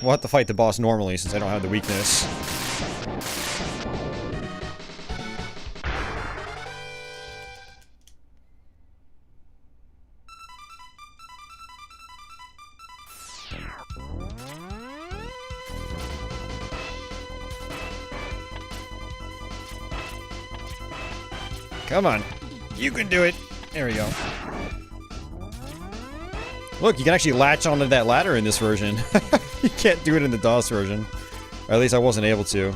We'll have to fight the boss normally, since I don't have the weakness. Come on. You can do it. There we go. Look, you can actually latch onto that ladder in this version. You can't do it in the DOS version. Or at least I wasn't able to.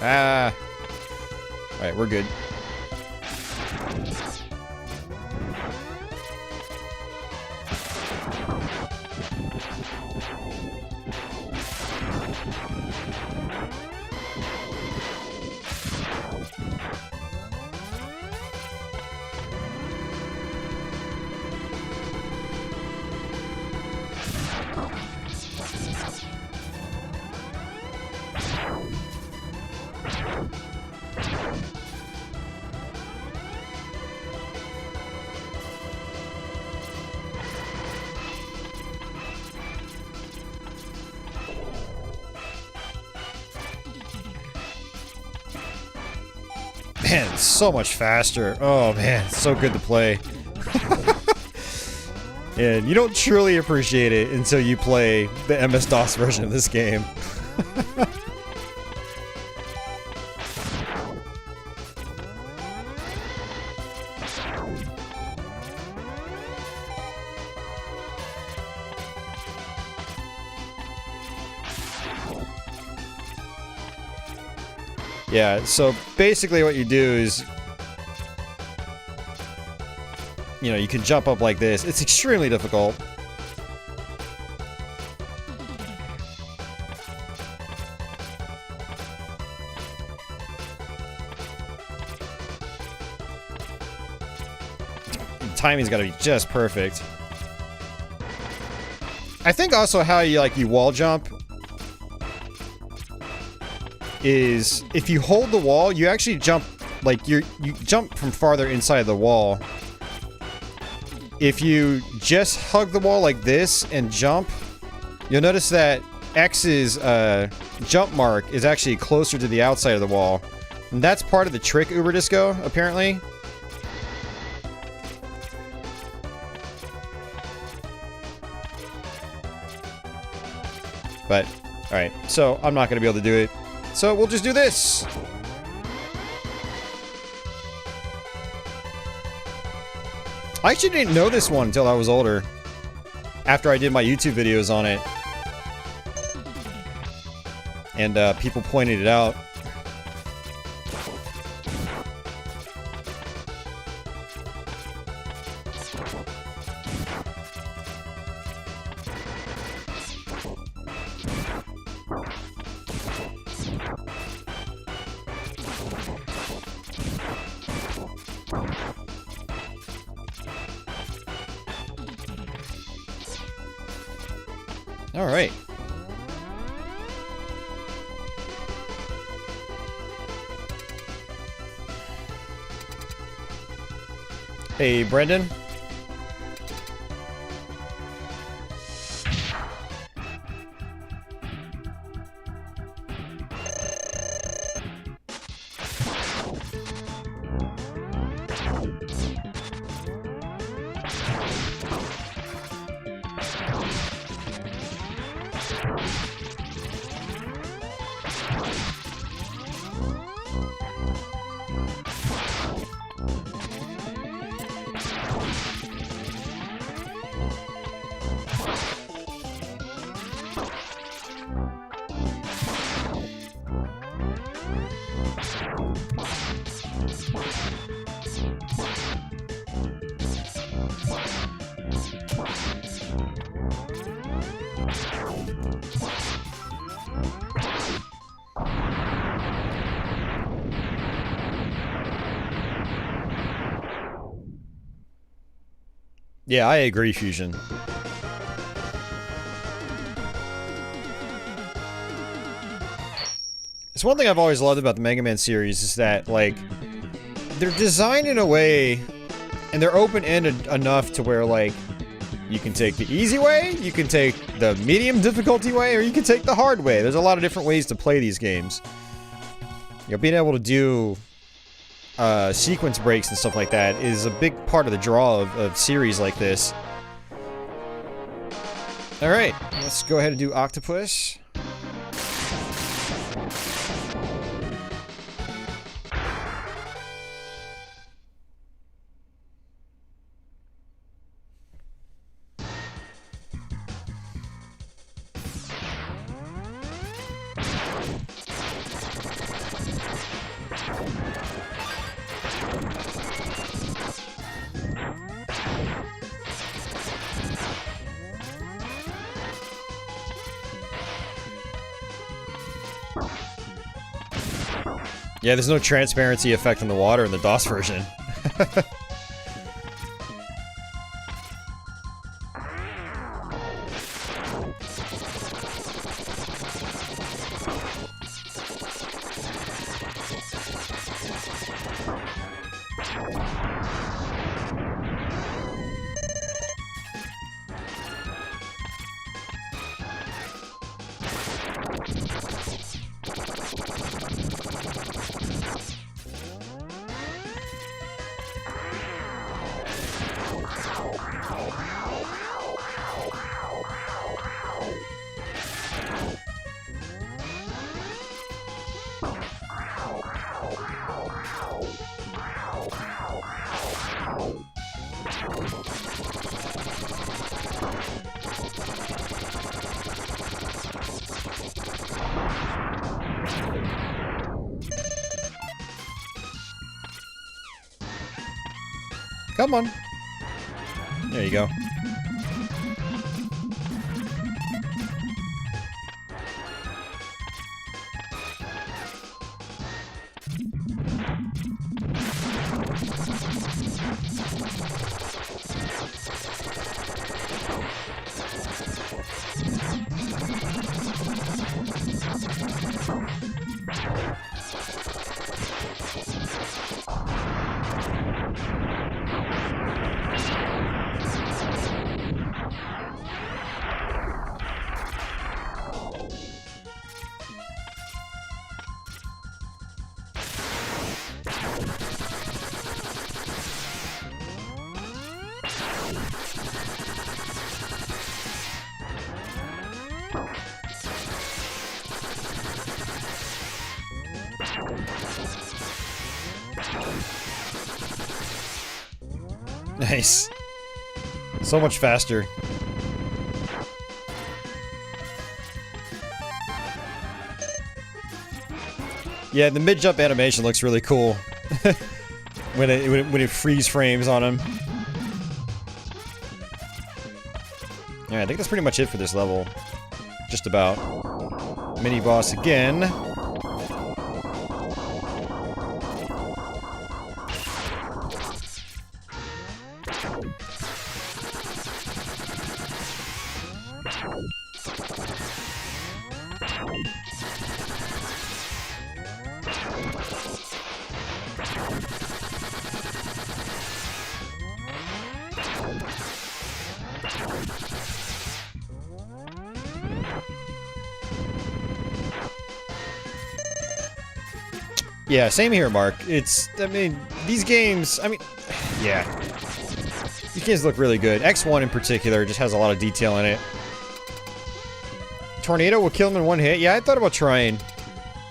Ah. Alright, we're good. Man, it's so much faster. Oh man, it's so good to play. And you don't truly appreciate it until you play the MS-DOS version of this game. Yeah, so basically what you do is, you know, you can jump up like this. It's extremely difficult. The timing's gotta be just perfect. I think also how you wall jump is if you hold the wall, you actually jump, like, you jump from farther inside the wall. If you just hug the wall like this and jump, you'll notice that X's jump mark is actually closer to the outside of the wall. And that's part of the trick, Uber Disco, apparently. But, alright, so I'm not going to be able to do it. So we'll just do this. I actually didn't know this one until I was older. After I did my YouTube videos on it. And people pointed it out. All right. Hey, Brendan. Yeah, I agree, Fusion. It's one thing I've always loved about the Mega Man series is that, like, they're designed in a way, and they're open-ended enough to where, like, you can take the easy way, you can take the medium difficulty way, or you can take the hard way. There's a lot of different ways to play these games. You know, being able to do sequence breaks and stuff like that is a big part of the draw of series like this. Alright, let's go ahead and do Octopus. Yeah, there's no transparency effect in the water in the DOS version. Come on. There you go. Nice. So much faster. Yeah, the mid-jump animation looks really cool. when it freeze frames on him. Yeah, I think that's pretty much it for this level. Just about. Mini-boss again. Yeah, same here, Mark. I mean, these games, yeah. These games look really good. X1 in particular just has a lot of detail in it. Tornado will kill him in one hit. Yeah, I thought about trying.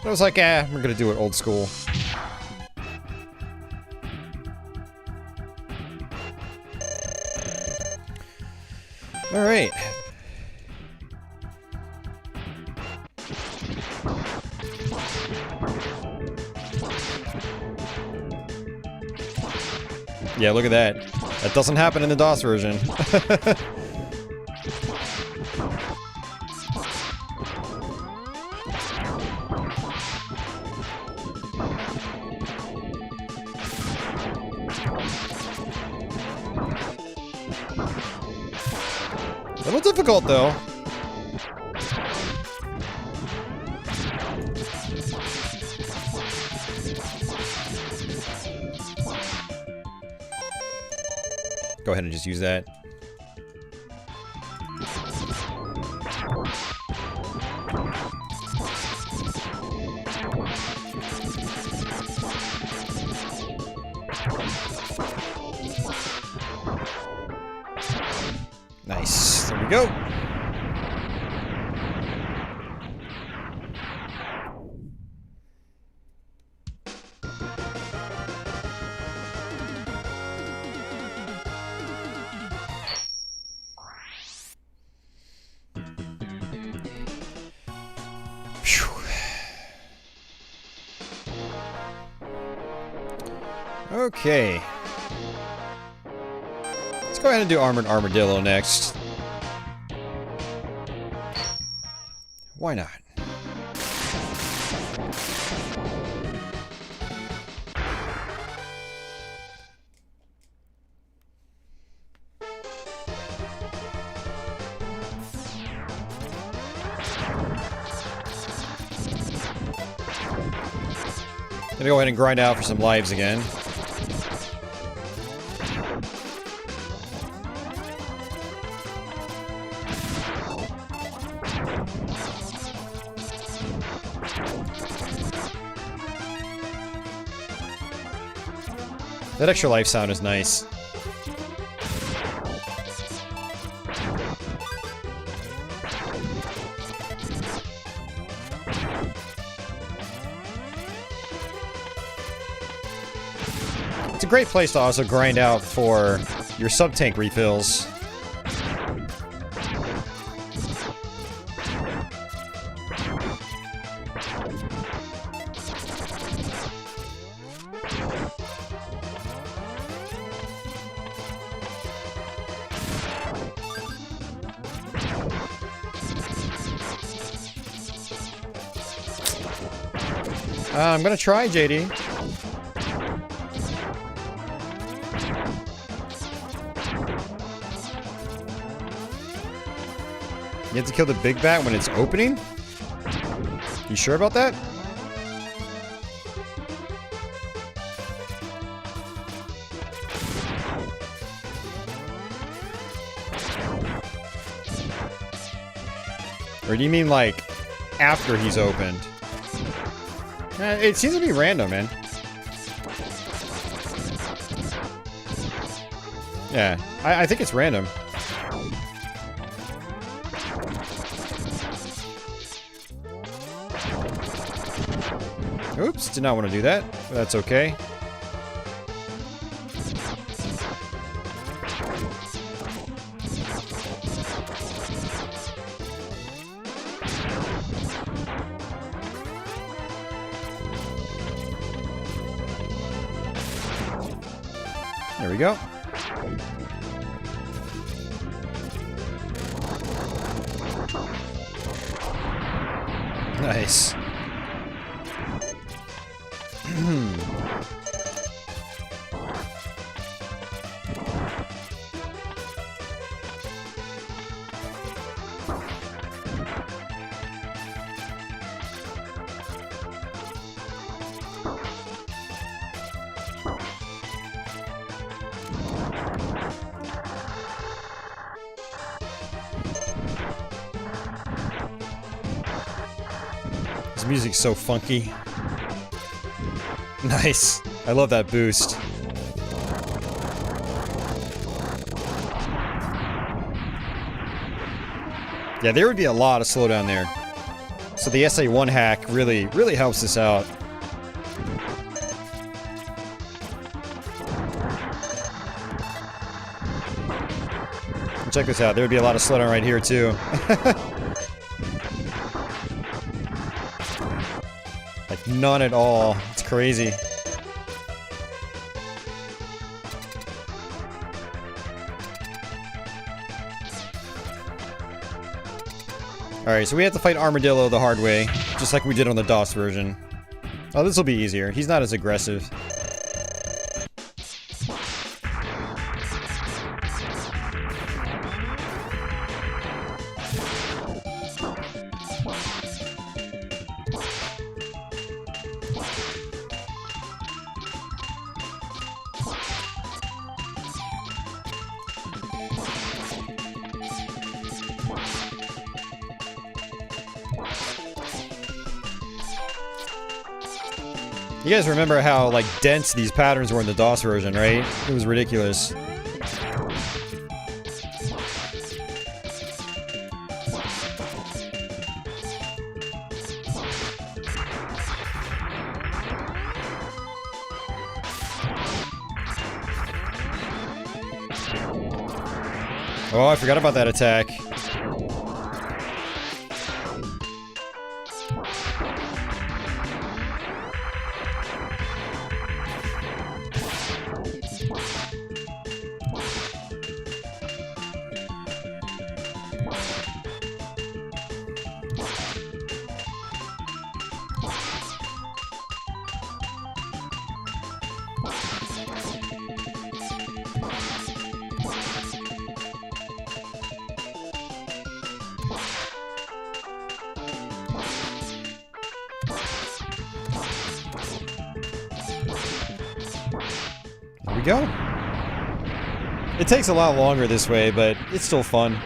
But I was like, we're gonna do it old school. Alright. Yeah, look at that. That doesn't happen in the DOS version. A little difficult, though. Go ahead and just use that. Nice. There we go. Okay. Let's go ahead and do Armored Armadillo next. Why not? Gonna go ahead and grind out for some lives again. That extra life sound is nice. It's a great place to also grind out for your sub-tank refills. I'm gonna try, JD. You have to kill the big bat when it's opening? You sure about that? Or do you mean like after he's opened? It seems to be random, man. Yeah, I think it's random. Oops, did not want to do that. But that's okay. There we go. Nice. This music's so funky. Nice. I love that boost. Yeah, there would be a lot of slowdown there. So the SA1 hack really helps us out. And check this out. There would be a lot of slowdown right here too. Like none at all. It's crazy. Alright, so we have to fight Armadillo the hard way, just like we did on the DOS version. Oh, this will be easier. He's not as aggressive. You guys remember how, like, dense these patterns were in the DOS version, right? It was ridiculous. Oh, I forgot about that attack. There we go. It takes a lot longer this way, but it's still fun.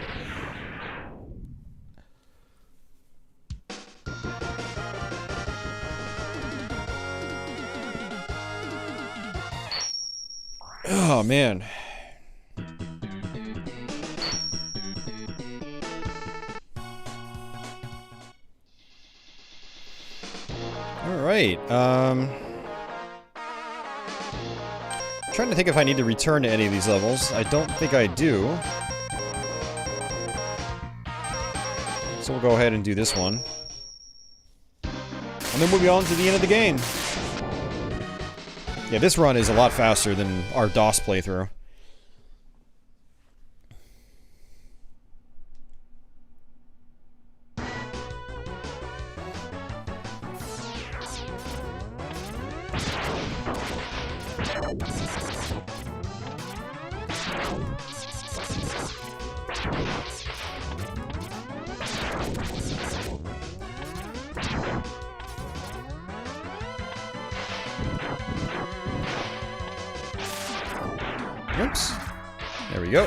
Oh, man. All right. Trying to think if I need to return to any of these levels. I don't think I do. So we'll go ahead and do this one. And then we'll be on to the end of the game. Yeah, this run is a lot faster than our DOS playthrough. Oops. There we go.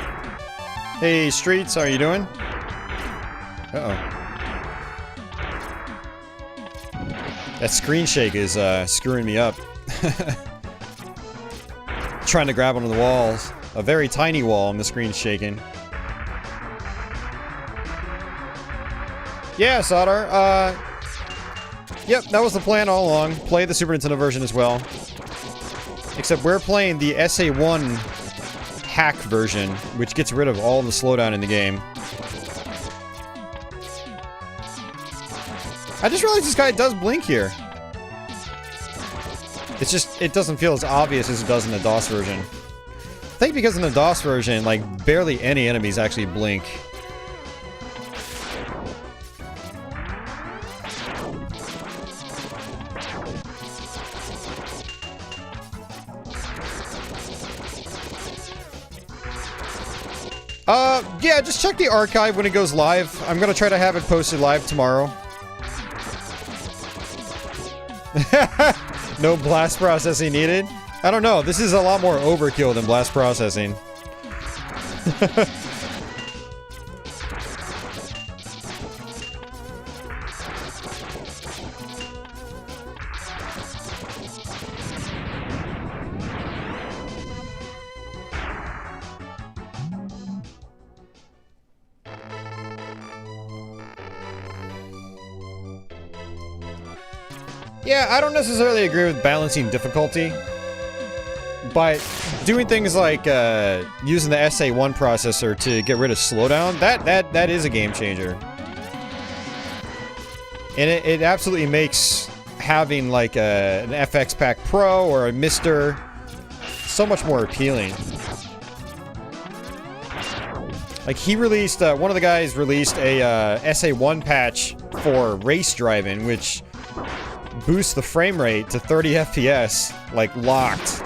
Hey, Streets, how are you doing? Uh-oh. That screen shake is screwing me up. Trying to grab onto the walls. A very tiny wall and the screen's shaking. Yeah, Sadar. Yep, that was the plan all along. Play the Super Nintendo version as well. Except we're playing the SA1 hack version, which gets rid of all the slowdown in the game. I just realized this guy does blink here. It's just, it doesn't feel as obvious as it does in the DOS version. I think because in the DOS version, like, barely any enemies actually blink. Yeah, just check the archive when it goes live. I'm gonna try to have it posted live tomorrow. No blast processing needed? I don't know, this is a lot more overkill than blast processing. Yeah, I don't necessarily agree with balancing difficulty, but doing things like using the SA1 processor to get rid of slowdown, that is a game changer. And it absolutely makes having like an FX Pack Pro or a MiSTer so much more appealing. Like he released, one of the guys released a SA1 patch for race driving, which boosts the frame rate to 30 FPS, like locked.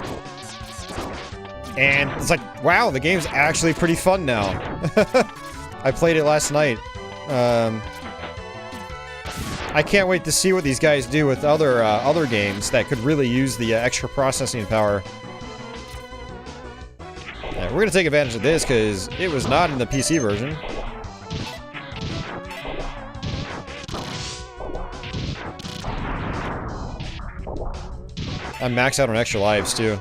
And it's like, wow, the game's actually pretty fun now. I played it last night. I can't wait to see what these guys do with other games that could really use the extra processing power. Yeah, we're gonna take advantage of this because it was not in the PC version. I'm maxed out on extra lives, too.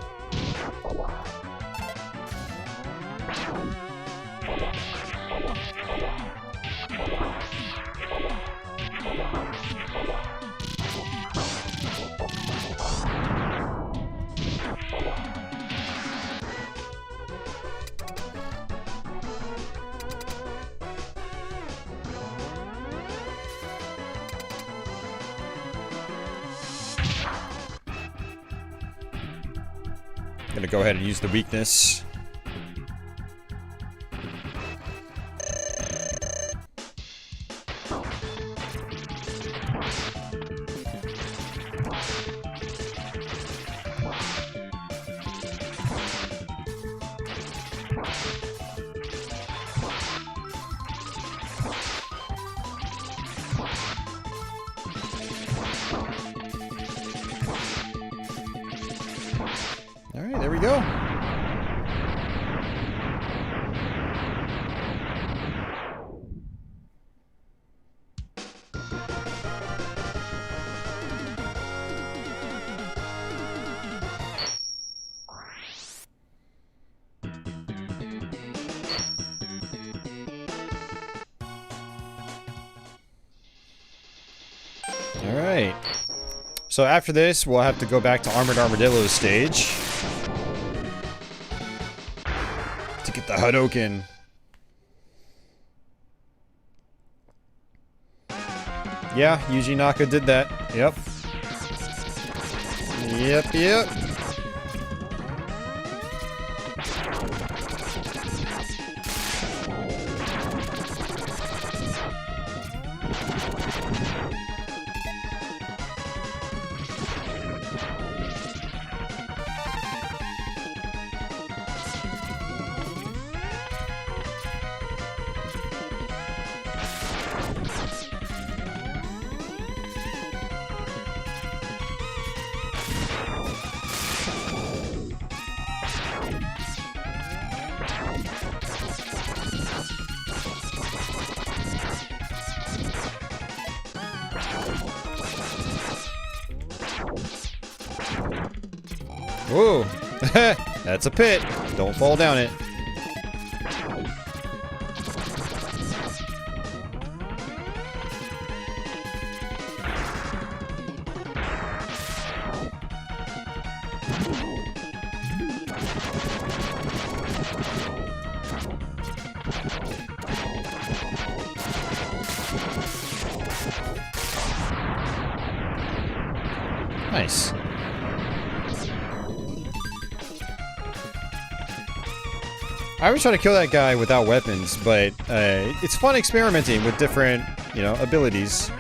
Gonna go ahead and use the weakness. Alright, there we go. Alright. So after this, we'll have to go back to Armored Armadillo's stage to get the Hadouken. Yeah, Yuji Naka did that. Yep. Yep. Whoa! That's a pit. Don't fall down it. Nice. I always try to kill that guy without weapons, but it's fun experimenting with different, you know, abilities.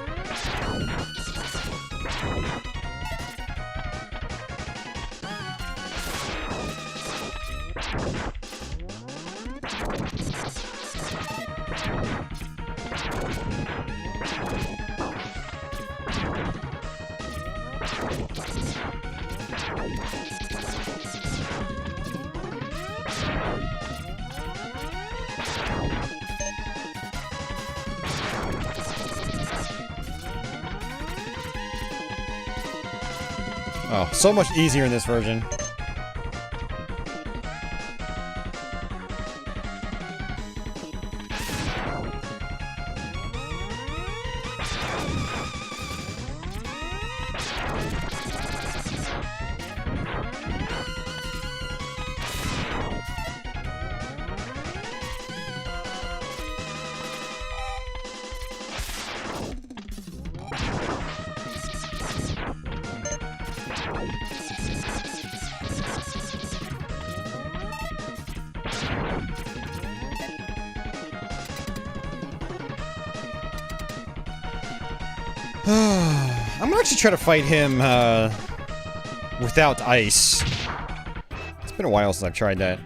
Oh, so much easier in this version. I'm gonna actually try to fight him without ice. It's been a while since I've tried that.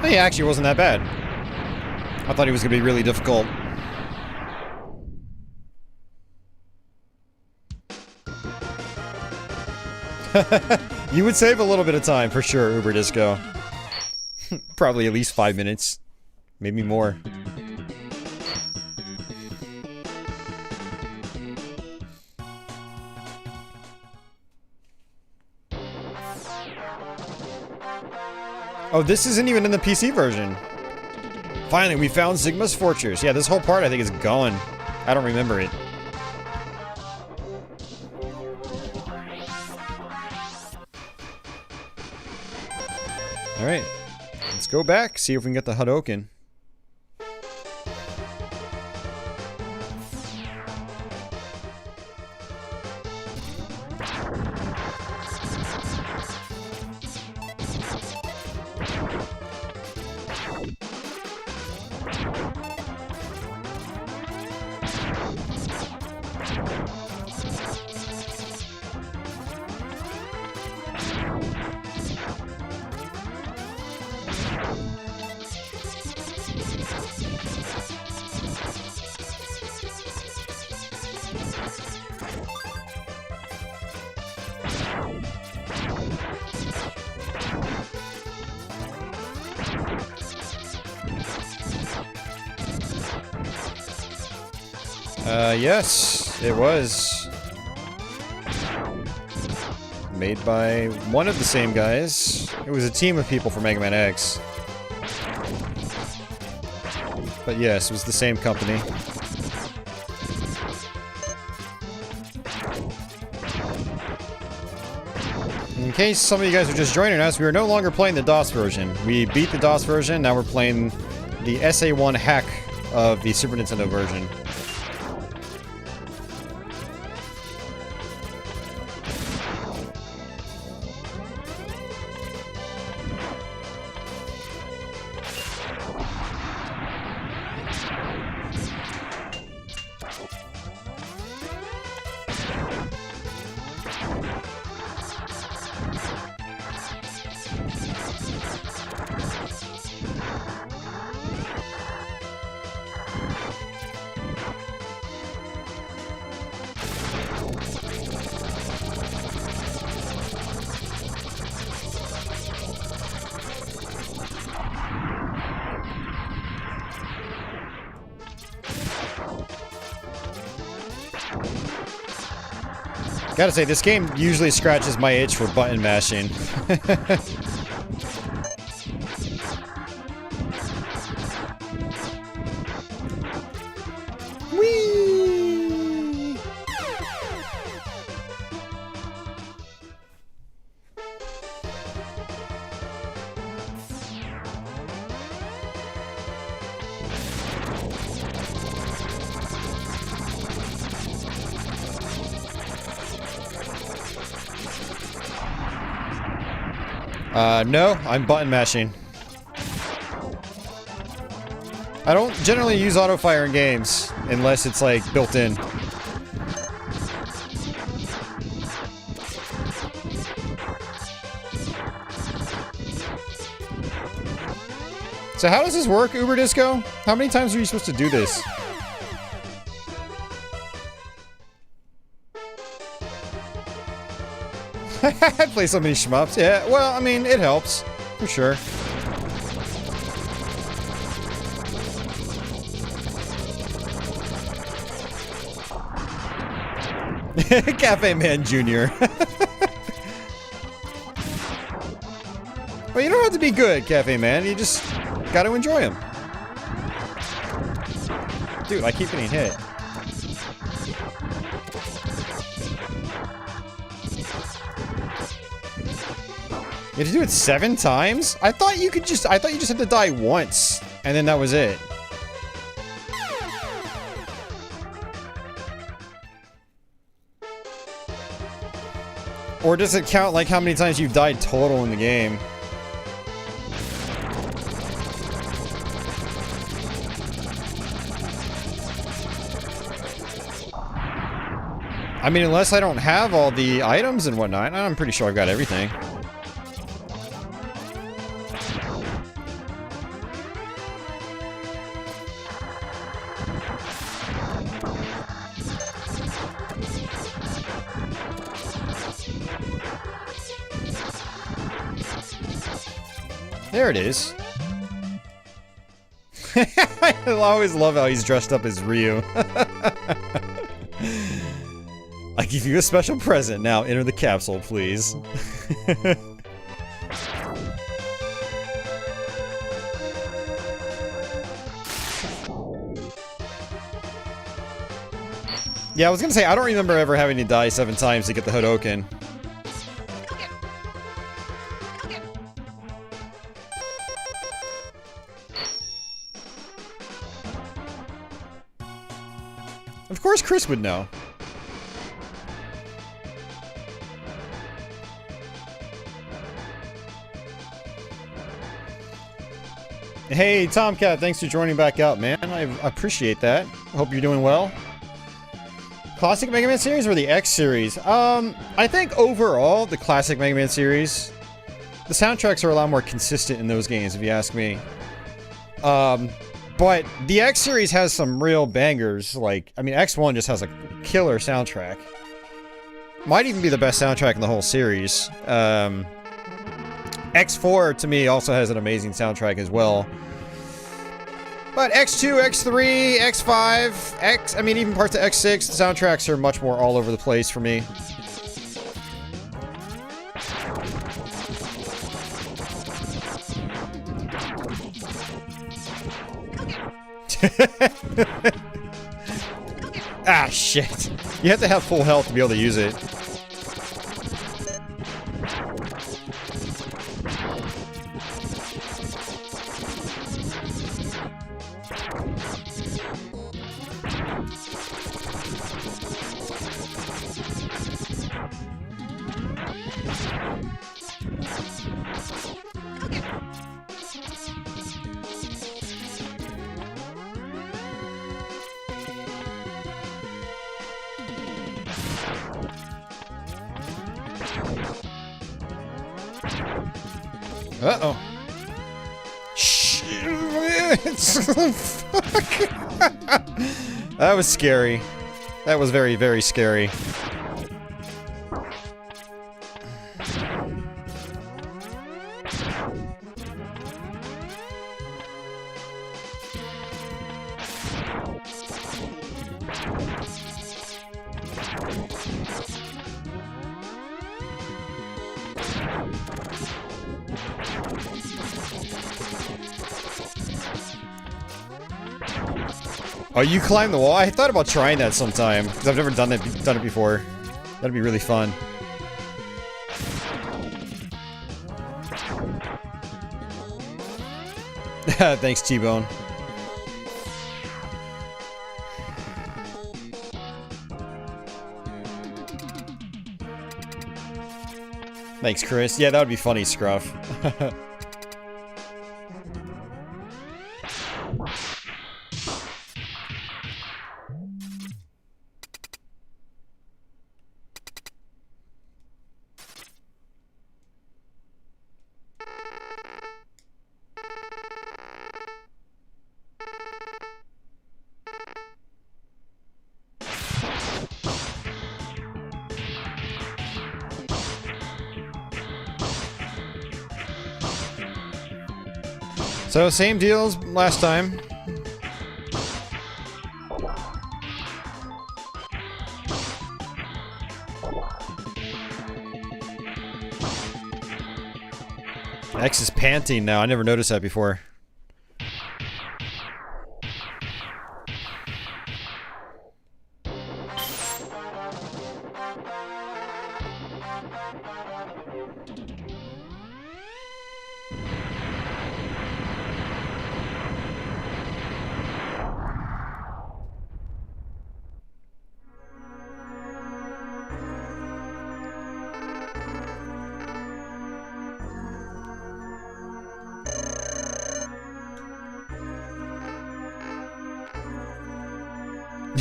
He actually wasn't that bad. I thought he was going to be really difficult. You would save a little bit of time for sure, Uber Disco. Probably at least 5 minutes. Maybe more. Oh, this isn't even in the PC version. Finally, we found Sigma's Fortress. Yeah, this whole part I think is gone. I don't remember it. Alright. Let's go back, see if we can get the Hadoken. Yes, it was. Made by one of the same guys. It was a team of people for Mega Man X. But yes, it was the same company. In case some of you guys are just joining us, we are no longer playing the DOS version. We beat the DOS version, now we're playing the SA1 hack of the Super Nintendo version. Gotta say, this game usually scratches my itch for button mashing. Whee! No, I'm button mashing. I don't generally use auto fire in games unless it's like built in. So how does this work, Uber Disco? How many times are you supposed to do this? I play so many shmups. Yeah, well, I mean, it helps. For sure. Cafe Man Jr. Well, you don't have to be good, Cafe Man. You just gotta enjoy them. Dude, I keep getting hit. You have to do it 7 times? I thought you just had to die once, and then that was it. Or does it count like how many times you've died total in the game? I mean, unless I don't have all the items and whatnot, I'm pretty sure I've got everything. There it is. I always love how he's dressed up as Ryu. I give you a special present. Now enter the capsule, please. Yeah, I was gonna say, I don't remember ever having to die 7 times to get the Hodoken. Of course Chris would know. Hey, Tomcat, thanks for joining back out, man. I appreciate that. Hope you're doing well. Classic Mega Man series or the X series? I think overall, the classic Mega Man series, the soundtracks are a lot more consistent in those games, if you ask me. But the X series has some real bangers. Like, I mean, X1 just has a killer soundtrack. Might even be the best soundtrack in the whole series. X4, to me, also has an amazing soundtrack as well. But X2, X3, X5, I mean, even parts of X6, the soundtracks are much more all over the place for me. Ah, shit. You have to have full health to be able to use it. Uh-oh. Shit. Fuck. That was scary. That was very, very scary. Oh, you climb the wall? I thought about trying that sometime, because I've never done it before. That'd be really fun. Thanks, T-Bone. Thanks, Chris. Yeah, that would be funny, Scruff. So, same deal as last time. X is panting now. I never noticed that before.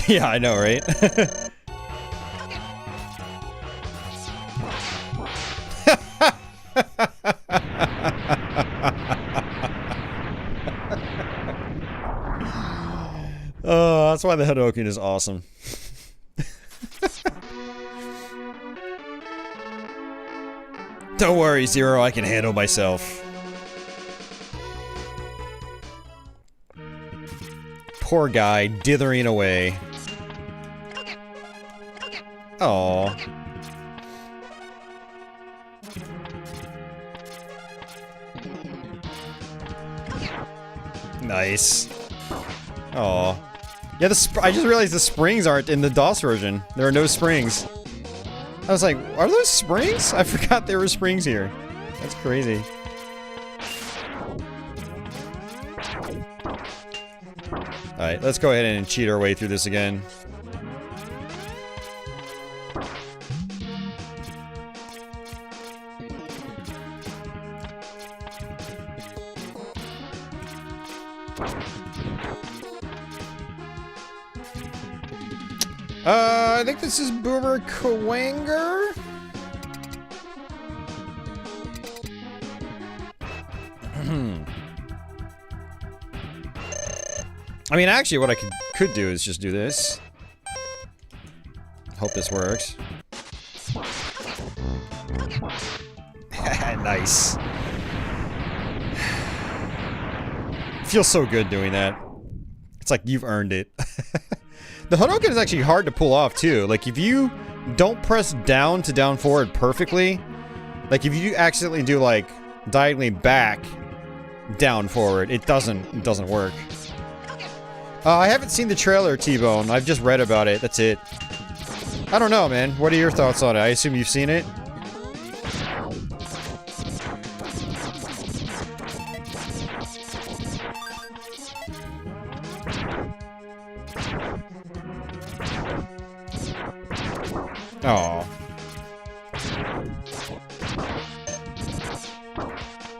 Yeah, I know, right? Oh, that's why the Hadoken is awesome. Don't worry, Zero, I can handle myself. Poor guy, dithering away. Aww. Nice. Aww. Yeah, I just realized the springs aren't in the DOS version. There are no springs. I was like, are those springs? I forgot there were springs here. That's crazy. Alright, let's go ahead and cheat our way through this again. I think this is Boomer Kawanger. I mean, actually, what I could do is just do this. Hope this works. Nice. Feels so good doing that. It's like you've earned it. The Hadoken is actually hard to pull off, too. Like, if you don't press down to down forward perfectly, like, if you accidentally do, like, diagonally back down forward, it doesn't work. I haven't seen the trailer, T-Bone. I've just read about it. That's it. I don't know, man. What are your thoughts on it? I assume you've seen it? Oh.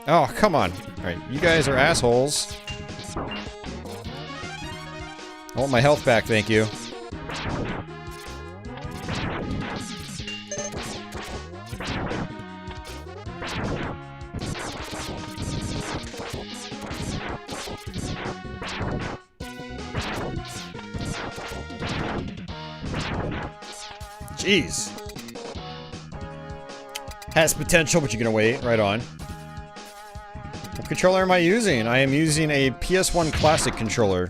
Oh, come on. Alright, you guys are assholes. I want my health back, thank you. Jeez. Has potential, but you're gonna wait. Right on. What controller am I using? I am using a PS1 Classic controller.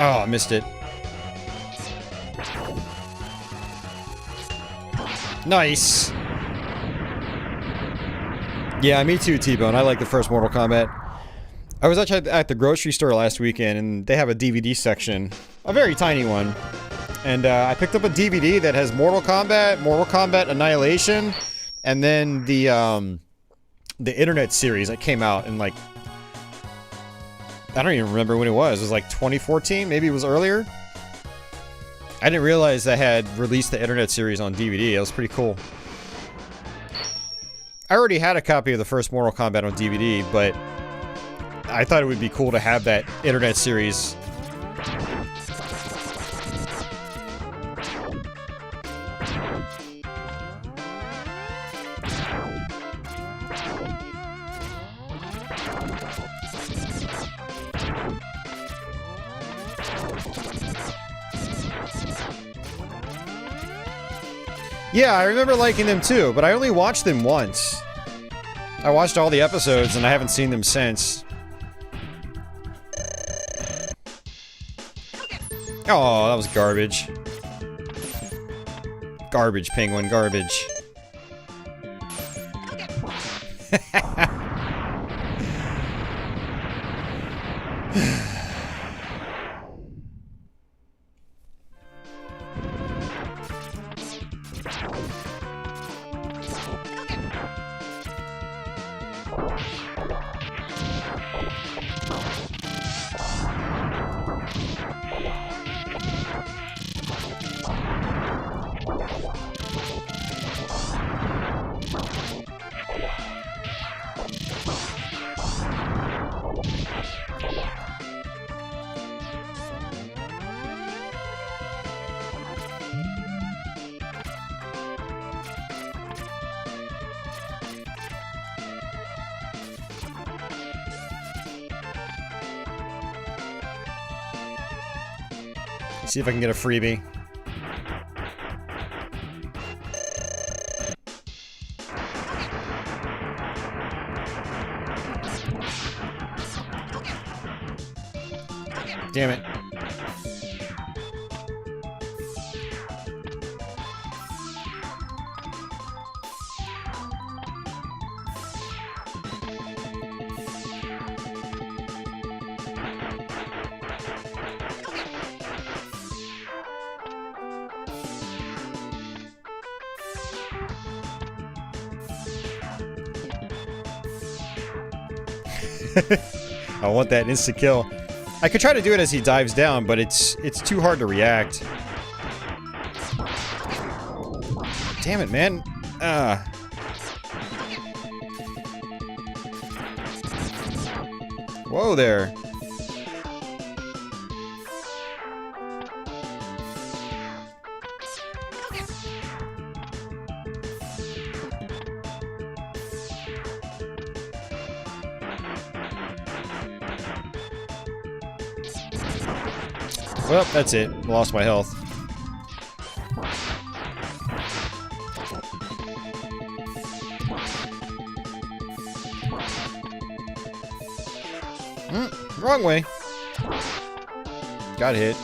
Oh, I missed it. Nice. Yeah, me too, T-Bone. I like the first Mortal Kombat. I was actually at the grocery store last weekend, and they have a DVD section. A very tiny one. And I picked up a DVD that has Mortal Kombat Annihilation, and then the Internet series that came out in, like, I don't even remember when it was. It was like 2014? Maybe it was earlier? I didn't realize they had released the Internet series on DVD. It was pretty cool. I already had a copy of the first Mortal Kombat on DVD, but I thought it would be cool to have that Internet series. Yeah, I remember liking them too, but I only watched them once. I watched all the episodes and I haven't seen them since. Oh, that was garbage. Garbage, penguin, garbage. See if I can get a freebie. Damn it. I want that instant kill. I could try to do it as he dives down, but it's too hard to react. Damn it, man. Whoa there. Well, that's it. Lost my health. Wrong way. Got hit.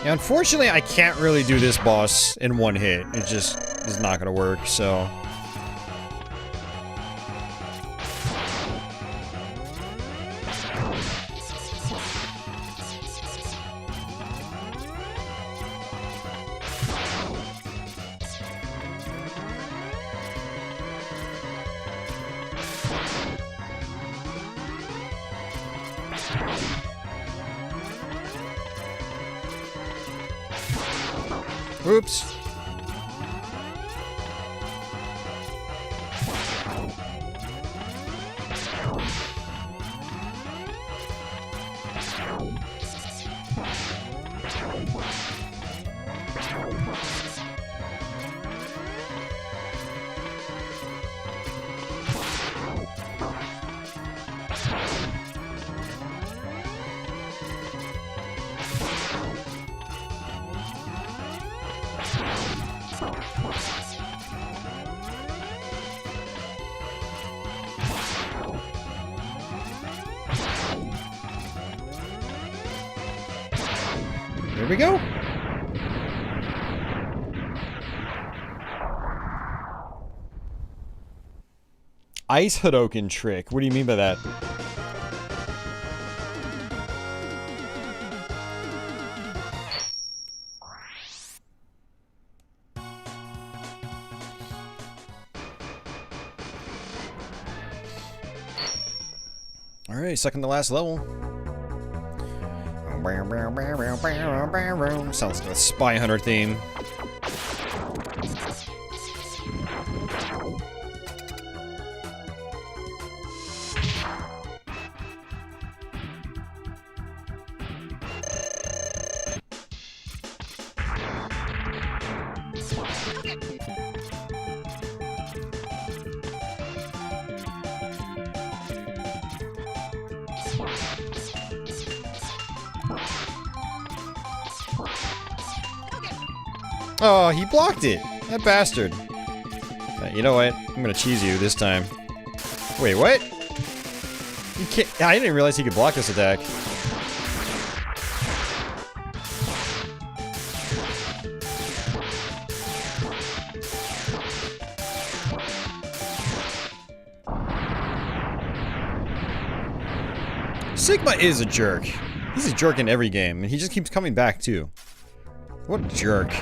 Yeah, unfortunately, I can't really do this boss in one hit. It just is not gonna work, so... Oops. Here we go. Ice Hadoken trick. What do you mean by that? Alright, second to last level. Sounds like a Spy Hunter theme. Oh, he blocked it. That bastard. You know what? I'm gonna cheese you this time. Wait, what? You can't. I didn't realize he could block this attack. Sigma is a jerk. He's a jerk in every game, and he just keeps coming back too. What a jerk.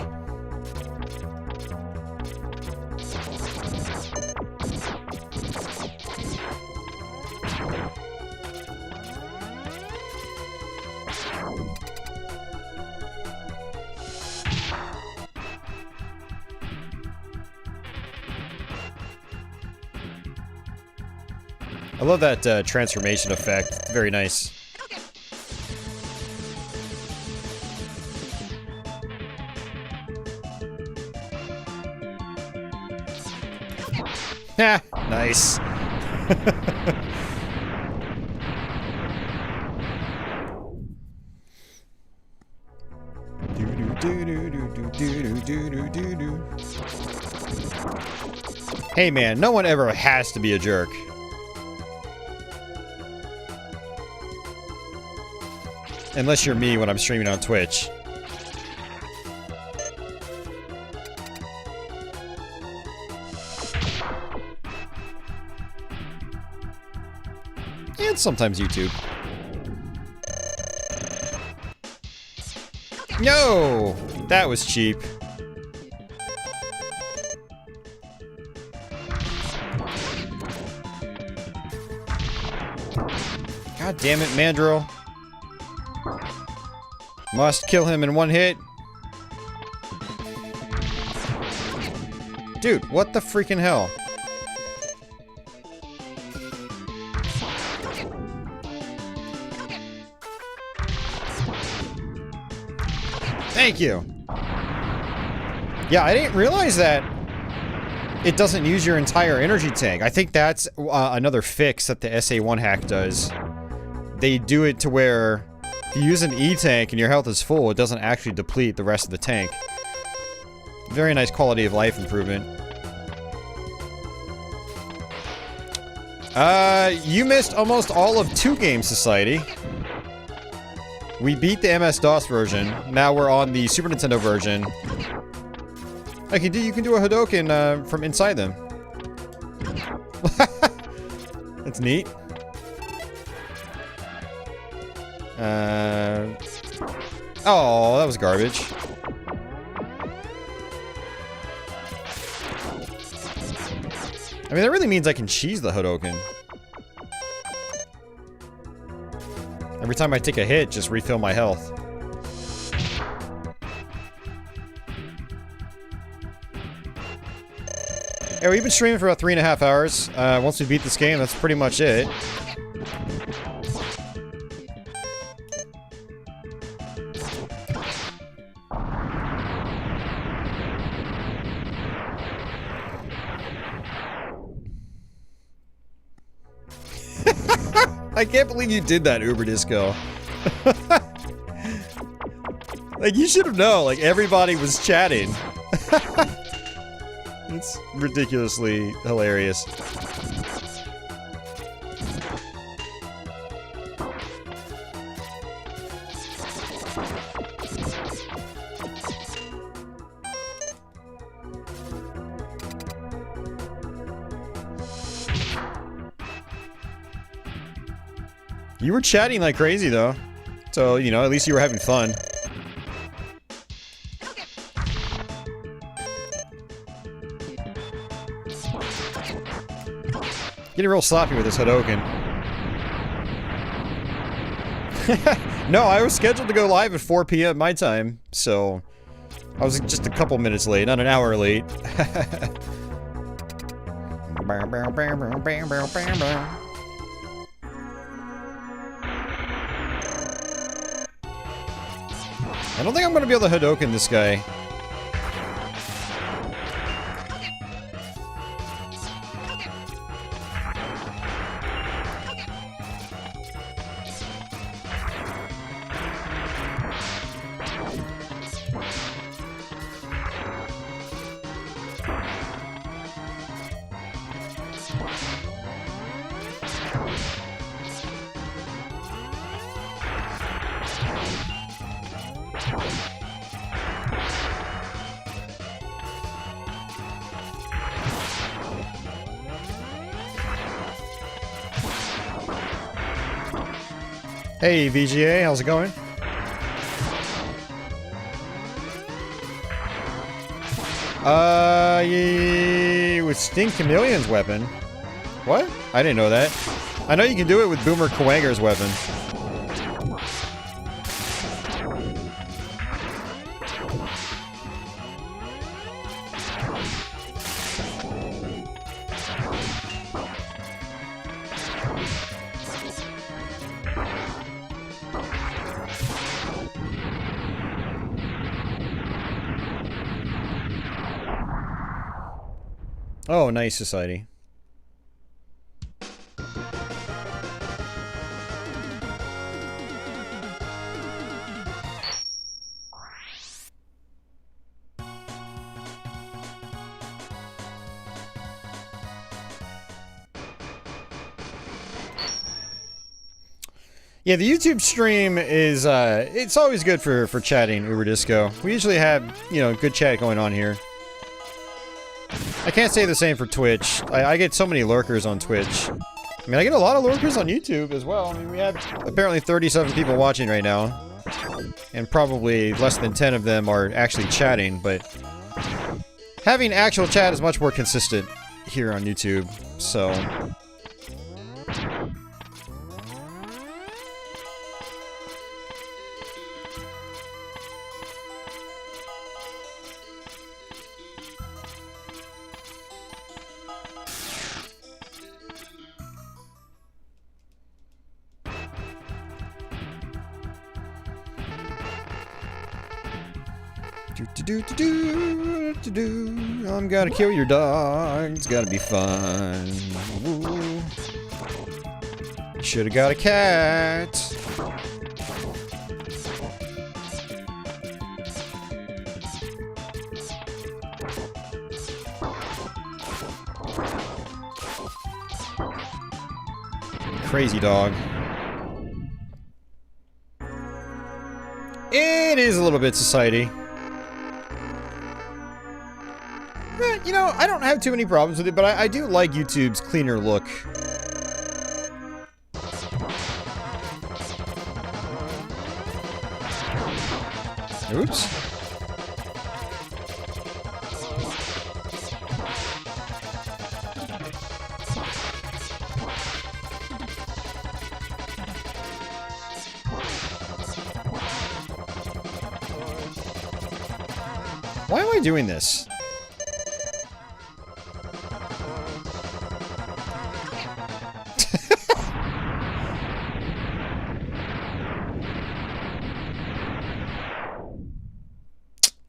I love that transformation effect. It's very nice. Ha! Nice. Hey man, no one ever has to be a jerk. Unless you're me when I'm streaming on Twitch. And sometimes YouTube. No! That was cheap. God damn it, Mandrill. Must kill him in one hit. Dude, what the freaking hell? Thank you. Yeah, I didn't realize that it doesn't use your entire energy tank. I think that's another fix that the SA1 hack does. They do it to where if you use an E-tank and your health is full, it doesn't actually deplete the rest of the tank. Very nice quality of life improvement. You missed almost all of 2 Game Society. We beat the MS-DOS version. Now we're on the Super Nintendo version. You can do a Hadoken from inside them. That's neat. Oh, that was garbage. I mean, that really means I can cheese the Hadoken. Every time I take a hit, just refill my health. Hey, we've been streaming for about 3.5 hours. Once we beat this game, that's pretty much it. I can't believe you did that, Uber Disco. Like, you should have known, like, everybody was chatting. It's ridiculously hilarious. You were chatting like crazy, though. So, you know, at least you were having fun. Getting real sloppy with this Hadouken. No, I was scheduled to go live at 4 p.m. my time, so I was just a couple minutes late, not an hour late. I don't think I'm gonna be able to Hadouken this guy. Hey VGA, how's it going? With Sting Chameleon's weapon. What? I didn't know that. I know you can do it with Boomer Kawanger's weapon. Oh, nice society. Yeah, the YouTube stream is, it's always good for chatting, Uber Disco. We usually have, you know, good chat going on here. I can't say the same for Twitch. I get so many lurkers on Twitch. I mean, I get a lot of lurkers on YouTube as well. I mean, we have apparently 37 people watching right now. And probably less than 10 of them are actually chatting, but having actual chat is much more consistent here on YouTube, so... I'm gonna kill your dog. It's gotta be fun. Should've got a cat. Crazy dog. It is a little bit society. You know, I don't have too many problems with it, but I do like YouTube's cleaner look. Oops. Why am I doing this?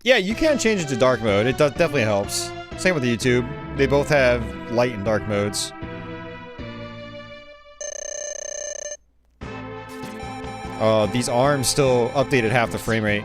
Yeah, you can change it to dark mode. It definitely helps. Same with YouTube. They both have light and dark modes. These arms still updated half the frame rate.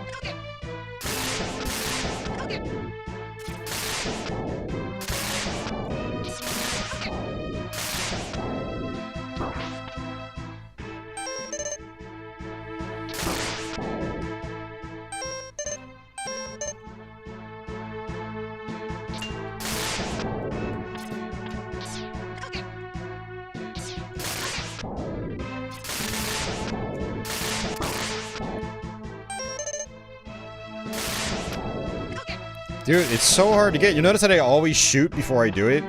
Dude, it's so hard to get. You notice that I always shoot before I do it?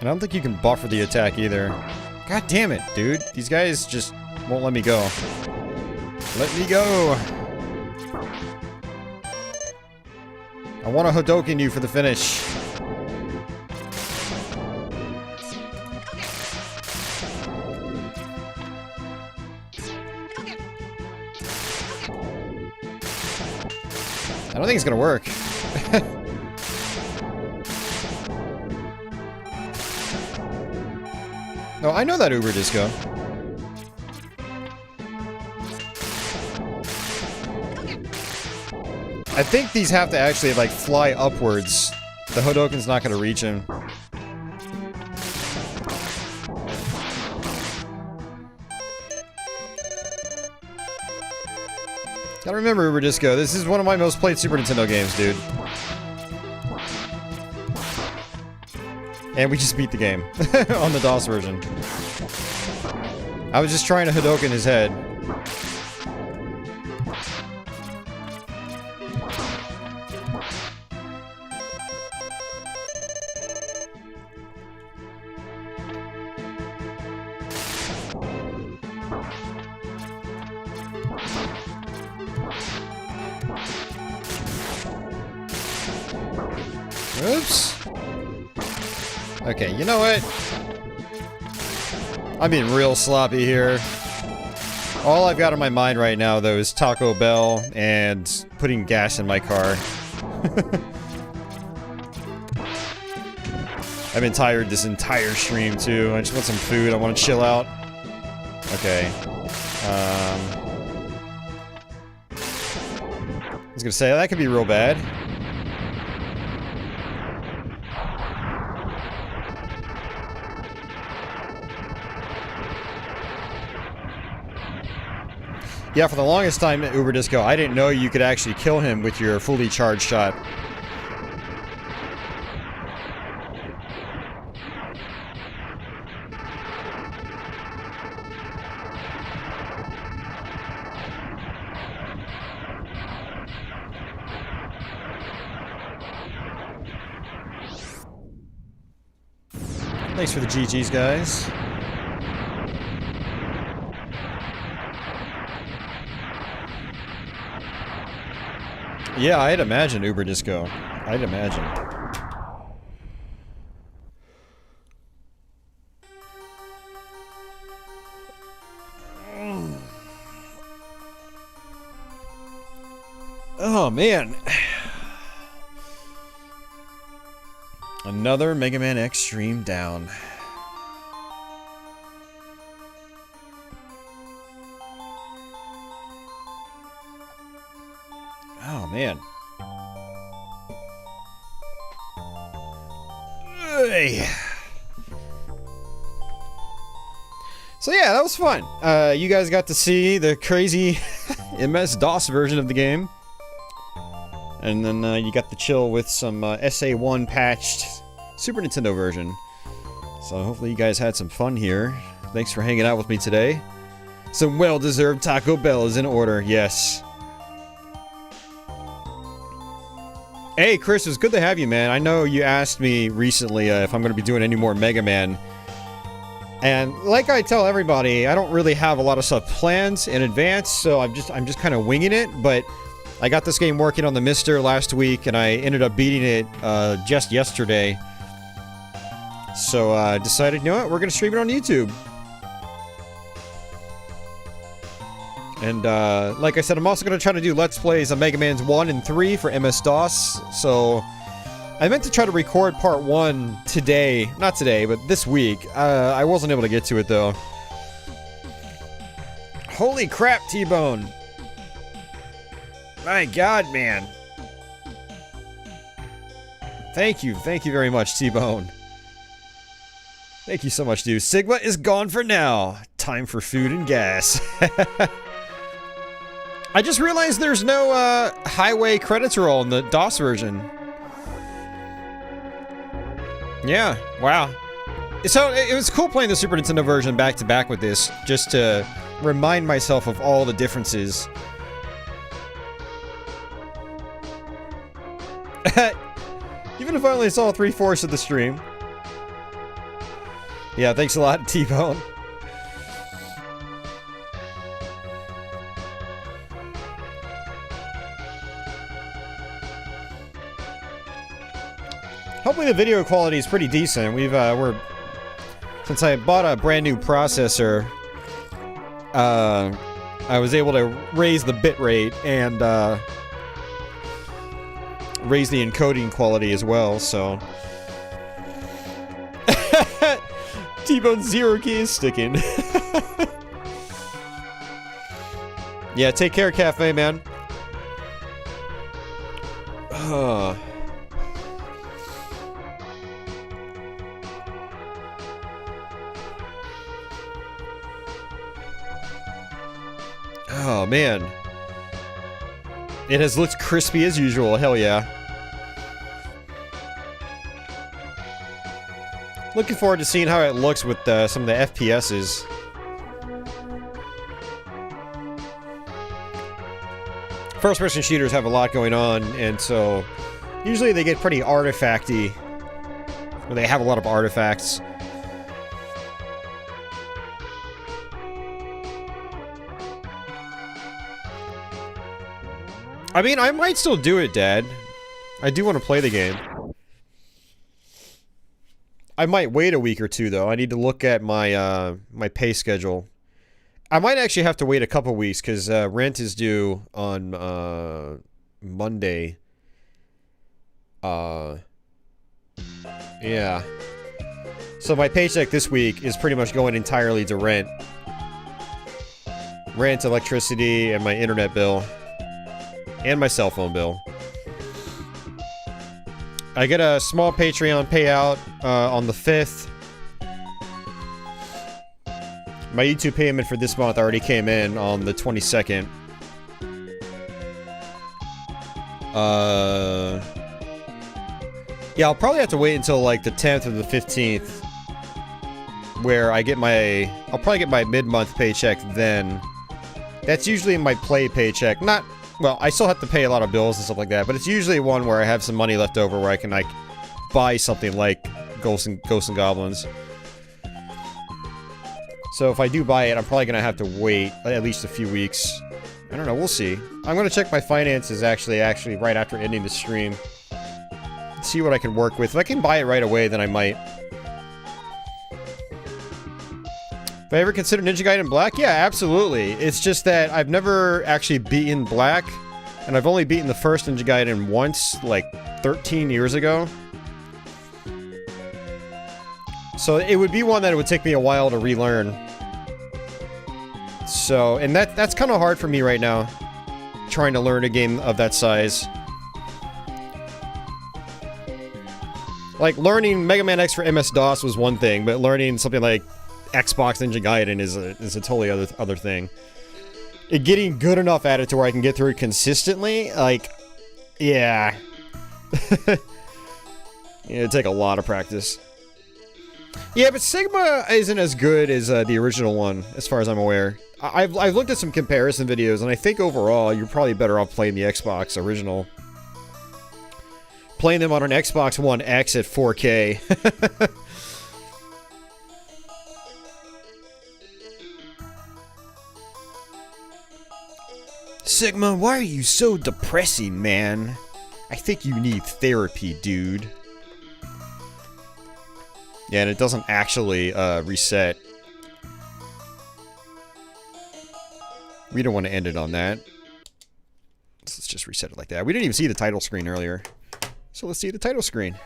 And I don't think you can buffer the attack either. God damn it, dude. These guys just won't let me go. Let me go. I want to Hadoken you for the finish. I don't think it's gonna work. No, I know that Uber Disco. I think these have to actually, like, fly upwards. The Hadoken's not gonna reach him. Gotta remember, Uber Disco, this is one of my most played Super Nintendo games, dude. And we just beat the game on the DOS version. I was just trying to Hadoken his head. Oops. Okay, you know what? I'm being real sloppy here. All I've got on my mind right now, though, is Taco Bell and putting gas in my car. I've been tired this entire stream, too. I just want some food. I want to chill out. Okay. I was gonna say, that could be real bad. Yeah, for the longest time at Uber Disco, I didn't know you could actually kill him with your fully charged shot. Thanks for the GGs, guys. Yeah, I'd imagine Uber Disco. I'd imagine. Oh, man. Another Mega Man X stream down. Oh, man. Hey. So yeah, that was fun. You guys got to see the crazy MS-DOS version of the game. And then you got to chill with some SA1 patched Super Nintendo version. So hopefully you guys had some fun here. Thanks for hanging out with me today. Some well-deserved Taco Bell is in order, yes. Hey, Chris, it's good to have you, man. I know you asked me recently if I'm going to be doing any more Mega Man. And like I tell everybody, I don't really have a lot of stuff planned in advance, so I'm just kind of winging it. But I got this game working on the MiSTer last week, and I ended up beating it just yesterday. So I decided, you know what, we're going to stream it on YouTube. And like I said, I'm also going to try to do Let's Plays on Mega Man's 1 and 3 for MS-DOS. So I meant to try to record part 1 today. Not today, but this week. I wasn't able to get to it, though. Holy crap, T-Bone. My god, man. Thank you very much, T-Bone. Thank you so much, dude. Sigma is gone for now. Time for food and gas. I just realized there's no highway credits roll in the DOS version. Yeah, wow. So it was cool playing the Super Nintendo version back to back with this, just to remind myself of all the differences. Even if I only saw 3/4 of the stream. Yeah, thanks a lot, T-Bone. Hopefully the video quality is pretty decent. Since I bought a brand new processor, I was able to raise the bitrate and raise the encoding quality as well, so. T-Bone 0 key is sticking. Yeah, take care, Cafe, man. Oh, man. It has looked crispy as usual, hell yeah. Looking forward to seeing how it looks with some of the FPSs. First-person shooters have a lot going on, and so usually they get pretty artifacty, or they have a lot of artifacts. I mean, I might still do it, Dad. I do want to play the game. I might wait a week or two, though. I need to look at my my pay schedule. I might actually have to wait a couple weeks, because rent is due on Monday. Yeah. So my paycheck this week is pretty much going entirely to rent. Rent, electricity, and my internet bill. And my cell phone bill. I get a small Patreon payout on the 5th. My YouTube payment for this month already came in on the 22nd. Yeah, I'll probably have to wait until like the 10th or the 15th, where I get I'll probably get my mid-month paycheck then. That's usually my play paycheck. Well, I still have to pay a lot of bills and stuff like that, but it's usually one where I have some money left over where I can, like, buy something like Ghosts and Goblins. So if I do buy it, I'm probably gonna have to wait at least a few weeks. I don't know, we'll see. I'm gonna check my finances actually right after ending the stream. See what I can work with. If I can buy it right away, then I might. Have I ever considered Ninja Gaiden Black? Yeah, absolutely. It's just that I've never actually beaten Black, and I've only beaten the first Ninja Gaiden once, like, 13 years ago. So it would be one that it would take me a while to relearn. So, and that's kind of hard for me right now, trying to learn a game of that size. Like, learning Mega Man X for MS-DOS was one thing, but learning something like Xbox Ninja Gaiden is a totally other thing. Getting good enough at it to where I can get through it consistently, like, yeah. It'd take a lot of practice. Yeah, but Sigma isn't as good as the original one, as far as I'm aware. I've looked at some comparison videos, and I think overall you're probably better off playing the Xbox original. Playing them on an Xbox One X at 4K. Sigma, why are you so depressing, man? I think you need therapy, dude. Yeah, and it doesn't actually reset. We don't want to end it on that. So let's just reset it like that. We didn't even see the title screen earlier. So let's see the title screen.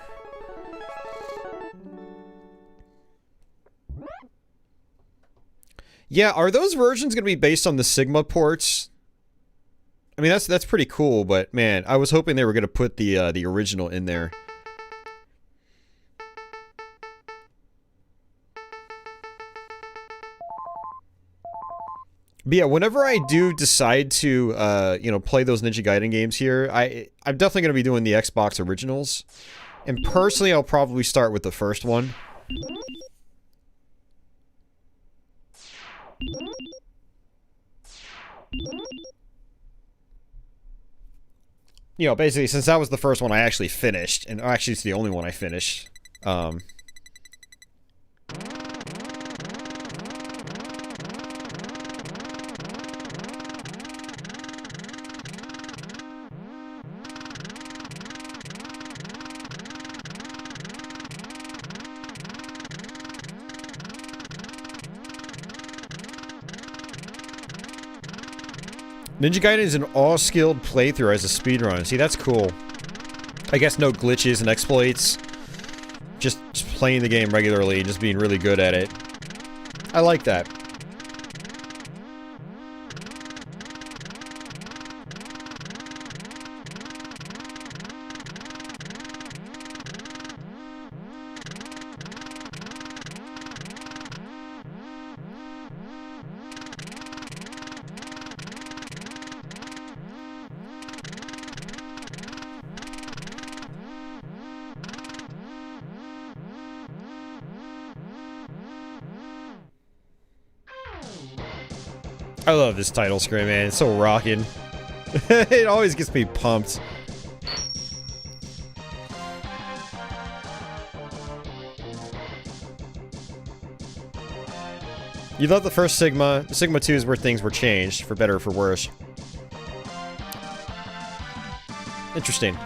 Yeah, are those versions going to be based on the Sigma ports? I mean, that's pretty cool, but man, I was hoping they were going to put the original in there. But yeah, whenever I do decide to, you know, play those Ninja Gaiden games here, I'm definitely going to be doing the Xbox originals. And personally, I'll probably start with the first one. You know, basically, since that was the first one I actually finished, and actually it's the only one I finished, Ninja Gaiden is an all-skilled playthrough as a speedrun. See, that's cool. I guess no glitches and exploits. Just playing the game regularly and just being really good at it. I like that. I love this title screen, man. It's so rocking. It always gets me pumped. You love the first Sigma. Sigma 2 is where things were changed, for better or for worse. Interesting.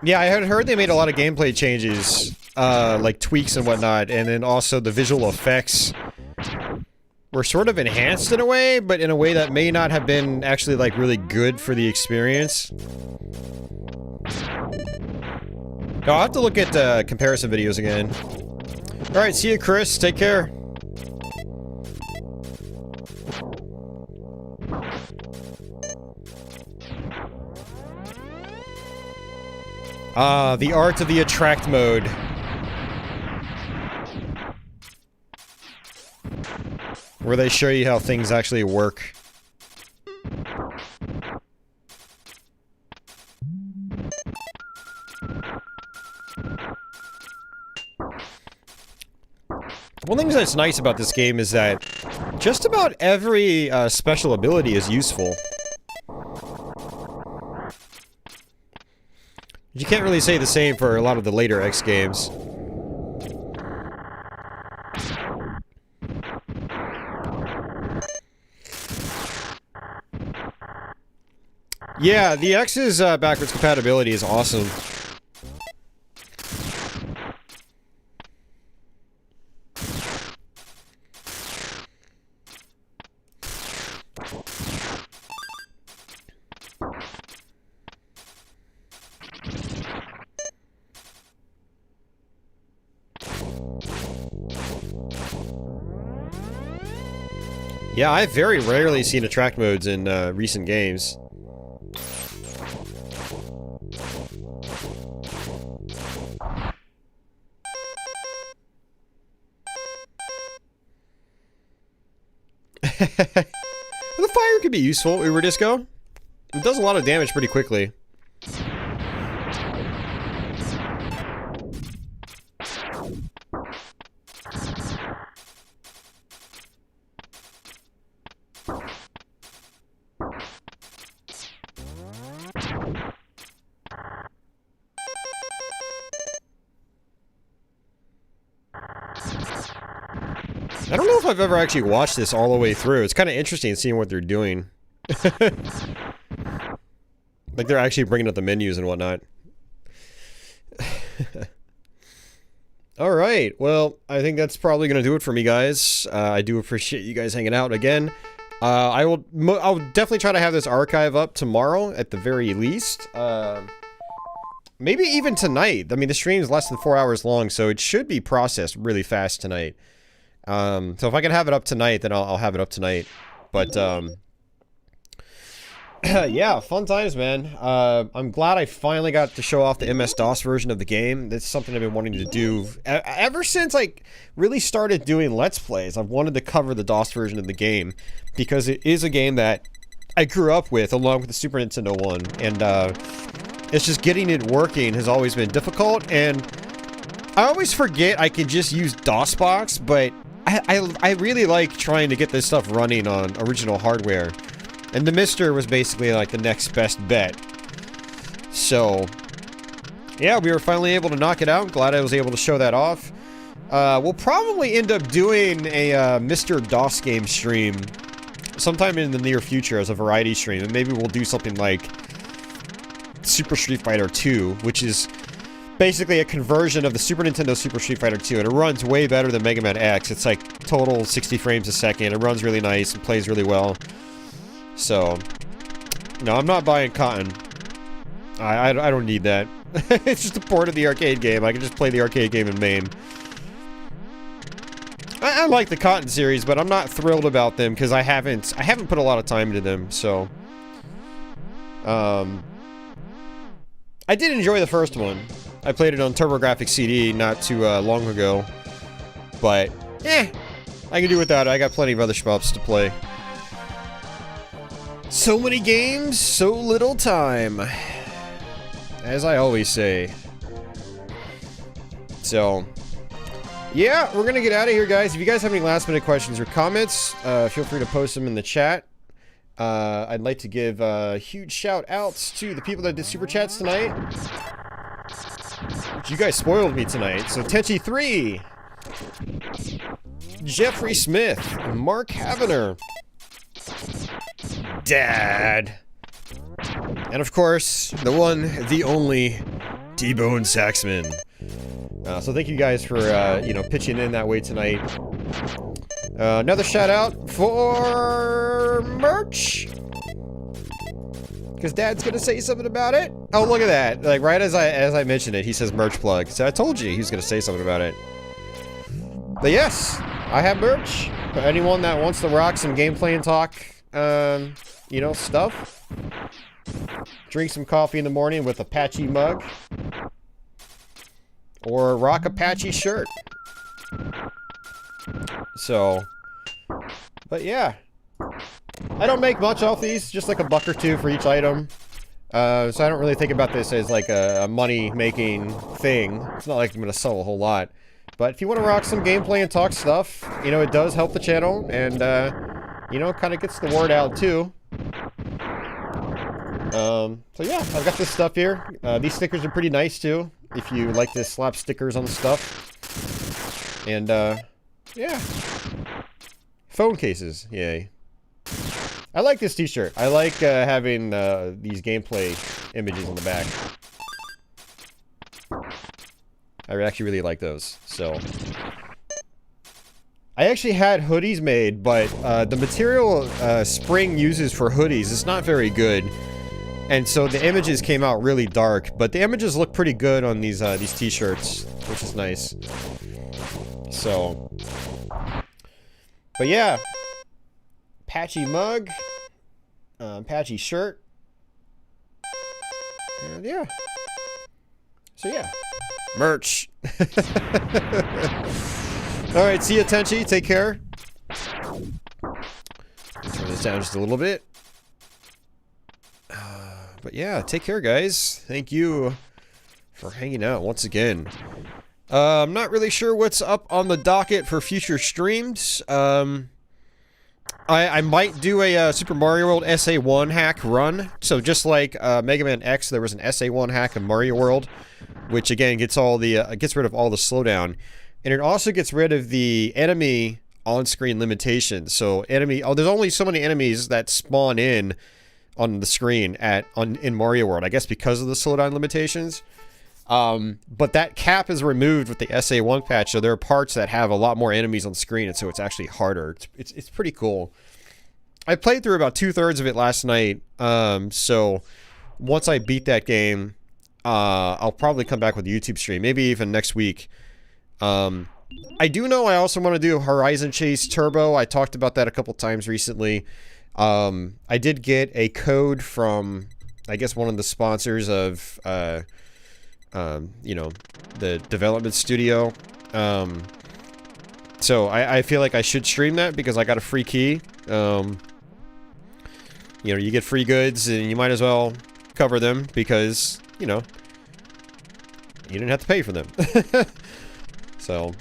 Yeah, I had heard they made a lot of gameplay changes, like tweaks and whatnot, and then also the visual effects were sort of enhanced in a way, but in a way that may not have been actually, like, really good for the experience. I'll have to look at comparison videos again. Alright, see you, Chris. Take care. Ah, the art of the attract mode. Where they show you how things actually work. One thing that's nice about this game is that just about every special ability is useful. You can't really say the same for a lot of the later X games. Yeah, the X's backwards compatibility is awesome. Yeah, I've very rarely seen attract modes in recent games. The fire could be useful, Uber Disco. It does a lot of damage pretty quickly. I don't know if I've ever actually watched this all the way through. It's kind of interesting seeing what they're doing. Like they're actually bringing up the menus and whatnot. All right, well, I think that's probably going to do it for me, guys. I do appreciate you guys hanging out again. I'll definitely try to have this archive up tomorrow at the very least. Maybe even tonight. I mean, the stream is less than 4 hours long, so it should be processed really fast tonight. So if I can have it up tonight, then I'll have it up tonight. But, yeah, fun times, man. I'm glad I finally got to show off the MS-DOS version of the game. That's something I've been wanting to do ever since I really started doing Let's Plays. I've wanted to cover the DOS version of the game because it is a game that I grew up with along with the Super Nintendo one, and it's just getting it working has always been difficult, and I always forget I can just use DOSBox, but I really like trying to get this stuff running on original hardware. And the MiSTer was basically like the next best bet. So, yeah, we were finally able to knock it out. Glad I was able to show that off. We'll probably end up doing a MiSTer DOS game stream sometime in the near future as a variety stream. And maybe we'll do something like Super Street Fighter 2, which is basically a conversion of the Super Nintendo Super Street Fighter 2. And it runs way better than Mega Man X. It's like total 60 frames a second. It runs really nice and plays really well. So, no, I'm not buying cotton. I don't need that. It's just a port of the arcade game. I can just play the arcade game in MAME. I like the Cotton series, but I'm not thrilled about them because I haven't put a lot of time into them. So, I did enjoy the first one. I played it on TurboGrafx CD not too long ago, but I can do without it. I got plenty of other shmups to play. So many games, so little time. As I always say. So, yeah, we're gonna get out of here, guys. If you guys have any last minute questions or comments, feel free to post them in the chat. I'd like to give huge shout outs to the people that did super chats tonight. You guys spoiled me tonight. So, Tenchi3, Jeffrey Smith, Mark Havener, Dad, and of course, the one, the only, T-Bone Saxman. So thank you guys for, you know, pitching in that way tonight. Another shout out for merch, because Dad's gonna say something about it. Oh, look at that! Like right as I mentioned it, he says merch plug. So I told you he was gonna say something about it. But yes, I have merch. For anyone that wants to rock some gameplay and talk, you know, stuff. Drink some coffee in the morning with a Patchy mug. Or rock a Patchy shirt. So, but yeah. I don't make much off these, just like $1 or $2 for each item. So I don't really think about this as like a money-making thing. It's not like I'm gonna sell a whole lot. But if you want to rock some gameplay and talk stuff, you know, it does help the channel, and, you know, kind of gets the word out, too. So yeah, I've got this stuff here. These stickers are pretty nice, too, if you like to slap stickers on the stuff. And, yeah. Phone cases, yay. I like this t-shirt. I like, having, these gameplay images on the back. I actually really like those, so. I actually had hoodies made, but the material Spring uses for hoodies is not very good. And so the images came out really dark, but the images look pretty good on these t-shirts, which is nice. So. But yeah. Patchy mug. Patchy shirt. And yeah. So yeah. Merch. Alright, see you, Tenchi. Take care. Turn this down just a little bit. But yeah, take care, guys. Thank you for hanging out once again. I'm not really sure what's up on the docket for future streams. I might do a Super Mario World SA1 hack run. So just like Mega Man X, there was an SA1 hack in Mario World, which again gets all the gets rid of all the slowdown, and it also gets rid of the enemy on-screen limitations. So there's only so many enemies that spawn in on the screen in Mario World. I guess because of the slowdown limitations. But that cap is removed with the SA1 patch, so there are parts that have a lot more enemies on the screen, and so it's actually harder. It's pretty cool. I played through about 2/3 of it last night, so once I beat that game, I'll probably come back with a YouTube stream, maybe even next week. I do know I also want to do Horizon Chase Turbo. I talked about that a couple times recently. I did get a code from, I guess, one of the sponsors of, you know, the development studio. So I feel like I should stream that because I got a free key. You know, you get free goods and you might as well cover them because, you know, you didn't have to pay for them. So,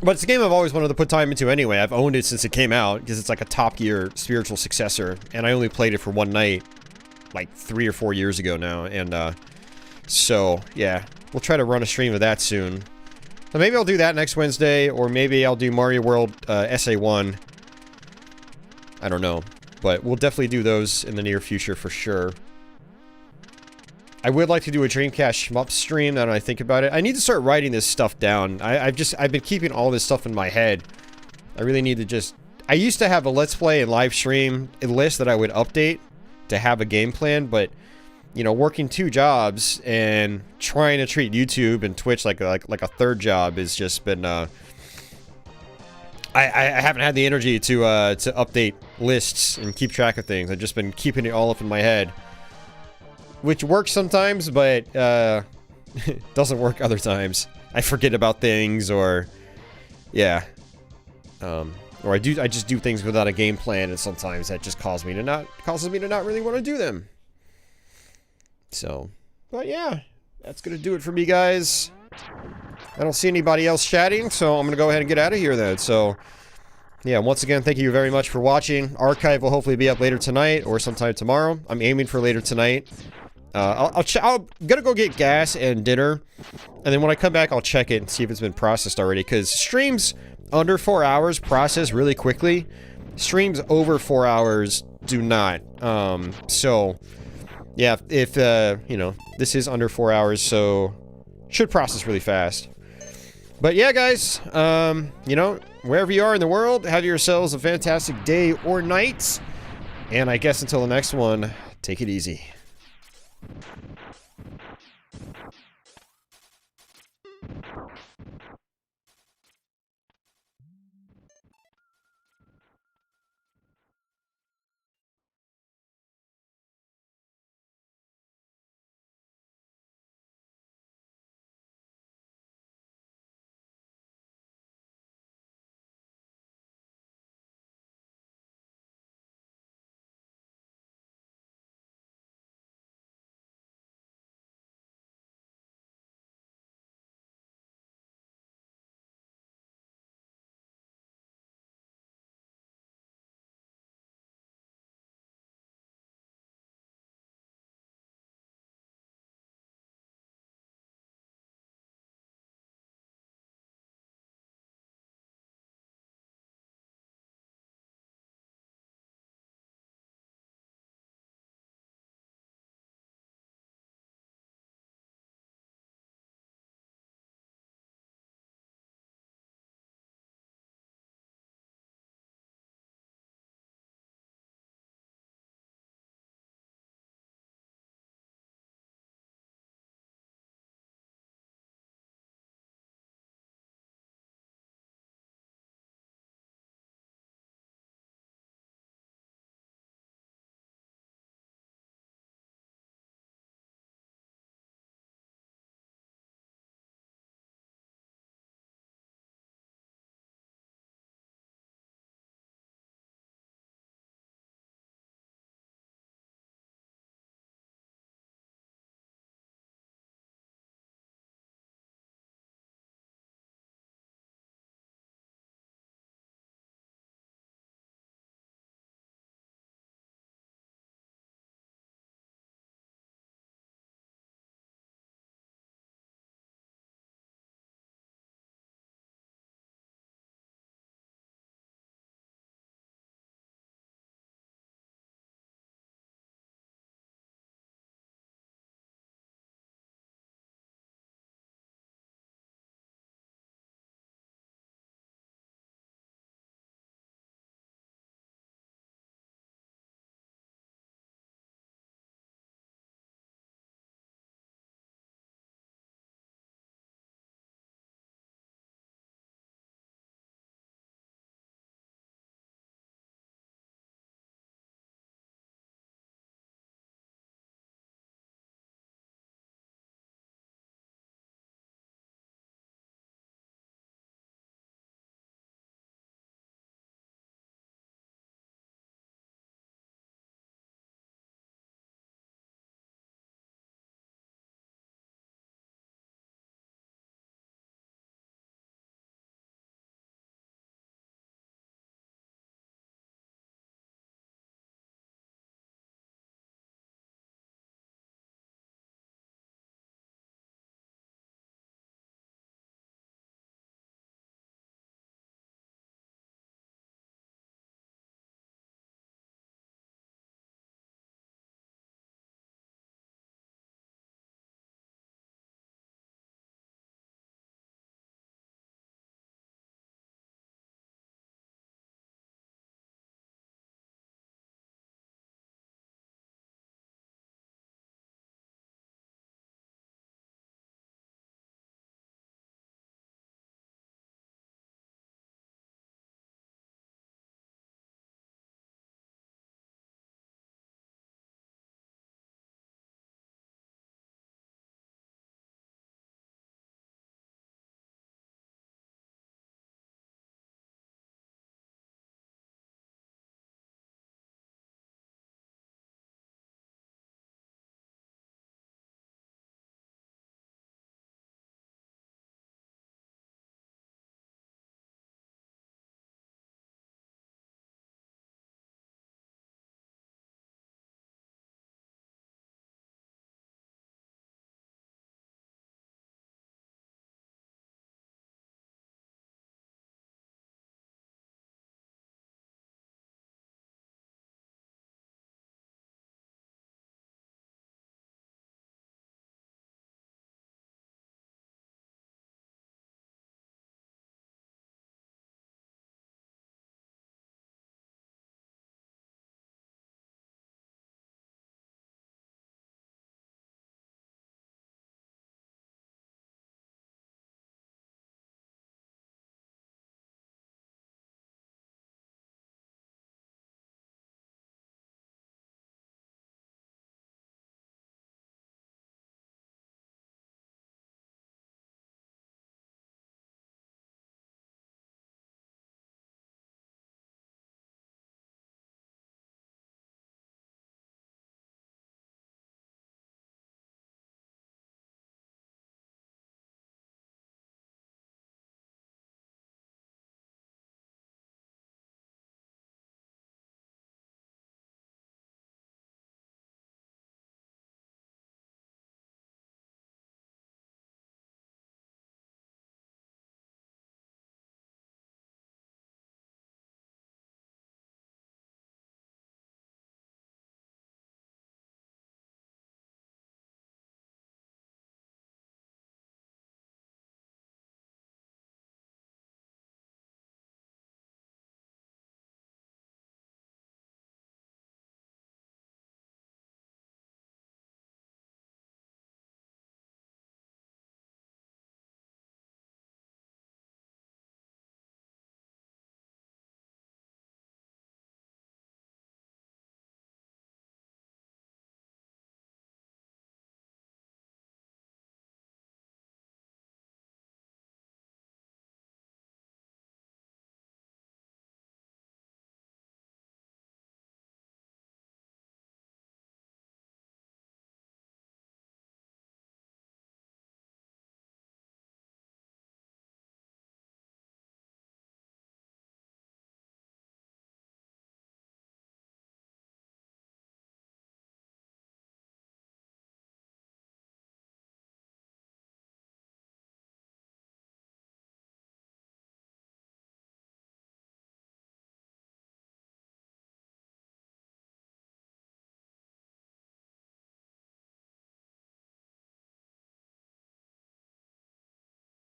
but it's a game I've always wanted to put time into anyway. I've owned it since it came out because it's like a Top Gear spiritual successor, and I only played it for one night like 3 or 4 years ago now, and so yeah, we'll try to run a stream of that soon. So maybe I'll do that next Wednesday, or maybe I'll do Mario World SA1. I don't know, but we'll definitely do those in the near future for sure. I would like to do a Dreamcast shmup stream now that I think about it. I need to start writing this stuff down. I've been keeping all this stuff in my head. I really need to just... I used to have a Let's Play and live stream list that I would update to have a game plan, but, you know, working 2 jobs and trying to treat YouTube and Twitch like a third job has just been, I haven't had the energy to update lists and keep track of things. I've just been keeping it all up in my head. Which works sometimes, but it doesn't work other times. I forget about things, or yeah, or I just do things without a game plan, and sometimes that just causes me to not really want to do them. So, but yeah, that's gonna do it for me, guys. I don't see anybody else chatting, so I'm gonna go ahead and get out of here then. So, yeah, once again, thank you very much for watching. Archive will hopefully be up later tonight or sometime tomorrow. I'm aiming for later tonight. I'm gonna go get gas and dinner, and then when I come back, I'll check it and see if it's been processed already, because streams under 4 hours process really quickly. Streams over 4 hours do not. So, yeah, if you know, this is under 4 hours, so should process really fast. But yeah, guys, you know, wherever you are in the world, have yourselves a fantastic day or night, and I guess until the next one, take it easy.